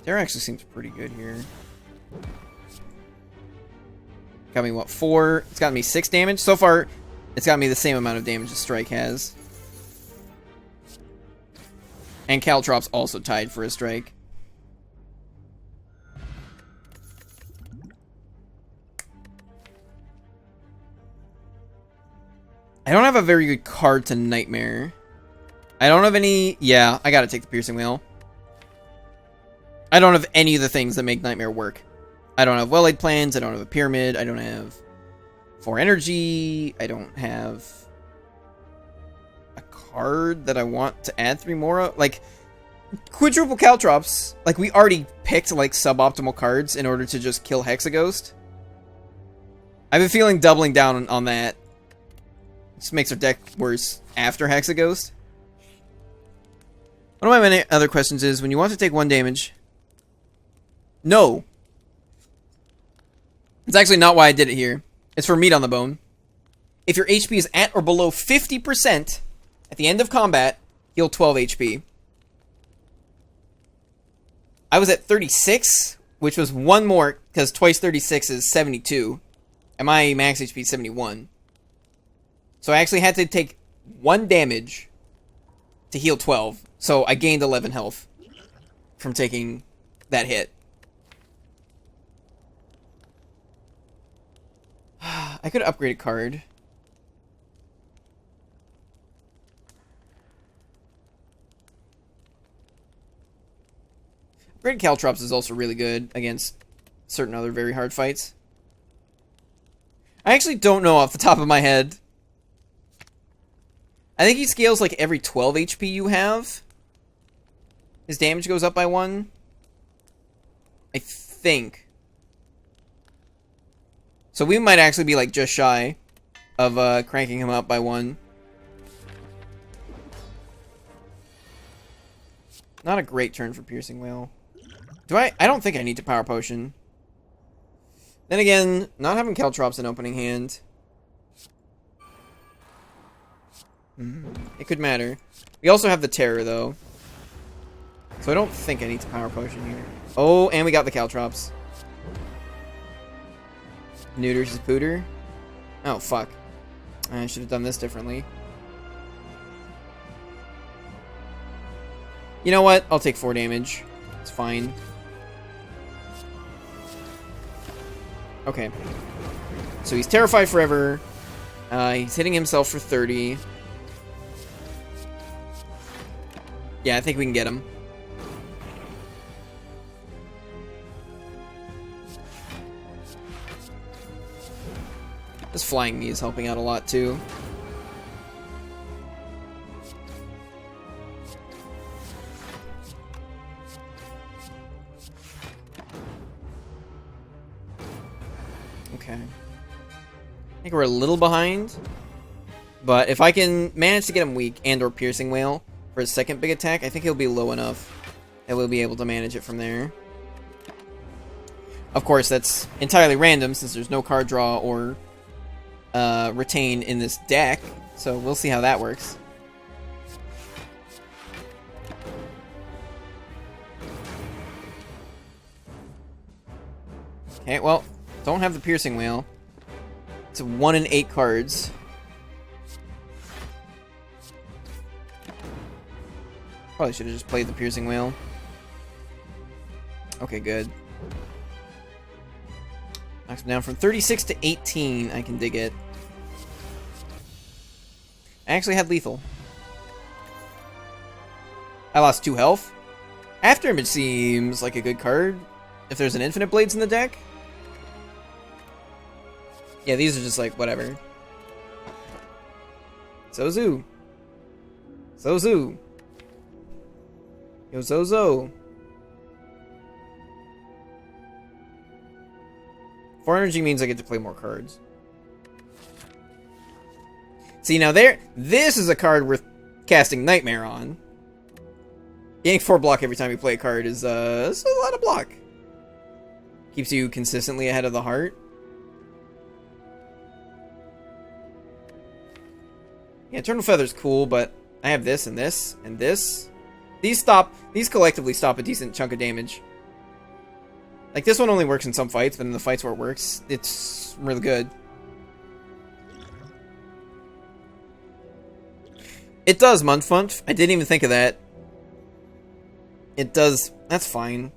Terra actually seems pretty good here. Got me, what, 4? It's got me 6 damage. So far, it's got me the same amount of damage as Strike has. And Caltrops also tied for a Strike. I don't have a very good card to Nightmare. I don't have any... Yeah, I gotta take the Piercing Wheel. I don't have any of the things that make Nightmare work. I don't have Well-Laid Plans, I don't have a Pyramid, I don't have 4 energy, I don't have a card that I want to add 3 more of. Like, Quadruple Caltrops, like, we already picked, like, suboptimal cards in order to just kill Hexaghost. I have a feeling doubling down on that just makes our deck worse after Hexaghost. One of my many other questions is, when you want to take 1 damage... No! It's actually not why I did it here. It's for meat on the bone. If your HP is at or below 50% at the end of combat, heal 12 HP. I was at 36, which was 1 more, because twice 36 is 72. And my max HP is 71. So I actually had to take 1 damage to heal 12. So I gained 11 health from taking that hit. I could upgrade a card. Upgraded Caltrops is also really good against certain other very hard fights. I actually don't know off the top of my head. I think he scales like every 12 HP you have. His damage goes up by 1. I think. So we might actually be like just shy of cranking him up by 1. Not a great turn for Piercing Whale. I don't think I need to Power Potion. Then again, not having Caltrops in opening hand. It could matter. We also have the Terror, though. So I don't think I need to Power Potion here. Oh, and we got the Caltrops. Neuters his Pooter. Oh, fuck. I should have done this differently. You know what? I'll take 4 damage. It's fine. Okay. So he's terrified forever. He's hitting himself for 30. Yeah, I think we can get him. This flying me is helping out a lot too. Okay. I think we're a little behind. But if I can manage to get him weak and or Piercing Whale for his second big attack, I think he'll be low enough that we'll be able to manage it from there. Of course, that's entirely random since there's no card draw or retain in this deck. So we'll see how that works. Okay, well, don't have the Piercing Whale. It's a 1 in 8 cards. Probably should have just played the Piercing Whale. Okay, good. Knocks him down from 36 to 18. I can dig it. I actually had lethal. I lost 2 health. Afterimage seems like a good card. If there's an Infinite Blades in the deck. Yeah, these are just like, whatever. Zozu. Zozu. Yo, Zozo. 4 energy means I get to play more cards. See, now this is a card worth casting Nightmare on. Getting 4 block every time you play a card is a lot of block. Keeps you consistently ahead of the heart. Yeah, Eternal Feather's cool, but I have this and this and this. These collectively stop a decent chunk of damage. Like, this one only works in some fights, but in the fights where it works, it's really good. It does, Munfunf. I didn't even think of that. It does. That's fine.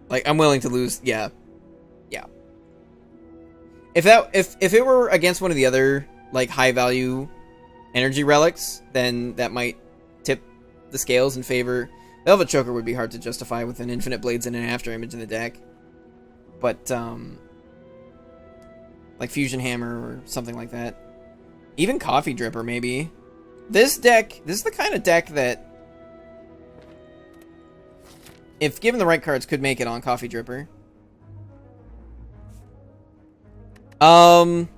Like, I'm willing to lose. Yeah. Yeah. If it were against one of the other, like, high-value energy relics, then that might tip the scales in favor. Velvet Choker would be hard to justify with an Infinite Blades and an Afterimage in the deck. But, like Fusion Hammer or something like that. Even Coffee Dripper, maybe. This is the kind of deck that, if given the right cards, could make it on Coffee Dripper. Well,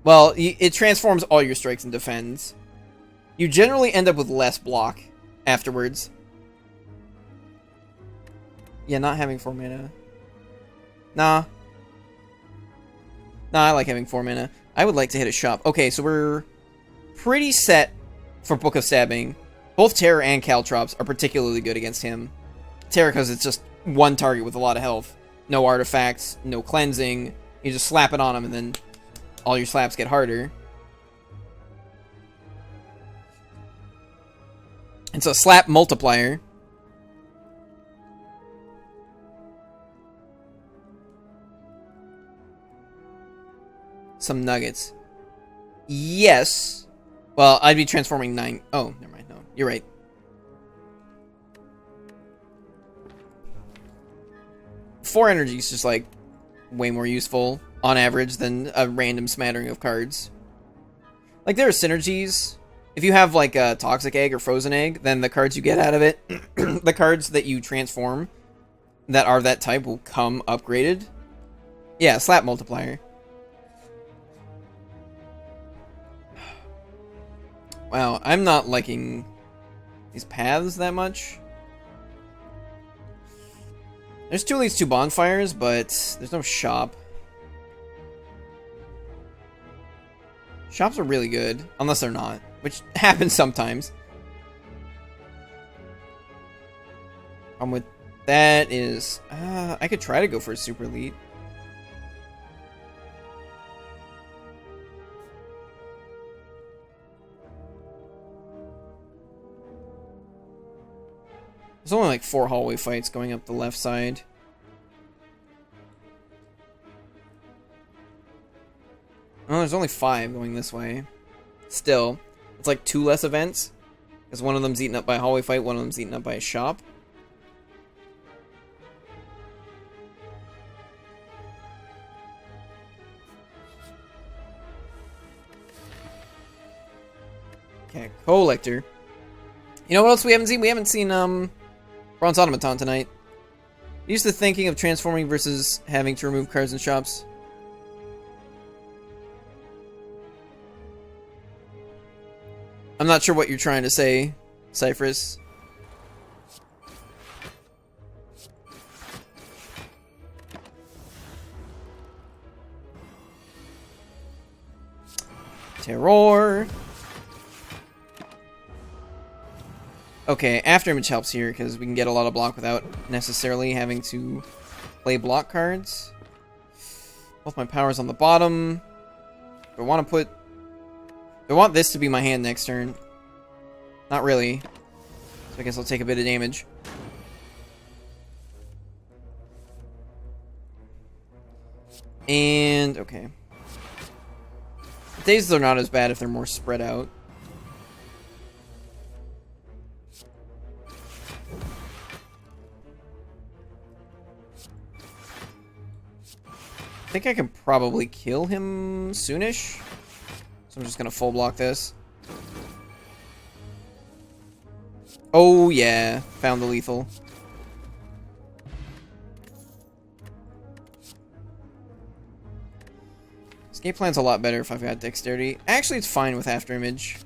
it transforms all your strikes and defends. You generally end up with less block afterwards. Yeah, not having 4 mana. Nah. Nah, I like having 4 mana. I would like to hit a shop. Okay, so we're pretty set for Book of Stabbing. Both Terror and Caltrops are particularly good against him. Terror because it's just one target with a lot of health. No artifacts, no cleansing. You just slap it on him and then all your slaps get harder. It's a slap multiplier. Some nuggets. Yes. Well, I'd be transforming 9. Oh, never mind. No, you're right. Four energy is just like way more useful on average than a random smattering of cards. Like there are synergies. If you have like a toxic egg or frozen egg, then the cards you get out of it, the cards that you transform that are that type will come upgraded. Yeah, slap multiplier. Wow, I'm not liking these paths that much. There's 2 leads, 2 bonfires, but there's no shop. Shops are really good, unless they're not, which happens sometimes. Problem with that is, I could try to go for a super elite. There's only like 4 hallway fights going up the left side. Oh, there's only 5 going this way. Still, it's like 2 less events. Because one of them's eaten up by a hallway fight, one of them's eaten up by a shop. Okay, collector. You know what else we haven't seen? We haven't seen, Bronze Automaton tonight. Used to thinking of transforming versus having to remove cards in shops. I'm not sure what you're trying to say, Cypherus. Terror. Okay, Afterimage helps here because we can get a lot of block without necessarily having to play block cards. Both my powers on the bottom. Do I want to put... I want this to be my hand next turn. Not really. So I guess I'll take a bit of damage. And, okay. Dazes are not as bad if they're more spread out. I think I can probably kill him soonish. So I'm just gonna full block this. Oh yeah, found the lethal. Escape plan's a lot better if I've got dexterity. Actually, it's fine with Afterimage.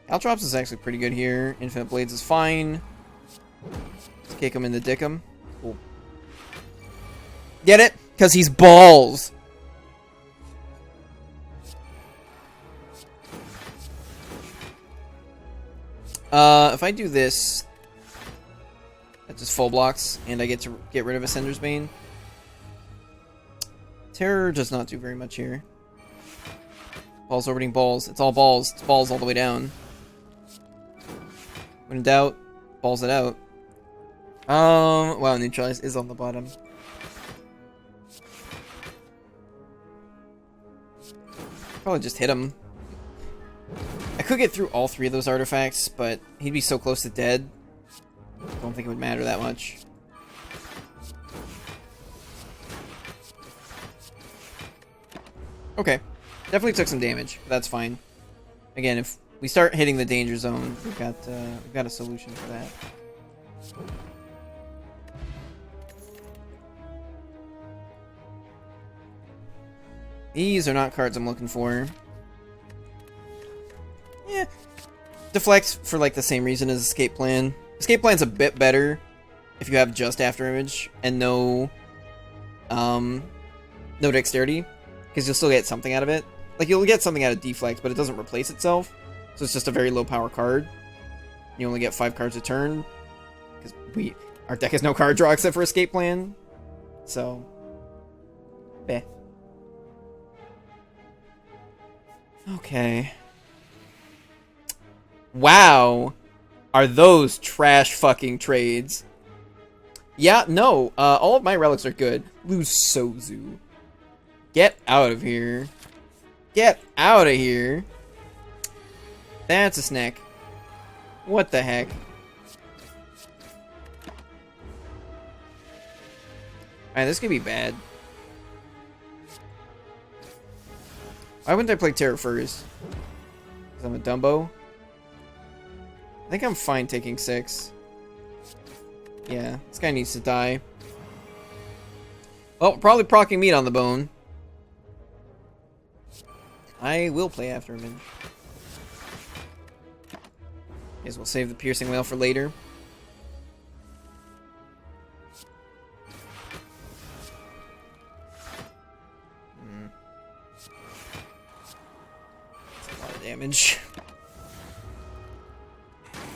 Caltrops is actually pretty good here. Infinite Blades is fine. Let's kick him in the dickum. Cool. Get it? Because he's balls. If I do this, that just full blocks, and I get to get rid of Ascender's Bane. Terror does not do very much here. Balls orbiting balls. It's all balls. It's balls all the way down. When in doubt, balls it out. Wow, neutralize is on the bottom. Probably just hit him. I could get through all 3 of those artifacts, but he'd be so close to dead. Don't think it would matter that much. Okay. Definitely took some damage, but that's fine. Again, if we start hitting the danger zone, we've got a solution for that. These are not cards I'm looking for. Yeah. Deflect for like the same reason as Escape Plan. Escape Plan's a bit better if you have just After Image and no dexterity, because you'll still get something out of it. Like, you'll get something out of Deflect, but it doesn't replace itself, so it's just a very low power card. You only get 5 cards a turn, because our deck has no card draw except for Escape Plan, so bleh. Okay. Wow. Are those trash fucking trades? Yeah, no. All of my relics are good. Lose Sozu. Get out of here. Get out of here. That's a snack. What the heck? Alright, this could be bad. Why wouldn't I play Terror first? Because I'm a Dumbo? I think I'm fine taking 6. Yeah, this guy needs to die. Well, probably proccing meat on the bone. I will play After Image. Guess we'll save the Piercing Wail for later. That's a lot of damage.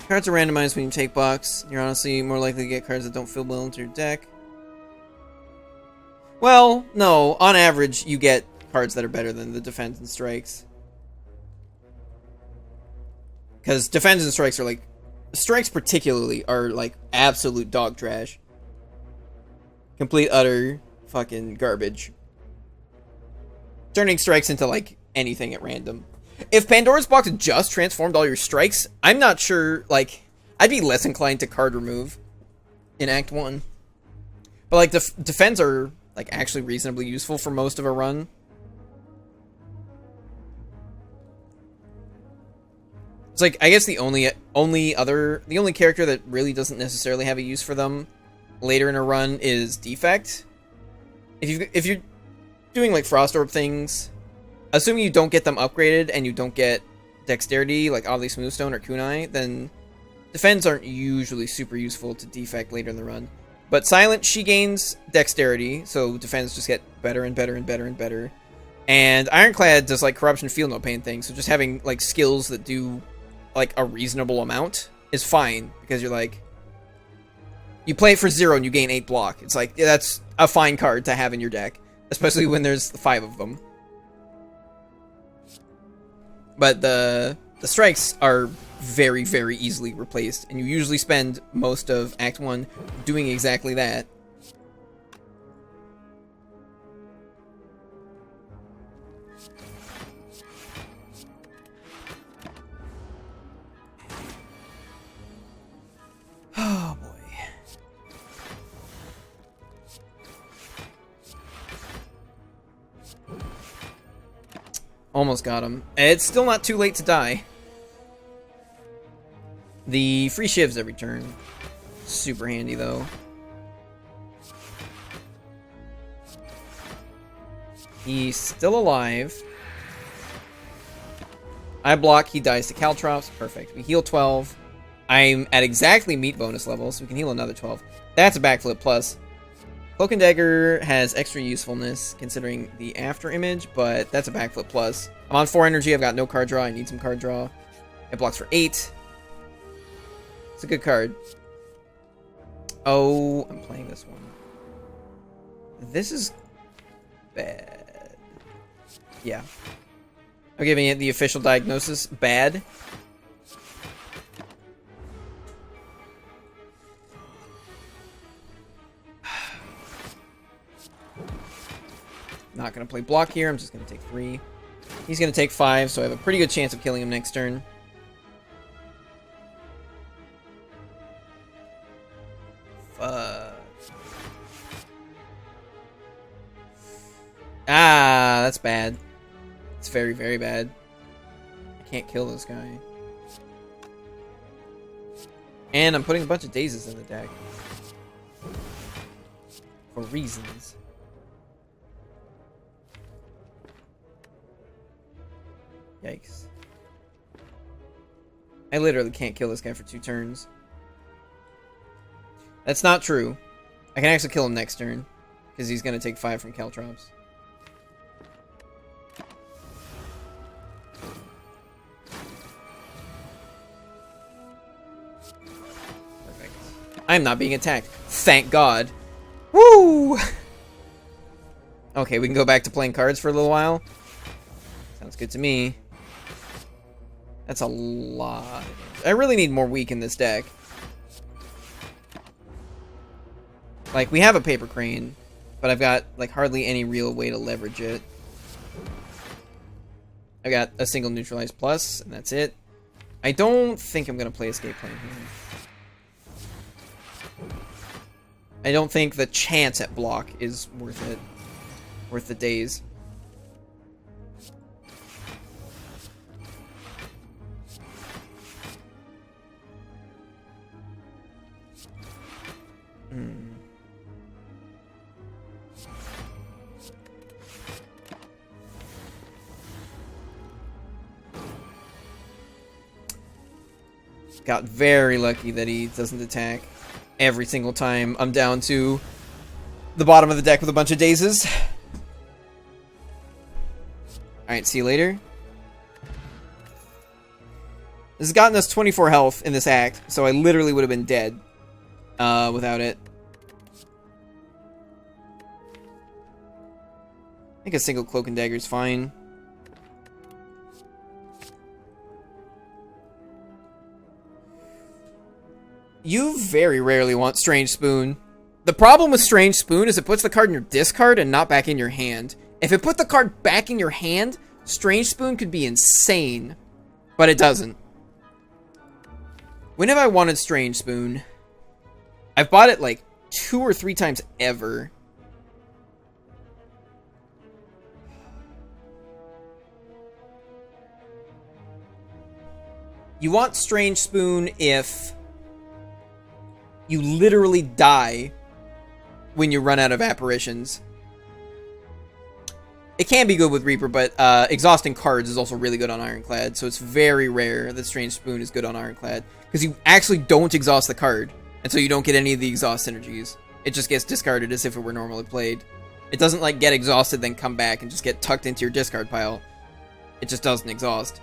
Cards are randomized when you take box. You're honestly more likely to get cards that don't fit well into your deck. Well, no. On average, you get cards that are better than the defense and strikes. Because defense and strikes are like... Strikes particularly are like absolute dog trash. Complete, utter fucking garbage. Turning strikes into like anything at random. If Pandora's Box just transformed all your strikes, I'm not sure, like, I'd be less inclined to card remove in Act 1. But, like, defense are, like, actually reasonably useful for most of a run. It's like, I guess the only character that really doesn't necessarily have a use for them later in a run is Defect. If you're doing, like, Frost Orb things... Assuming you don't get them upgraded and you don't get Dexterity, like Oddly Smoothstone or Kunai, then Defends aren't usually super useful to Defect later in the run. But Silent, she gains Dexterity, so Defends just get better and better and better and better. And Ironclad does, like, Corruption, Feel No Pain things, so just having, like, skills that do, like, a reasonable amount is fine, because you're, like... You play it for 0 and you gain 8 block. It's like, yeah, that's a fine card to have in your deck, especially when there's 5 of them. But the strikes are very, very easily replaced, and you usually spend most of Act 1 doing exactly that. Oh, boy. Almost got him. It's still not too late to die. The free shivs every turn. Super handy, though. He's still alive. I block, he dies to Caltrops. Perfect. We heal 12. I'm at exactly meat bonus level, so we can heal another 12. That's a backflip plus. Cloak and Dagger has extra usefulness considering the After Image, but that's a backflip plus. I'm on 4 energy, I've got no card draw, I need some card draw. It blocks for 8. It's a good card. Oh, I'm playing this one. This is bad. Yeah. I'm giving it the official diagnosis. Bad. Not going to play block here. I'm just going to take 3. He's going to take 5, so I have a pretty good chance of killing him next turn. Fuck. Ah, that's bad. It's very, very bad. I can't kill this guy. And I'm putting a bunch of Dazes in the deck. For reasons. Yikes. I literally can't kill this guy for 2 turns. That's not true. I can actually kill him next turn, because he's going to take 5 from Caltrops. Perfect. I'm not being attacked. Thank God. Woo! Okay, we can go back to playing cards for a little while. Sounds good to me. That's a lot. I really need more weak in this deck. Like, we have a paper crane, but I've got, like, hardly any real way to leverage it. I got a single neutralized plus, and that's it. I don't think I'm going to play escape plan here. I don't think the chance at block is worth it. Worth the days. Got very lucky that he doesn't attack every single time I'm down to the bottom of the deck with a bunch of dazes. Alright, see you later. This has gotten us 24 health in this act, so I literally would have been dead without it. I think a single cloak and dagger is fine. You very rarely want Strange Spoon. The problem with Strange Spoon is it puts the card in your discard and not back in your hand. If it put the card back in your hand, Strange Spoon could be insane. But it doesn't. When have I wanted Strange Spoon? I've bought it like 2 or 3 times ever. You want Strange Spoon if you literally die when you run out of apparitions. It can be good with Reaper, but exhausting cards is also really good on Ironclad, so it's very rare that Strange Spoon is good on Ironclad, because you actually don't exhaust the card, and so you don't get any of the exhaust synergies. It just gets discarded as if it were normally played. It doesn't like get exhausted then come back and just get tucked into your discard pile. It just doesn't exhaust.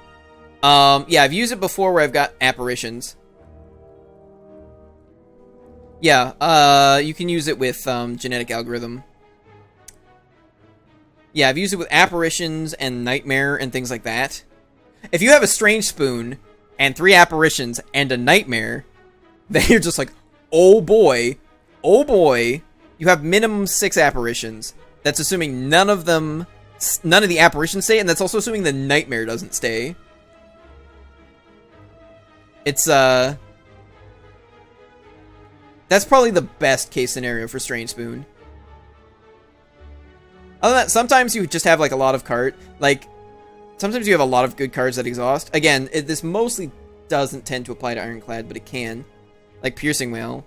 Yeah, I've used it before where I've got apparitions. Yeah, you can use it with genetic algorithm. Yeah, I've used it with apparitions and nightmare and things like that. If you have a Strange Spoon and 3 apparitions and a nightmare, then you're just like, oh boy, you have minimum 6 apparitions. That's assuming none of the apparitions stay, and that's also assuming the nightmare doesn't stay. It's that's probably the best case scenario for Strange Spoon. Other than that, sometimes you just have like a lot of sometimes you have a lot of good cards that exhaust. Again, this mostly doesn't tend to apply to Ironclad, but it can. Like Piercing Whale.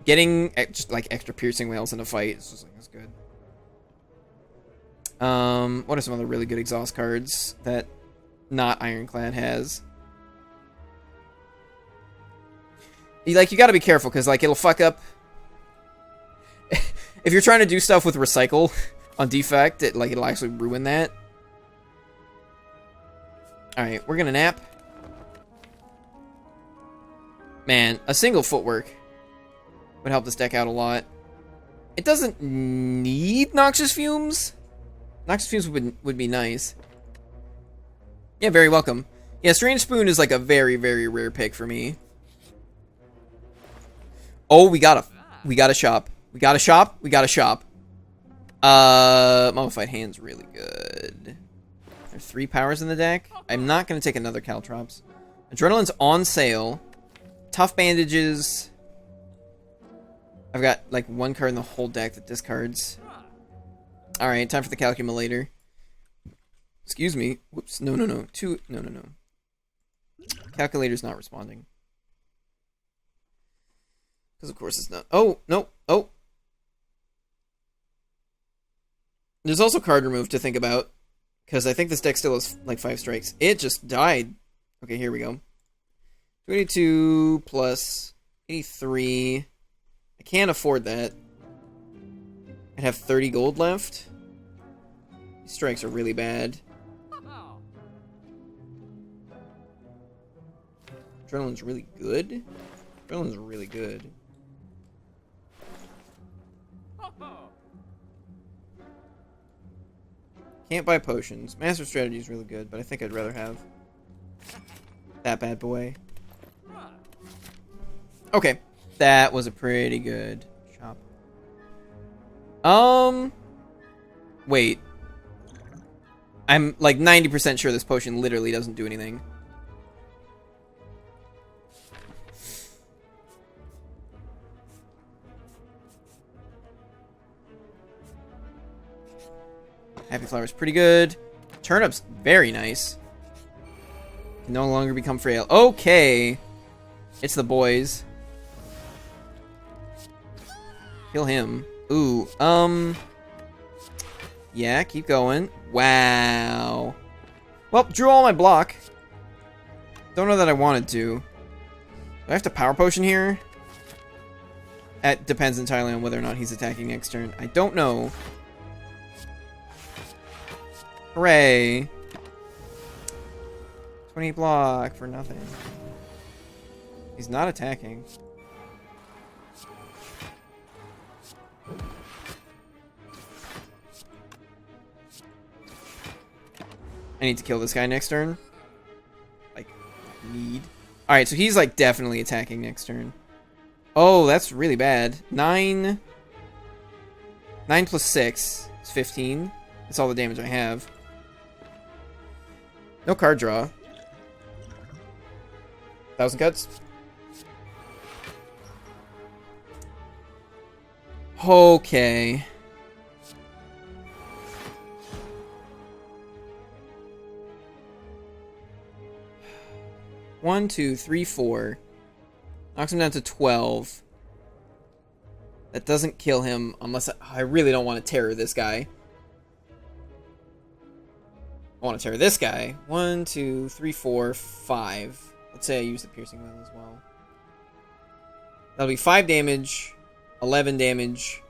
Getting just like extra Piercing Whales in a fight is just like, that's good. What are some other really good exhaust cards that not Ironclad has? You gotta be careful, because, like, it'll fuck up. If you're trying to do stuff with Recycle on Defect, it'll actually ruin that. Alright, we're gonna nap. Man, a single Footwork would help this deck out a lot. It doesn't need Noxious Fumes. Noxious Fumes would be nice. Yeah, very welcome. Yeah, Strange Spoon is, like, a very, very rare pick for me. Oh, we got a shop. We got a shop. Mummified Hand's really good. There's 3 powers in the deck. I'm not going to take another Caltrops. Adrenaline's on sale. Tough Bandages. I've got, like, 1 card in the whole deck that discards. Alright, time for the Calculator. Excuse me. Whoops. No. No. Calculator's not responding. Because of course it's not. Oh, no. Oh. There's also card remove to think about. Because I think this deck still has, like, 5 strikes. It just died. Okay, here we go. 22 plus 83. I can't afford that. I'd have 30 gold left. These strikes are really bad. Adrenaline's really good? Adrenaline's really good. Can't buy potions. Master Strategy is really good, but I think I'd rather have that bad boy. Okay. That was a pretty good chop. Wait. I'm like 90% sure this potion literally doesn't do anything. Happy Flower's pretty good. Turnip's very nice. Can no longer become frail. Okay. It's the boys. Kill him. Ooh, yeah, keep going. Wow. Well, drew all my block. Don't know that I wanted to. Do I have to Power Potion here? It depends entirely on whether or not he's attacking next turn. I don't know. Hooray. 20 block for nothing. He's not attacking. I need to kill this guy next turn. Like, need. Alright, so he's like definitely attacking next turn. Oh, that's really bad. 9 plus 6 is 15. That's all the damage I have. No card draw. 1,000 cuts. Okay. One, two, three, 4. Knocks him down to 12. That doesn't kill him unless I really don't want to terror this guy. I want to terror this guy. 1, 2, 3, 4, 5. Let's say I use the piercing wheel as well. That'll be 5 damage, 11 damage.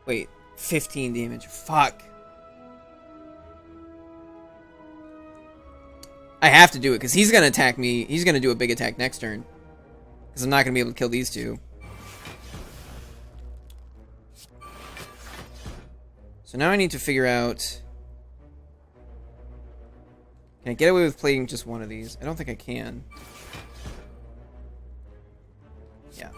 Wait, 15 damage. Fuck. I have to do it because he's going to attack me. He's going to do a big attack next turn. Because I'm not going to be able to kill these two. So now I need to figure out... Can I get away with plating just one of these? I don't think I can. Yeah.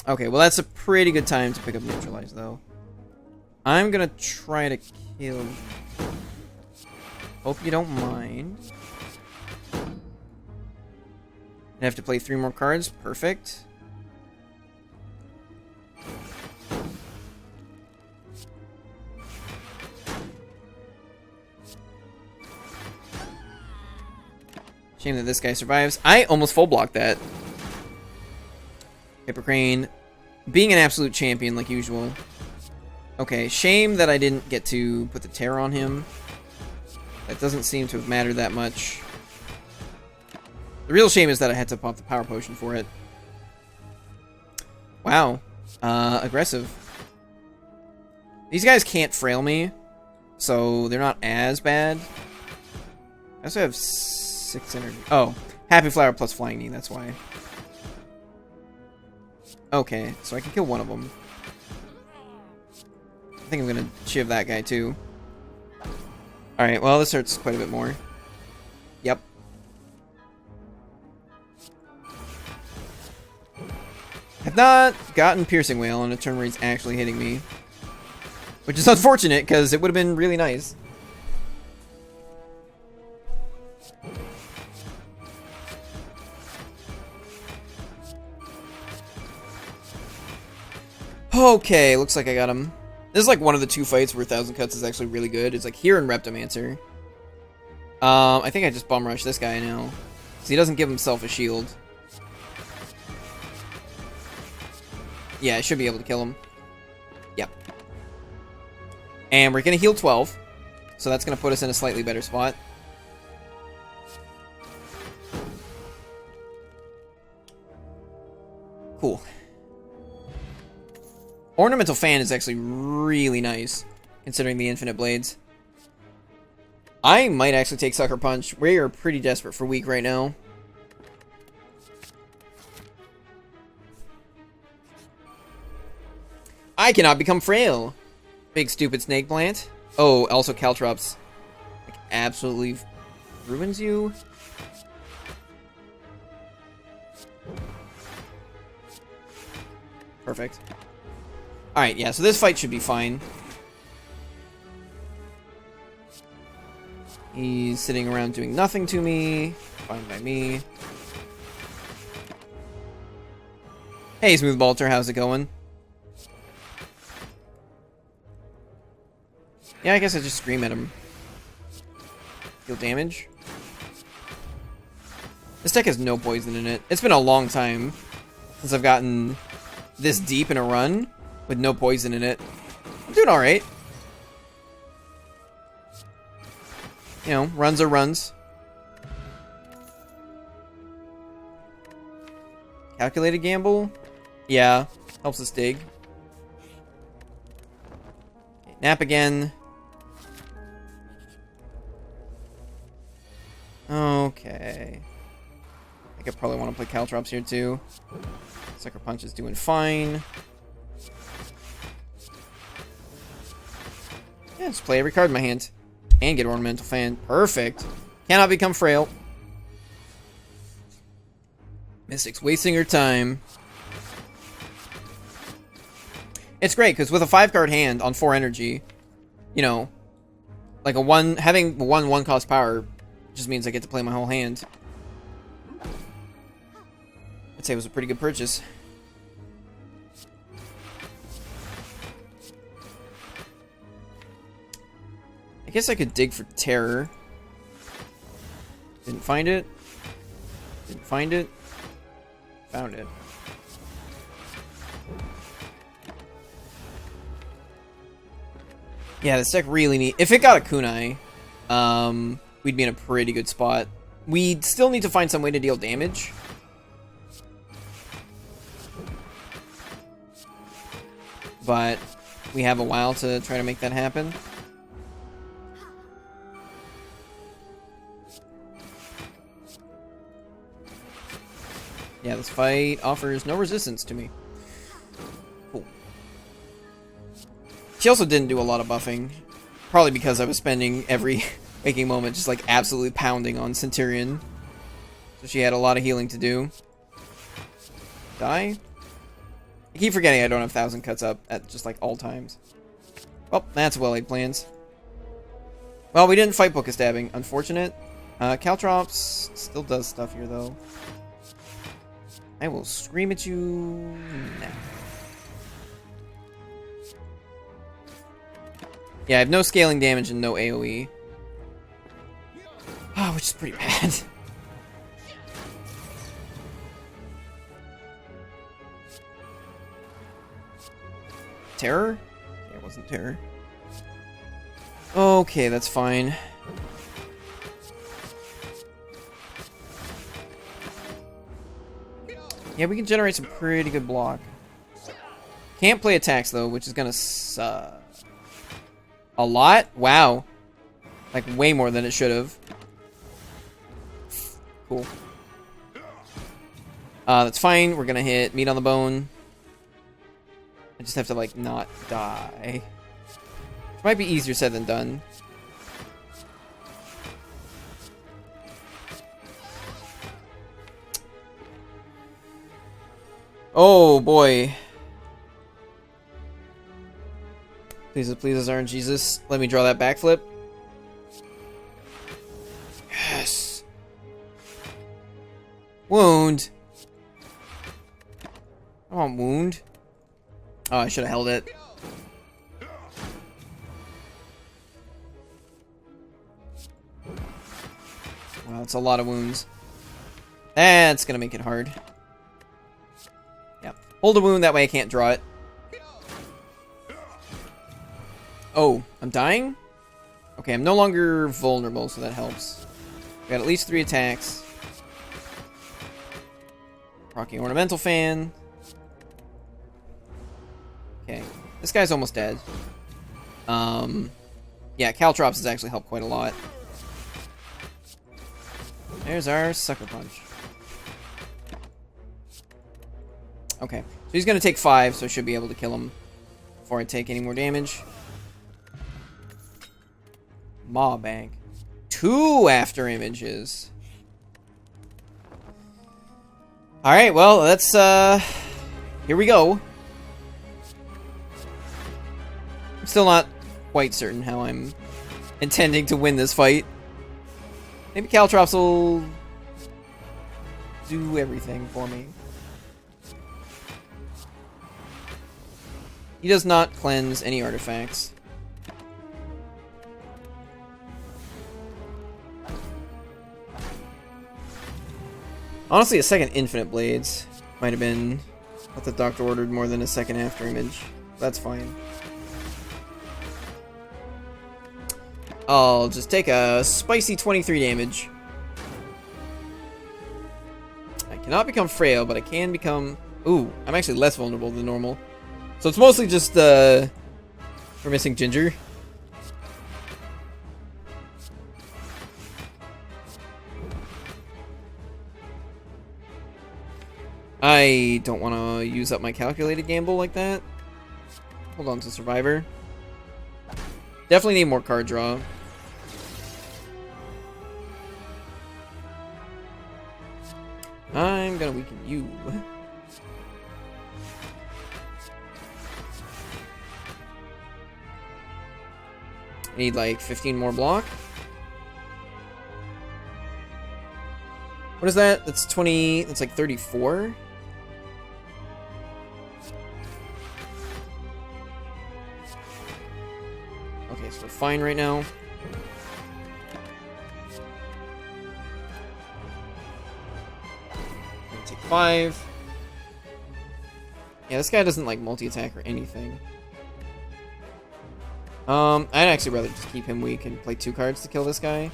Okay, well that's a pretty good time to pick up Neutralize, though. I'm gonna try to kill... Hope you don't mind. I have to play 3 more cards. Perfect. Shame that this guy survives. I almost full blocked that. Paper Crane. Being an absolute champion like usual. Okay, shame that I didn't get to put the terror on him. That doesn't seem to have mattered that much. The real shame is that I had to pop the Power Potion for it. Wow. Aggressive. These guys can't frail me, so they're not as bad. I also have 6 energy. Oh, Happy Flower plus Flying Knee, that's why. Okay, so I can kill one of them. I think I'm gonna shiv that guy too. Alright, well this hurts quite a bit more. Yep. Have not gotten Piercing Wail on a turn where he's actually hitting me. Which is unfortunate, because it would have been really nice. Okay, looks like I got him. This is like one of the 2 fights where 1,000 cuts is actually really good. It's like here in Reptomancer. I think I just bum rush this guy now. Because he doesn't give himself a shield. Yeah, I should be able to kill him. Yep. And we're gonna heal 12. So that's gonna put us in a slightly better spot. Cool. Ornamental Fan is actually really nice, considering the infinite blades. I might actually take Sucker Punch. We are pretty desperate for weak right now. I cannot become frail. Big stupid snake plant. Oh, also Caltrops like, absolutely ruins you. Perfect. Alright, yeah, so this fight should be fine. He's sitting around doing nothing to me. Fine by me. Hey, Smooth Balter, how's it going? Yeah, I guess I just scream at him. Deal damage. This deck has no poison in it. It's been a long time since I've gotten this deep in a run with no poison in it. I'm doing alright. You know, runs are runs. Calculated gamble? Yeah, helps us dig. Okay, nap again. Okay. I could probably want to play Caltrops here too. Sucker Punch is doing fine. Yeah, just play every card in my hand. And get Ornamental Fan. Perfect. Cannot become frail. Mystic's wasting her time. It's great, because with a 5-card hand on 4 energy, you know, like having one cost power just means I get to play my whole hand. I'd say it was a pretty good purchase. I guess I could dig for terror. Didn't find it. Didn't find it. Found it. Yeah, this deck really neat. If it got a kunai, we'd be in a pretty good spot. We'd still need to find some way to deal damage. But we have a while to try to make that happen. Yeah, this fight offers no resistance to me. Cool. She also didn't do a lot of buffing. Probably because I was spending every waking moment just like absolutely pounding on Centurion. So she had a lot of healing to do. Die? I keep forgetting I don't have 1,000 cuts up at just like all times. Well, that's well-laid plans. Well, we didn't fight Book of Stabbing. Unfortunate. Caltrops still does stuff here though. I will scream at you now. Yeah, I have no scaling damage and no AoE. Oh, which is pretty bad. Terror? Yeah, it wasn't terror. Okay, that's fine. Yeah, we can generate some pretty good block. Can't play attacks, though, which is gonna suck. A lot? Wow. Like, way more than it should have. Cool. That's fine. We're gonna hit meat on the bone. I just have to, like, not die. Which might be easier said than done. Oh, boy. Please, please, RNGesus. Let me draw that backflip. Yes. Wound. I want wound. Oh, I should have held it. Wow, that's a lot of wounds. That's gonna make it hard. Yep. Hold a wound, that way I can't draw it. Oh, I'm dying? Okay, I'm no longer vulnerable, so that helps. Got at least 3 attacks. Rocking Ornamental Fan. Okay, this guy's almost dead. Yeah, Caltrops has actually helped quite a lot. There's our Sucker Punch. Okay, so he's gonna take 5, so I should be able to kill him before I take any more damage. Maw Bank. 2 after images. Alright, well, let's, here we go. I'm still not quite certain how I'm intending to win this fight. Maybe Caltrops will do everything for me. He does not cleanse any artifacts. Honestly, a second Infinite Blades might have been what the Doctor ordered more than a second After Image. That's fine. I'll just take a spicy 23 damage. I cannot become frail, but I can become... Ooh, I'm actually less vulnerable than normal. So it's mostly just, we're missing Ginger. I don't want to use up my calculated gamble like that. Hold on to Survivor. Definitely need more card draw. I'm gonna weaken you. I need like 15 more block. What is that? That's 20. That's like 34. Okay, so we're fine right now. I'm gonna take 5. Yeah, this guy doesn't like multi-attack or anything. I'd actually rather just keep him weak and play 2 cards to kill this guy.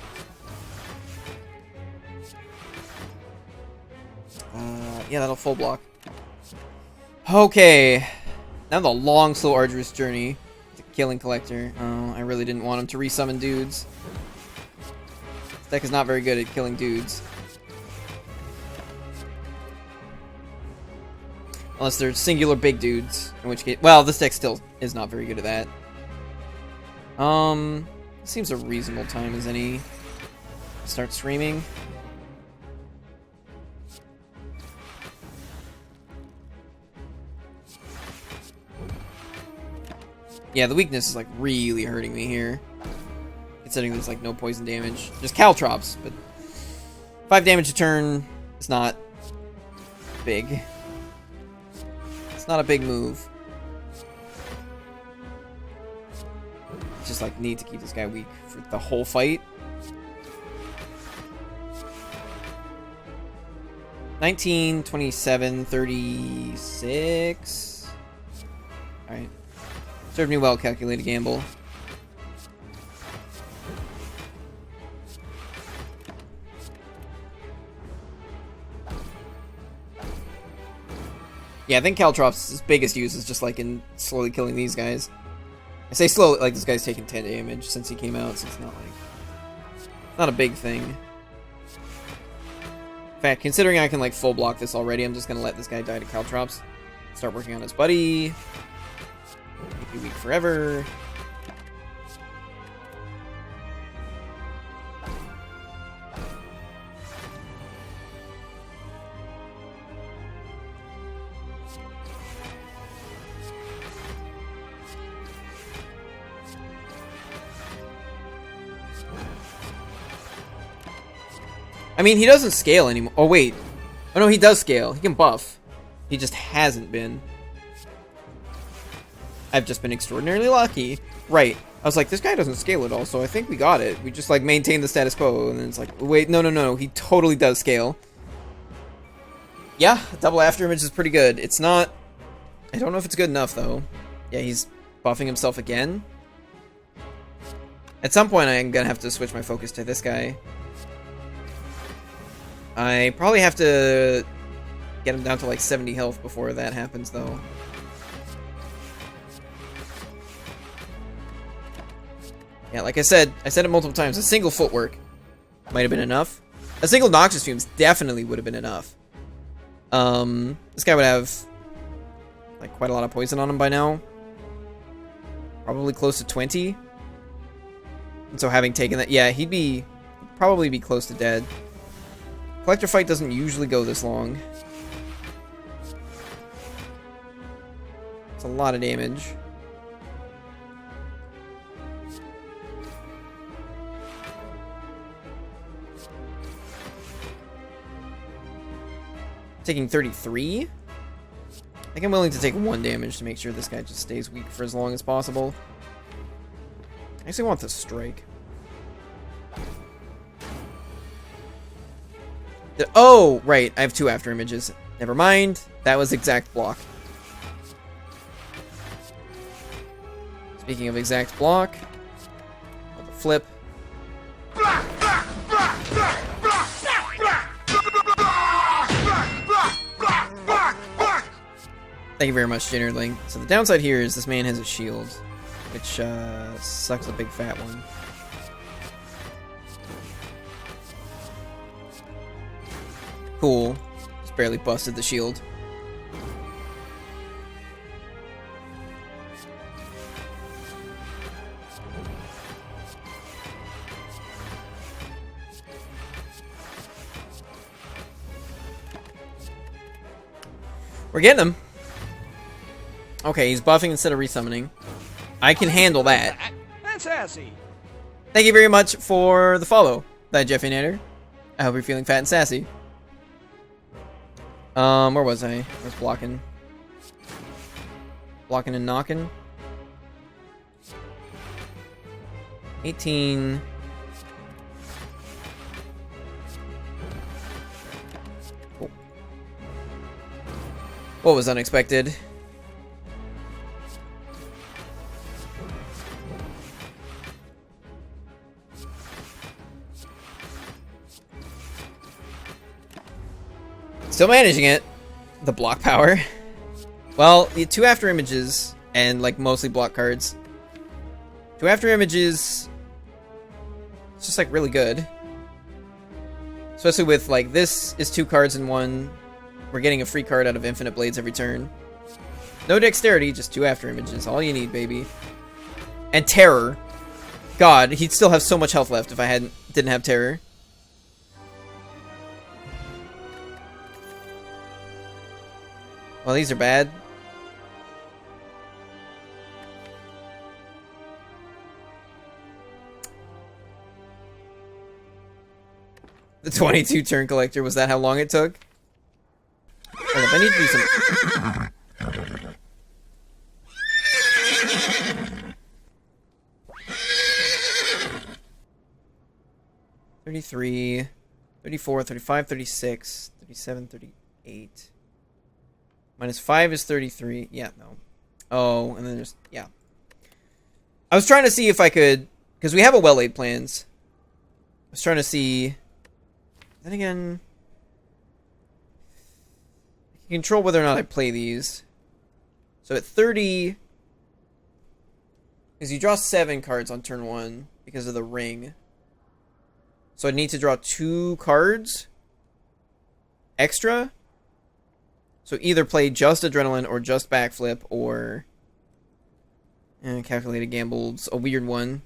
Yeah, that'll full block. Okay. Now the long, slow, arduous journey to killing Collector. Oh, I really didn't want him to resummon dudes. This deck is not very good at killing dudes. Unless they're singular big dudes. In which case... Well, this deck still is not very good at that. Seems a reasonable time as any. Start screaming. Yeah, the weakness is like really hurting me here. Considering there's like no poison damage. Just Caltrops, but 5 damage a turn is not big. It's not a big move. Just like need to keep this guy weak for the whole fight. 19, 27, 36. Alright. Served me well, calculated gamble. Yeah, I think Caltrops' biggest use is just like in slowly killing these guys. I say slowly, like this guy's taken 10 damage since he came out, so it's not like... not a big thing. In fact, considering I can like full block this already, I'm just gonna let this guy die to Caltrops. Start working on his buddy. Make you weak forever. I mean, he doesn't scale anymore. Oh, wait. Oh, no, he does scale. He can buff. He just hasn't been. I've just been extraordinarily lucky. Right. I was like, this guy doesn't scale at all, so I think we got it. We just, like, maintain the status quo, and then it's like, wait, no. He totally does scale. Yeah, double after image is pretty good. It's not I don't know if it's good enough, though. Yeah, he's buffing himself again. At some point, I'm gonna have to switch my focus to this guy. I probably have to get him down to like 70 health before that happens, though. Yeah, like I said it multiple times, a single footwork might have been enough. A single Noxious Fumes definitely would have been enough. This guy would have like quite a lot of poison on him by now. Probably close to 20. And so having taken that, yeah, he'd probably be close to dead. Collector fight doesn't usually go this long. It's a lot of damage. Taking 33? I think I'm willing to take 1 damage to make sure this guy just stays weak for as long as possible. I actually want the strike. Oh, right. I have 2 after images. Never mind. That was exact block. Speaking of exact block, I'll flip. Thank you very much, Jinnerling. So the downside here is this man has a shield, which sucks a big fat one. Cool. Just barely busted the shield. We're getting him. Okay, he's buffing instead of resummoning. I can handle that. That's sassy. Thank you very much for the follow, that Jeffy Nader. I hope you're feeling fat and sassy. Where was I? I was blocking. Blocking and knocking. 18. Cool. What was unexpected? Still managing it. The block power. Well, the 2 after images and like mostly block cards. 2 after images. It's just like really good. Especially with like this is 2 cards in 1. We're getting a free card out of Infinite Blades every turn. No dexterity, just 2 after images. All you need, baby. And terror. God, he'd still have so much health left if I didn't have terror. Well, these are bad. The 22 turn collector, was that how long it took? Hold up, I need to do some... 33, 34, 35, 36, 37, 38. Minus 5 is 33. Yeah, no. Oh, and then there's... Yeah. I was trying to see if I could... Because we have a well-laid plans. I was trying to see... Then again... I can control whether or not I play these. So at 30... Because you draw 7 cards on turn 1 because of the ring. So I need to draw 2 cards extra. So either play just Adrenaline or just Backflip or Calculated Gamble's a weird one.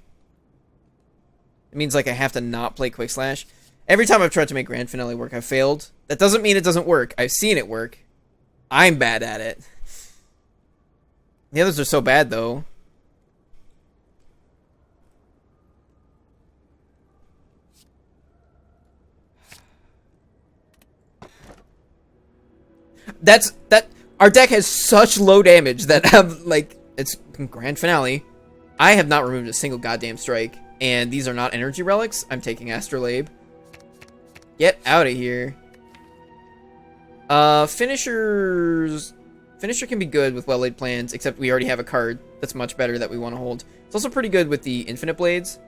It means like I have to not play Quick Slash. Every time I've tried to make Grand Finale work, I've failed. That doesn't mean it doesn't work. I've seen it work. I'm bad at it. The others are so bad though. Our deck has such low damage that like it's Grand Finale. I have not removed a single goddamn strike, and these are not energy relics. I'm taking Astrolabe. Get out of here. Finishers Finisher can be good with well-laid plans, except we already have a card that's much better that we want to hold. It's also pretty good with the Infinite Blades.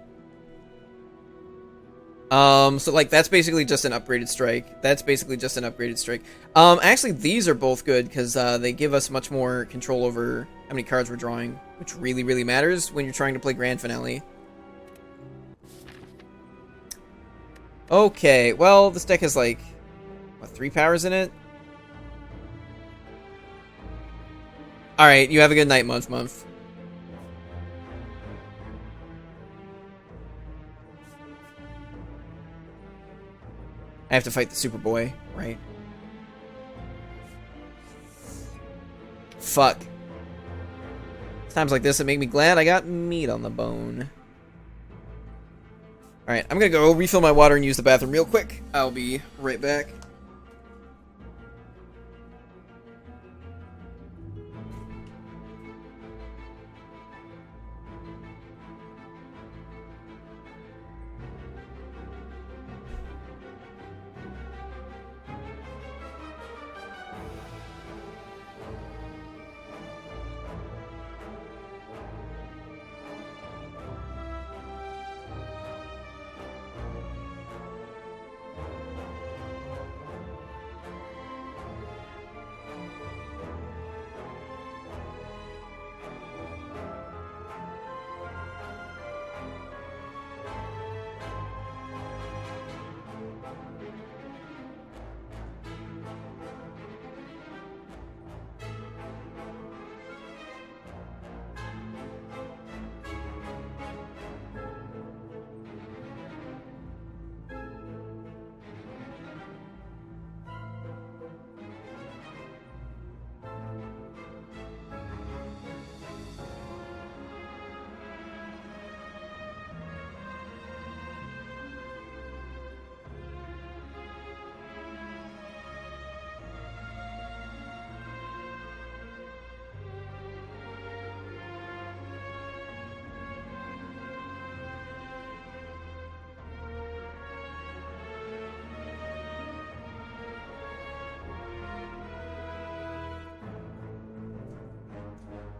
So like that's basically just an upgraded strike. Actually these are both good because they give us much more control over how many cards we're drawing, which really, really matters when you're trying to play Grand Finale. Okay, well, this deck has like, what, 3 powers in it? Alright, you have a good night, Month. I have to fight the Superboy, right? Fuck. Times like this that make me glad I got meat on the bone. Alright, I'm gonna go refill my water and use the bathroom real quick. I'll be right back.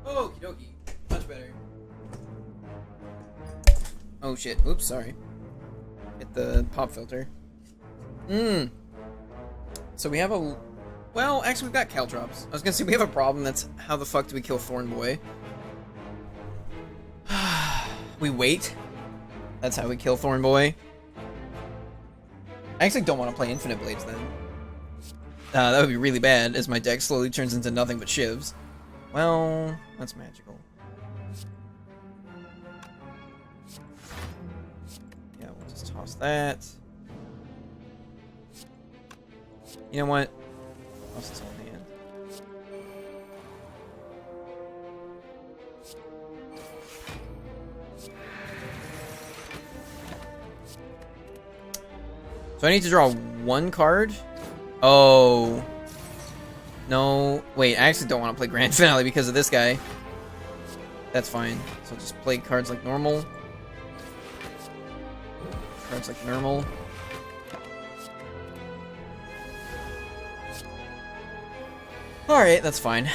Okie dokie. Much better. Oh shit. Oops, sorry. Hit the pop filter. So we have a... Well, actually we've got Caltrops. I was gonna say we have a problem. That's how the fuck do we kill Thorn Boy? We wait. That's how we kill Thorn Boy. I actually don't want to play Infinite Blades then. That would be really bad, as my deck slowly turns into nothing but shivs. Well, that's magical. Yeah, we'll just toss that. You know what? Toss this whole hand. So I need to draw 1 card? Oh. No. Wait, I actually don't want to play Grand Finale because of this guy. That's fine. So I'll just play cards like normal. Cards like normal. Alright, that's fine.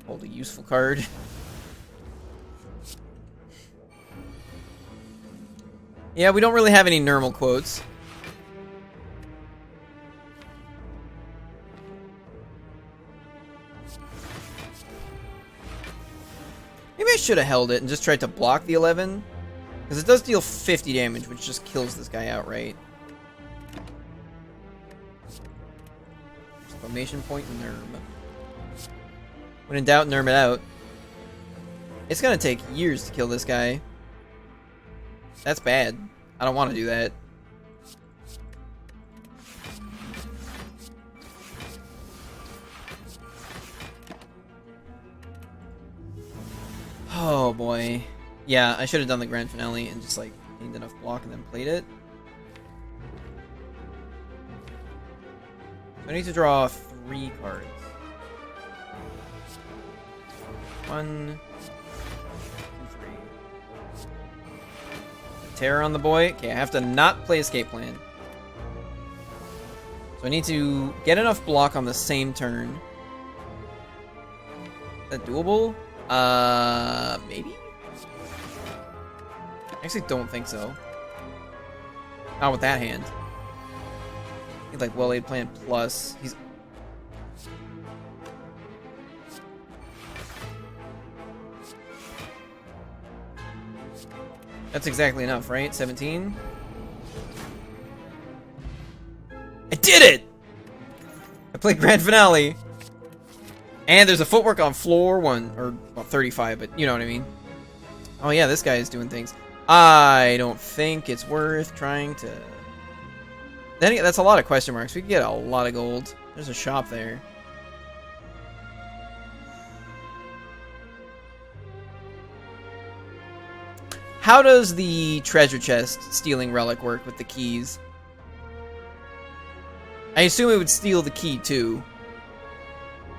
Hold a useful card. Yeah, we don't really have any normal quotes. Maybe I should have held it and just tried to block the 11. Because it does deal 50 damage, which just kills this guy outright. Exclamation point, Nerm. When in doubt, Nerm it out. It's gonna take years to kill this guy. That's bad. I don't want to do that. Oh boy. Yeah, I should have done the Grand Finale and just like gained enough block and then played it. So I need to draw 3 cards. 1, 2, 3. Terror on the boy. Okay, I have to not play Escape Plan. So I need to get enough block on the same turn. Is that doable? Maybe? I actually don't think so. Not with that hand. He's like well-laid plan plus. He's... That's exactly enough, right? 17? I did it! I played Grand Finale. And there's a footwork on floor 1. Or, well, 35, but you know what I mean. Oh yeah, this guy is doing things. I don't think it's worth trying to... Then again, that's a lot of question marks. We could get a lot of gold. There's a shop there. How does the treasure chest stealing relic work with the keys? I assume it would steal the key too.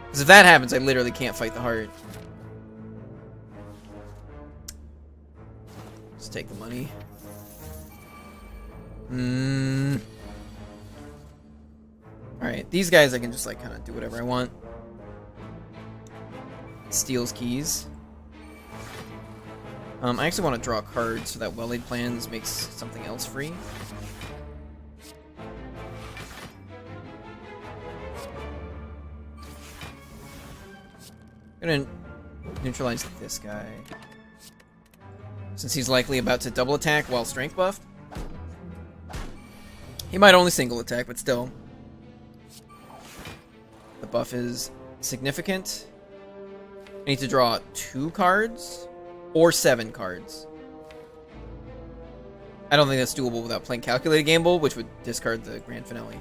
Because if that happens, I literally can't fight the heart. Let's take the money. Alright, these guys I can just like kind of do whatever I want. Steals keys. I actually want to draw a card so that well-laid plans makes something else free. I'm gonna neutralize this guy. Since he's likely about to double attack while strength buffed. He might only single attack, but still. The buff is significant. I need to draw 2 cards. Or 7 cards. I don't think that's doable without playing Calculated Gamble, which would discard the Grand Finale.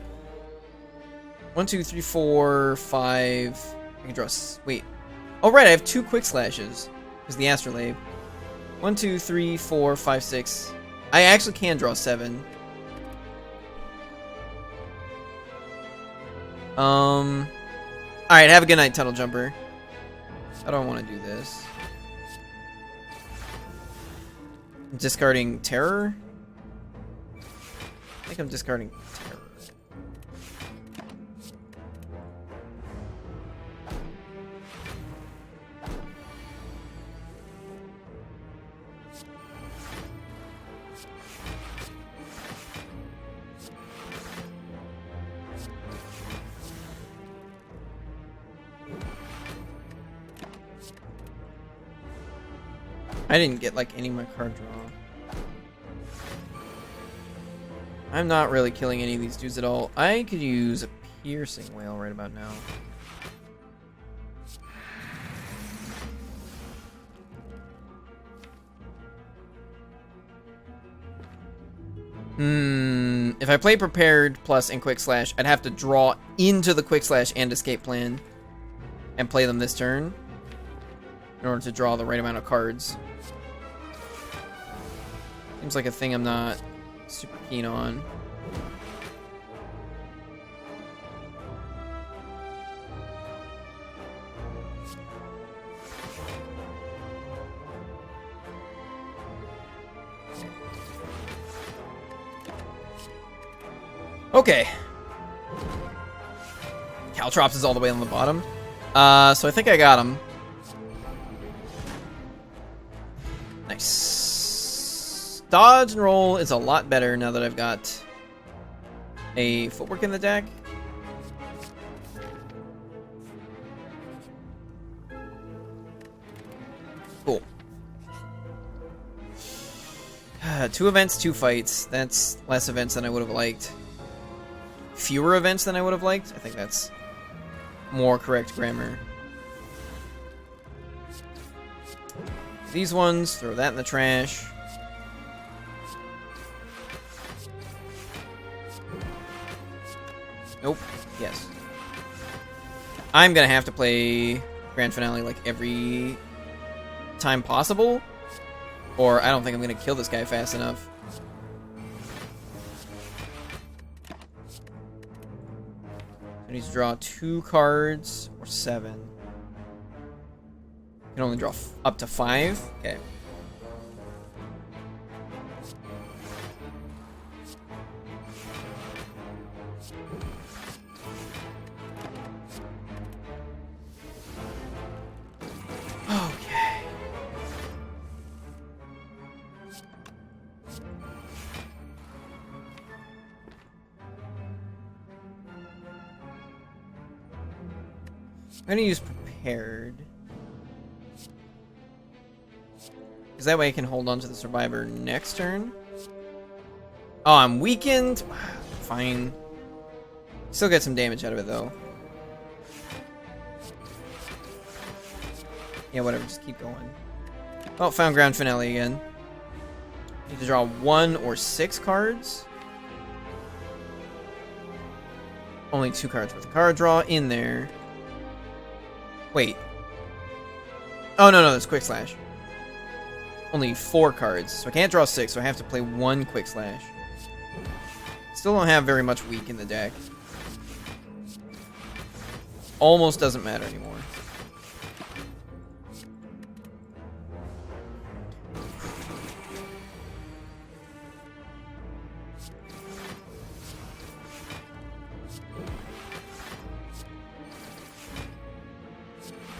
1, 2, 3, 4, 5. I can draw... Wait. Oh, right, I have 2 Quick Slashes. Because the Astrolabe. 1, 2, 3, 4, 5, 6. I actually can draw 7. Alright, have a good night, Tunnel Jumper. I don't want to do this. I'm discarding Terror? I think I'm discarding Terror. I didn't get like any of my card draw. I'm not really killing any of these dudes at all. I could use a piercing whale right about now. If I play prepared plus and quick slash, I'd have to draw into the quick slash and escape plan and play them this turn in order to draw the right amount of cards. Seems like a thing I'm not super keen on. Okay. Caltrops is all the way on the bottom. So I think I got him. Nice. Dodge and roll is a lot better now that I've got a footwork in the deck. Cool. 2 events, 2 fights. That's less events than I would have liked. Fewer events than I would have liked. I think that's more correct grammar. These ones, throw that in the trash. Nope. Yes. I'm gonna have to play Grand Finale like every time possible, or I don't think I'm gonna kill this guy fast enough. I need to draw 2 cards or 7. I can only draw up to 5. Okay. I'm gonna use prepared. Because that way I can hold on to the survivor next turn. Oh, I'm weakened? Fine. Still get some damage out of it, though. Yeah, whatever. Just keep going. Oh, found Ground Finale again. Need to draw 1 or 6 cards. Only 2 cards worth of card draw in there. Wait. Oh, no, that's Quick Slash. Only 4 cards. So I can't draw 6, so I have to play 1 Quick Slash. Still don't have very much weak in the deck. Almost doesn't matter anymore.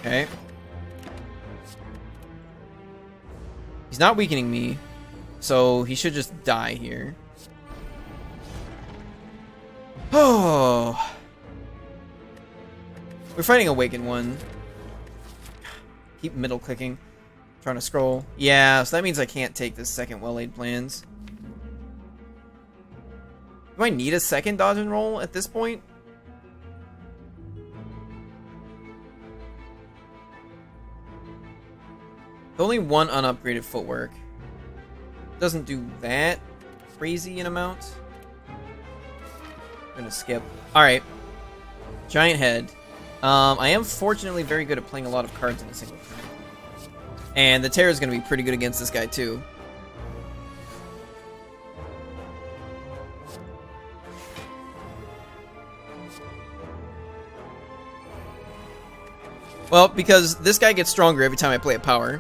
Okay. He's not weakening me, so he should just die here. Oh. We're fighting Awakened one. Keep middle clicking. Trying to scroll. Yeah, so that means I can't take this second well-laid plans. Do I need a second dodge and roll at this point? Only 1 unupgraded footwork. Doesn't do that crazy an amount. I'm gonna skip. Alright. Giant head. I am fortunately very good at playing a lot of cards in a single turn. And the Terror is gonna be pretty good against this guy too. Well, because this guy gets stronger every time I play a power.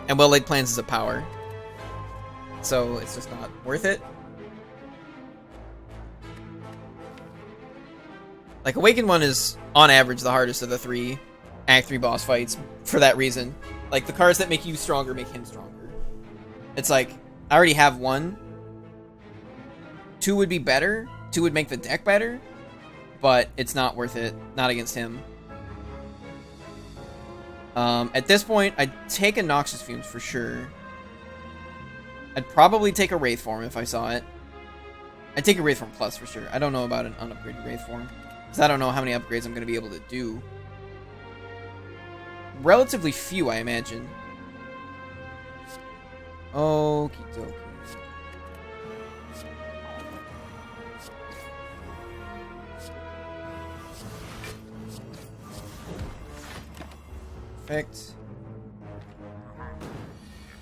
And Well-Laid Plans is a power. So it's just not worth it. Like, Awakened one is, on average, the hardest of the 3 Act 3 boss fights for that reason. Like, the cards that make you stronger make him stronger. It's like, I already have 1. 2 would be better. 2 would make the deck better. But it's not worth it. Not against him. At this point, I'd take a Noxious Fumes for sure. I'd probably take a Wraith Form if I saw it. I'd take a Wraith Form Plus for sure. I don't know about an unupgraded Wraith Form. Because I don't know how many upgrades I'm going to be able to do. Relatively few, I imagine. Okie dokie. Perfect.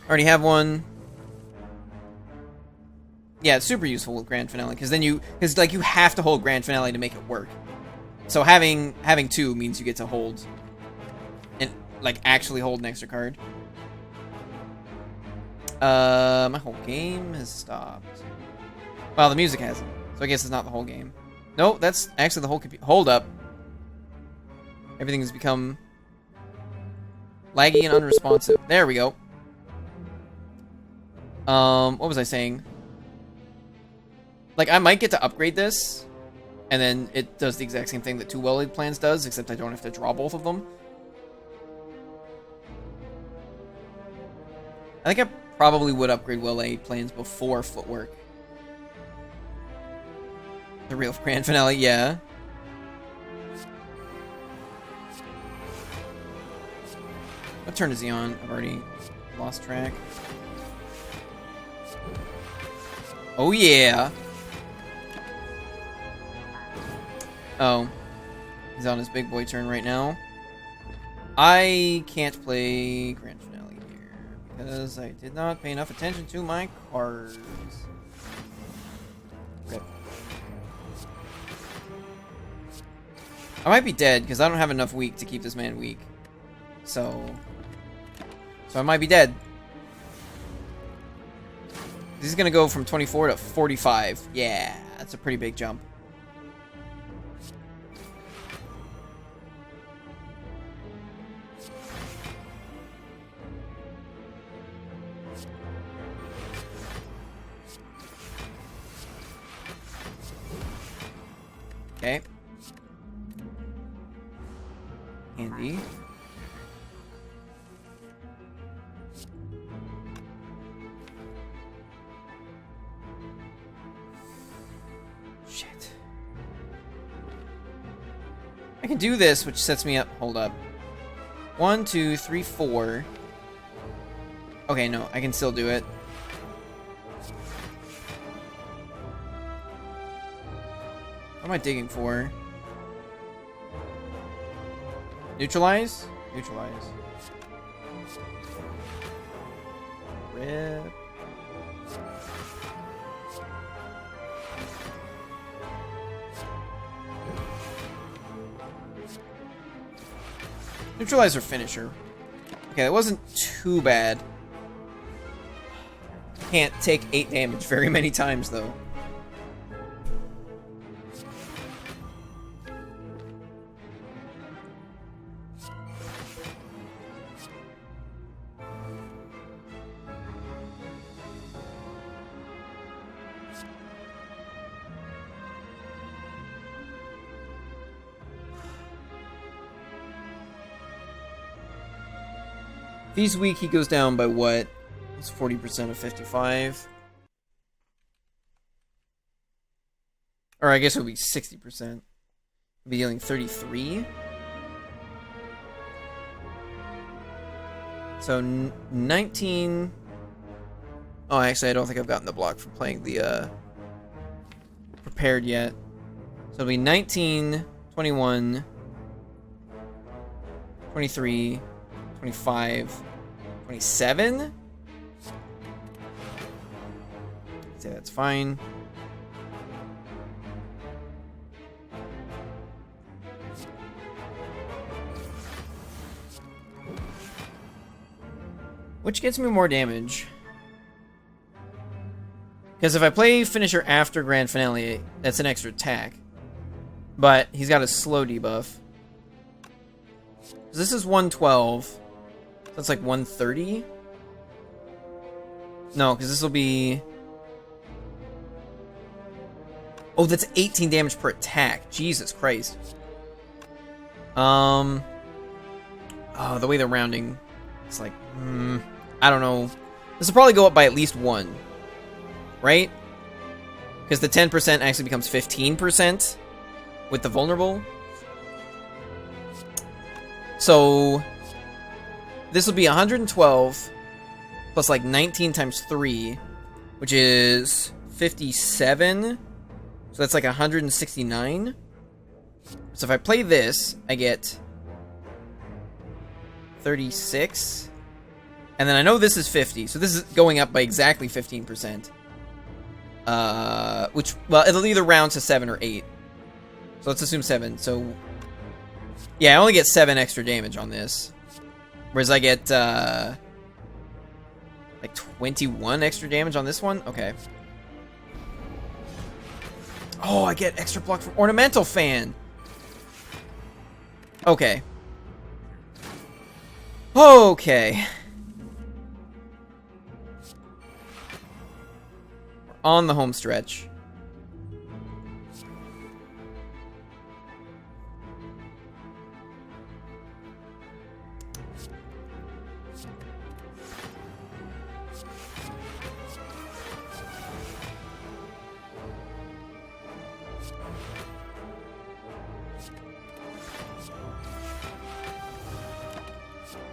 Already have one. Yeah, it's super useful with Grand Finale because then you have to hold Grand Finale to make it work. So having 2 means you get to hold and like actually hold an extra card. My whole game has stopped. Well, the music hasn't, so I guess it's not the whole game. No, that's actually the whole computer. Hold up. Everything has become laggy and unresponsive. There we go. What was I saying? Like, I might get to upgrade this, and then it does the exact same thing that 2 Well-Laid Plans does, except I don't have to draw both of them. I think I probably would upgrade Well-Laid Plans before Footwork. The real Grand Finale, yeah. What turn is he on? I've already lost track. Oh, yeah. Oh. He's on his big boy turn right now. I can't play Grand Finale here because I did not pay enough attention to my cards. Okay. I might be dead because I don't have enough weak to keep this man weak. So I might be dead. This is going to go from 24 to 45. Yeah, that's a pretty big jump. Okay. And handy. Shit. I can do this, which sets me up. Hold up. 1, 2, 3, 4. Okay, no, I can still do it. What am I digging for? Neutralize? Neutralize. Rip. Neutralize or finisher. Okay, that wasn't too bad. Can't take 8 damage very many times, though. If he's weak, he goes down by what? It's 40% of 55. Or I guess it would be 60%. Be dealing 33. So 19. Oh, actually, I don't think I've gotten the block from playing the prepared yet. So it'll be 19, 21, 23, 25, 27. Say that's fine. Which gets me more damage. Because if I play Finisher after Grand Finale, that's an extra attack. But he's got a slow debuff. This is 112. So that's like 130. No, because this will be... Oh, that's 18 damage per attack. Jesus Christ. Oh, the way they're rounding. It's like, I don't know. This will probably go up by at least 1. Right? Because the 10% actually becomes 15% with the vulnerable. So this will be 112 plus like 19 times 3, which is 57. So that's like 169. So if I play this, I get 36. And then I know this is 50, so this is going up by exactly 15%. Which, well, it'll either round to 7 or 8. So let's assume 7. So, yeah, I only get 7 extra damage on this. Whereas I get, like 21 extra damage on this one? Okay. Oh, I get extra block from Ornamental Fan! Okay. Okay. On the home stretch.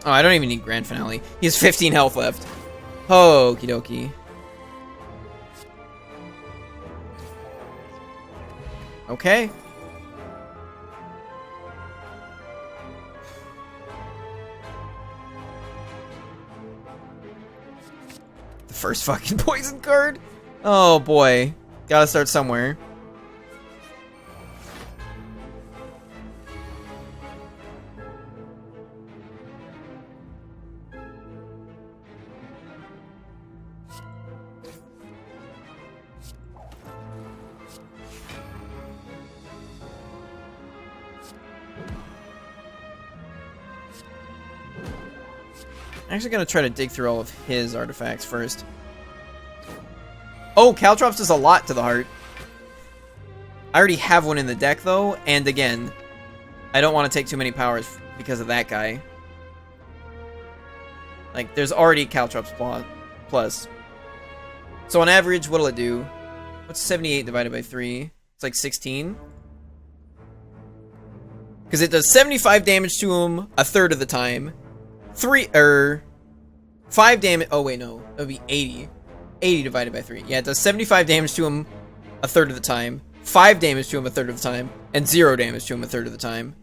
Oh, I don't even need Grand Finale. He has 15 health left. Okie dokie. Okay. The first fucking poison card? Oh boy. Gotta start somewhere. I'm actually gonna try to dig through all of his artifacts first. Oh, Caltrops does a lot to the heart. I already have one in the deck though, and again, I don't want to take too many powers because of that guy. Like, there's already Caltrops plus. So on average, what'll it do? What's 78 divided by 3? It's like 16. Because it does 75 damage to him a third of the time. 5 damage. Oh, wait, no. That would be 80. 80 divided by 3. Yeah, it does 75 damage to him a third of the time. 5 damage to him a third of the time. And 0 damage to him a third of the time.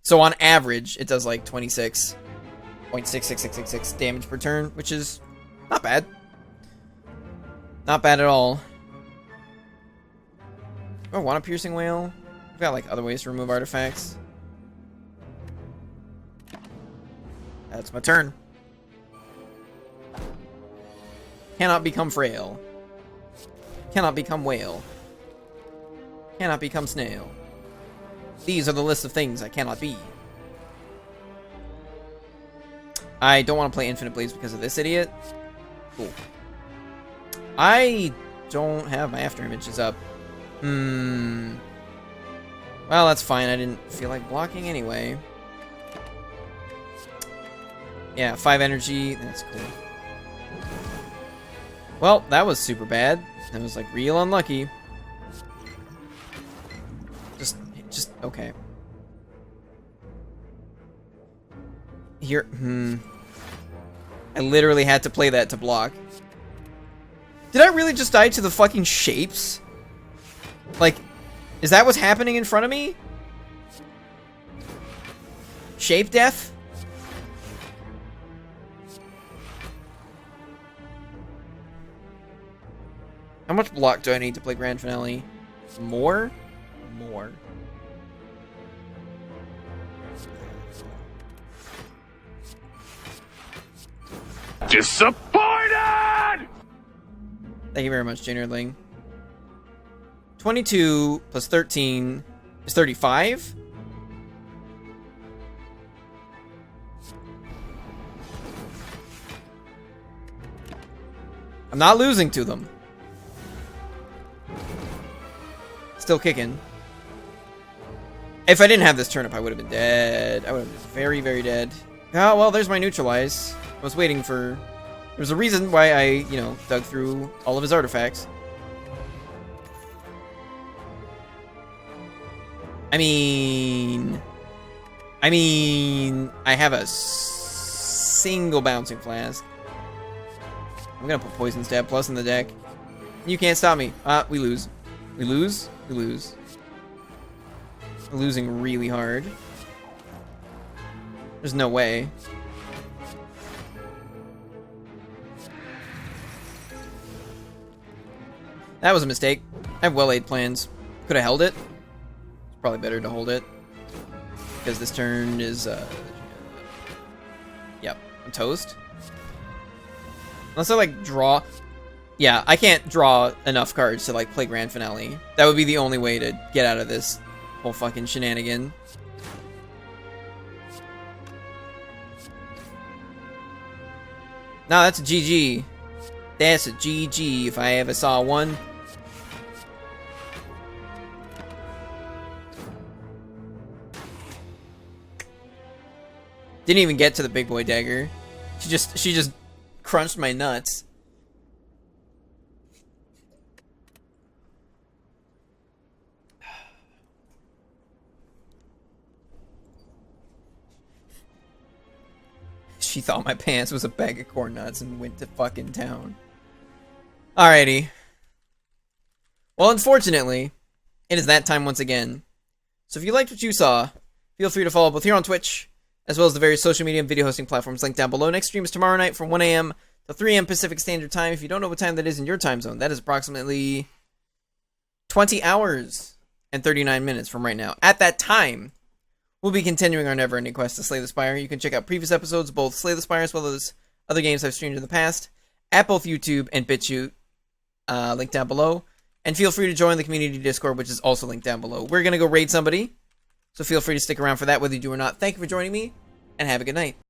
So on average, it does like 26.66666 damage per turn, which is not bad. Not bad at all. Oh, want a piercing whale? We've got like other ways to remove artifacts. That's my turn. Cannot become frail. Cannot become whale. Cannot become snail. These are the list of things I cannot be. I don't want to play Infinite Blades because of this idiot. Cool. I don't have my after images up. Well, that's fine. I didn't feel like blocking anyway. Yeah, 5 energy. That's cool. Well, that was super bad. That was like real unlucky. Just okay. Here, I literally had to play that to block. Did I really just die to the fucking shapes? Like, is that what's happening in front of me? Shape death? How much block do I need to play Grand Finale? More? More. Disappointed! Thank you very much, Juniorling. 22 plus 13 is 35. I'm not losing to them. Still kicking. If I didn't have this turnip, I would have been dead. I would have been very, very dead. Oh, well, there's my neutralize. I was waiting for... There's a reason why I, you know, dug through all of his artifacts. I mean, I have a single bouncing flask. I'm gonna put Poison Stab Plus in the deck. You can't stop me. We lose. We lose. We lose. We're losing really hard. There's no way. That was a mistake. I have well-laid plans. Could have held it. It's probably better to hold it. Because this turn is, yep, I'm toast. Unless I, like, draw... Yeah, I can't draw enough cards to, like, play Grand Finale. That would be the only way to get out of this whole fucking shenanigan. No, that's a GG. That's a GG if I ever saw one. Didn't even get to the big boy dagger. She just crunched my nuts. She thought my pants was a bag of corn nuts and went to fucking town. Alrighty. Well, unfortunately, it is that time once again. So if you liked what you saw, feel free to follow both here on Twitch, as well as the various social media and video hosting platforms linked down below. Next stream is tomorrow night from 1 a.m. to 3 a.m. Pacific Standard Time. If you don't know what time that is in your time zone, that is approximately 20 hours and 39 minutes from right now. At that time, we'll be continuing our never-ending quest to slay the Spire. You can check out previous episodes, both Slay the Spire as well as other games I've streamed in the past, at both YouTube and BitChute, linked down below. And feel free to join the community Discord, which is also linked down below. We're going to go raid somebody, so feel free to stick around for that, whether you do or not. Thank you for joining me, and have a good night.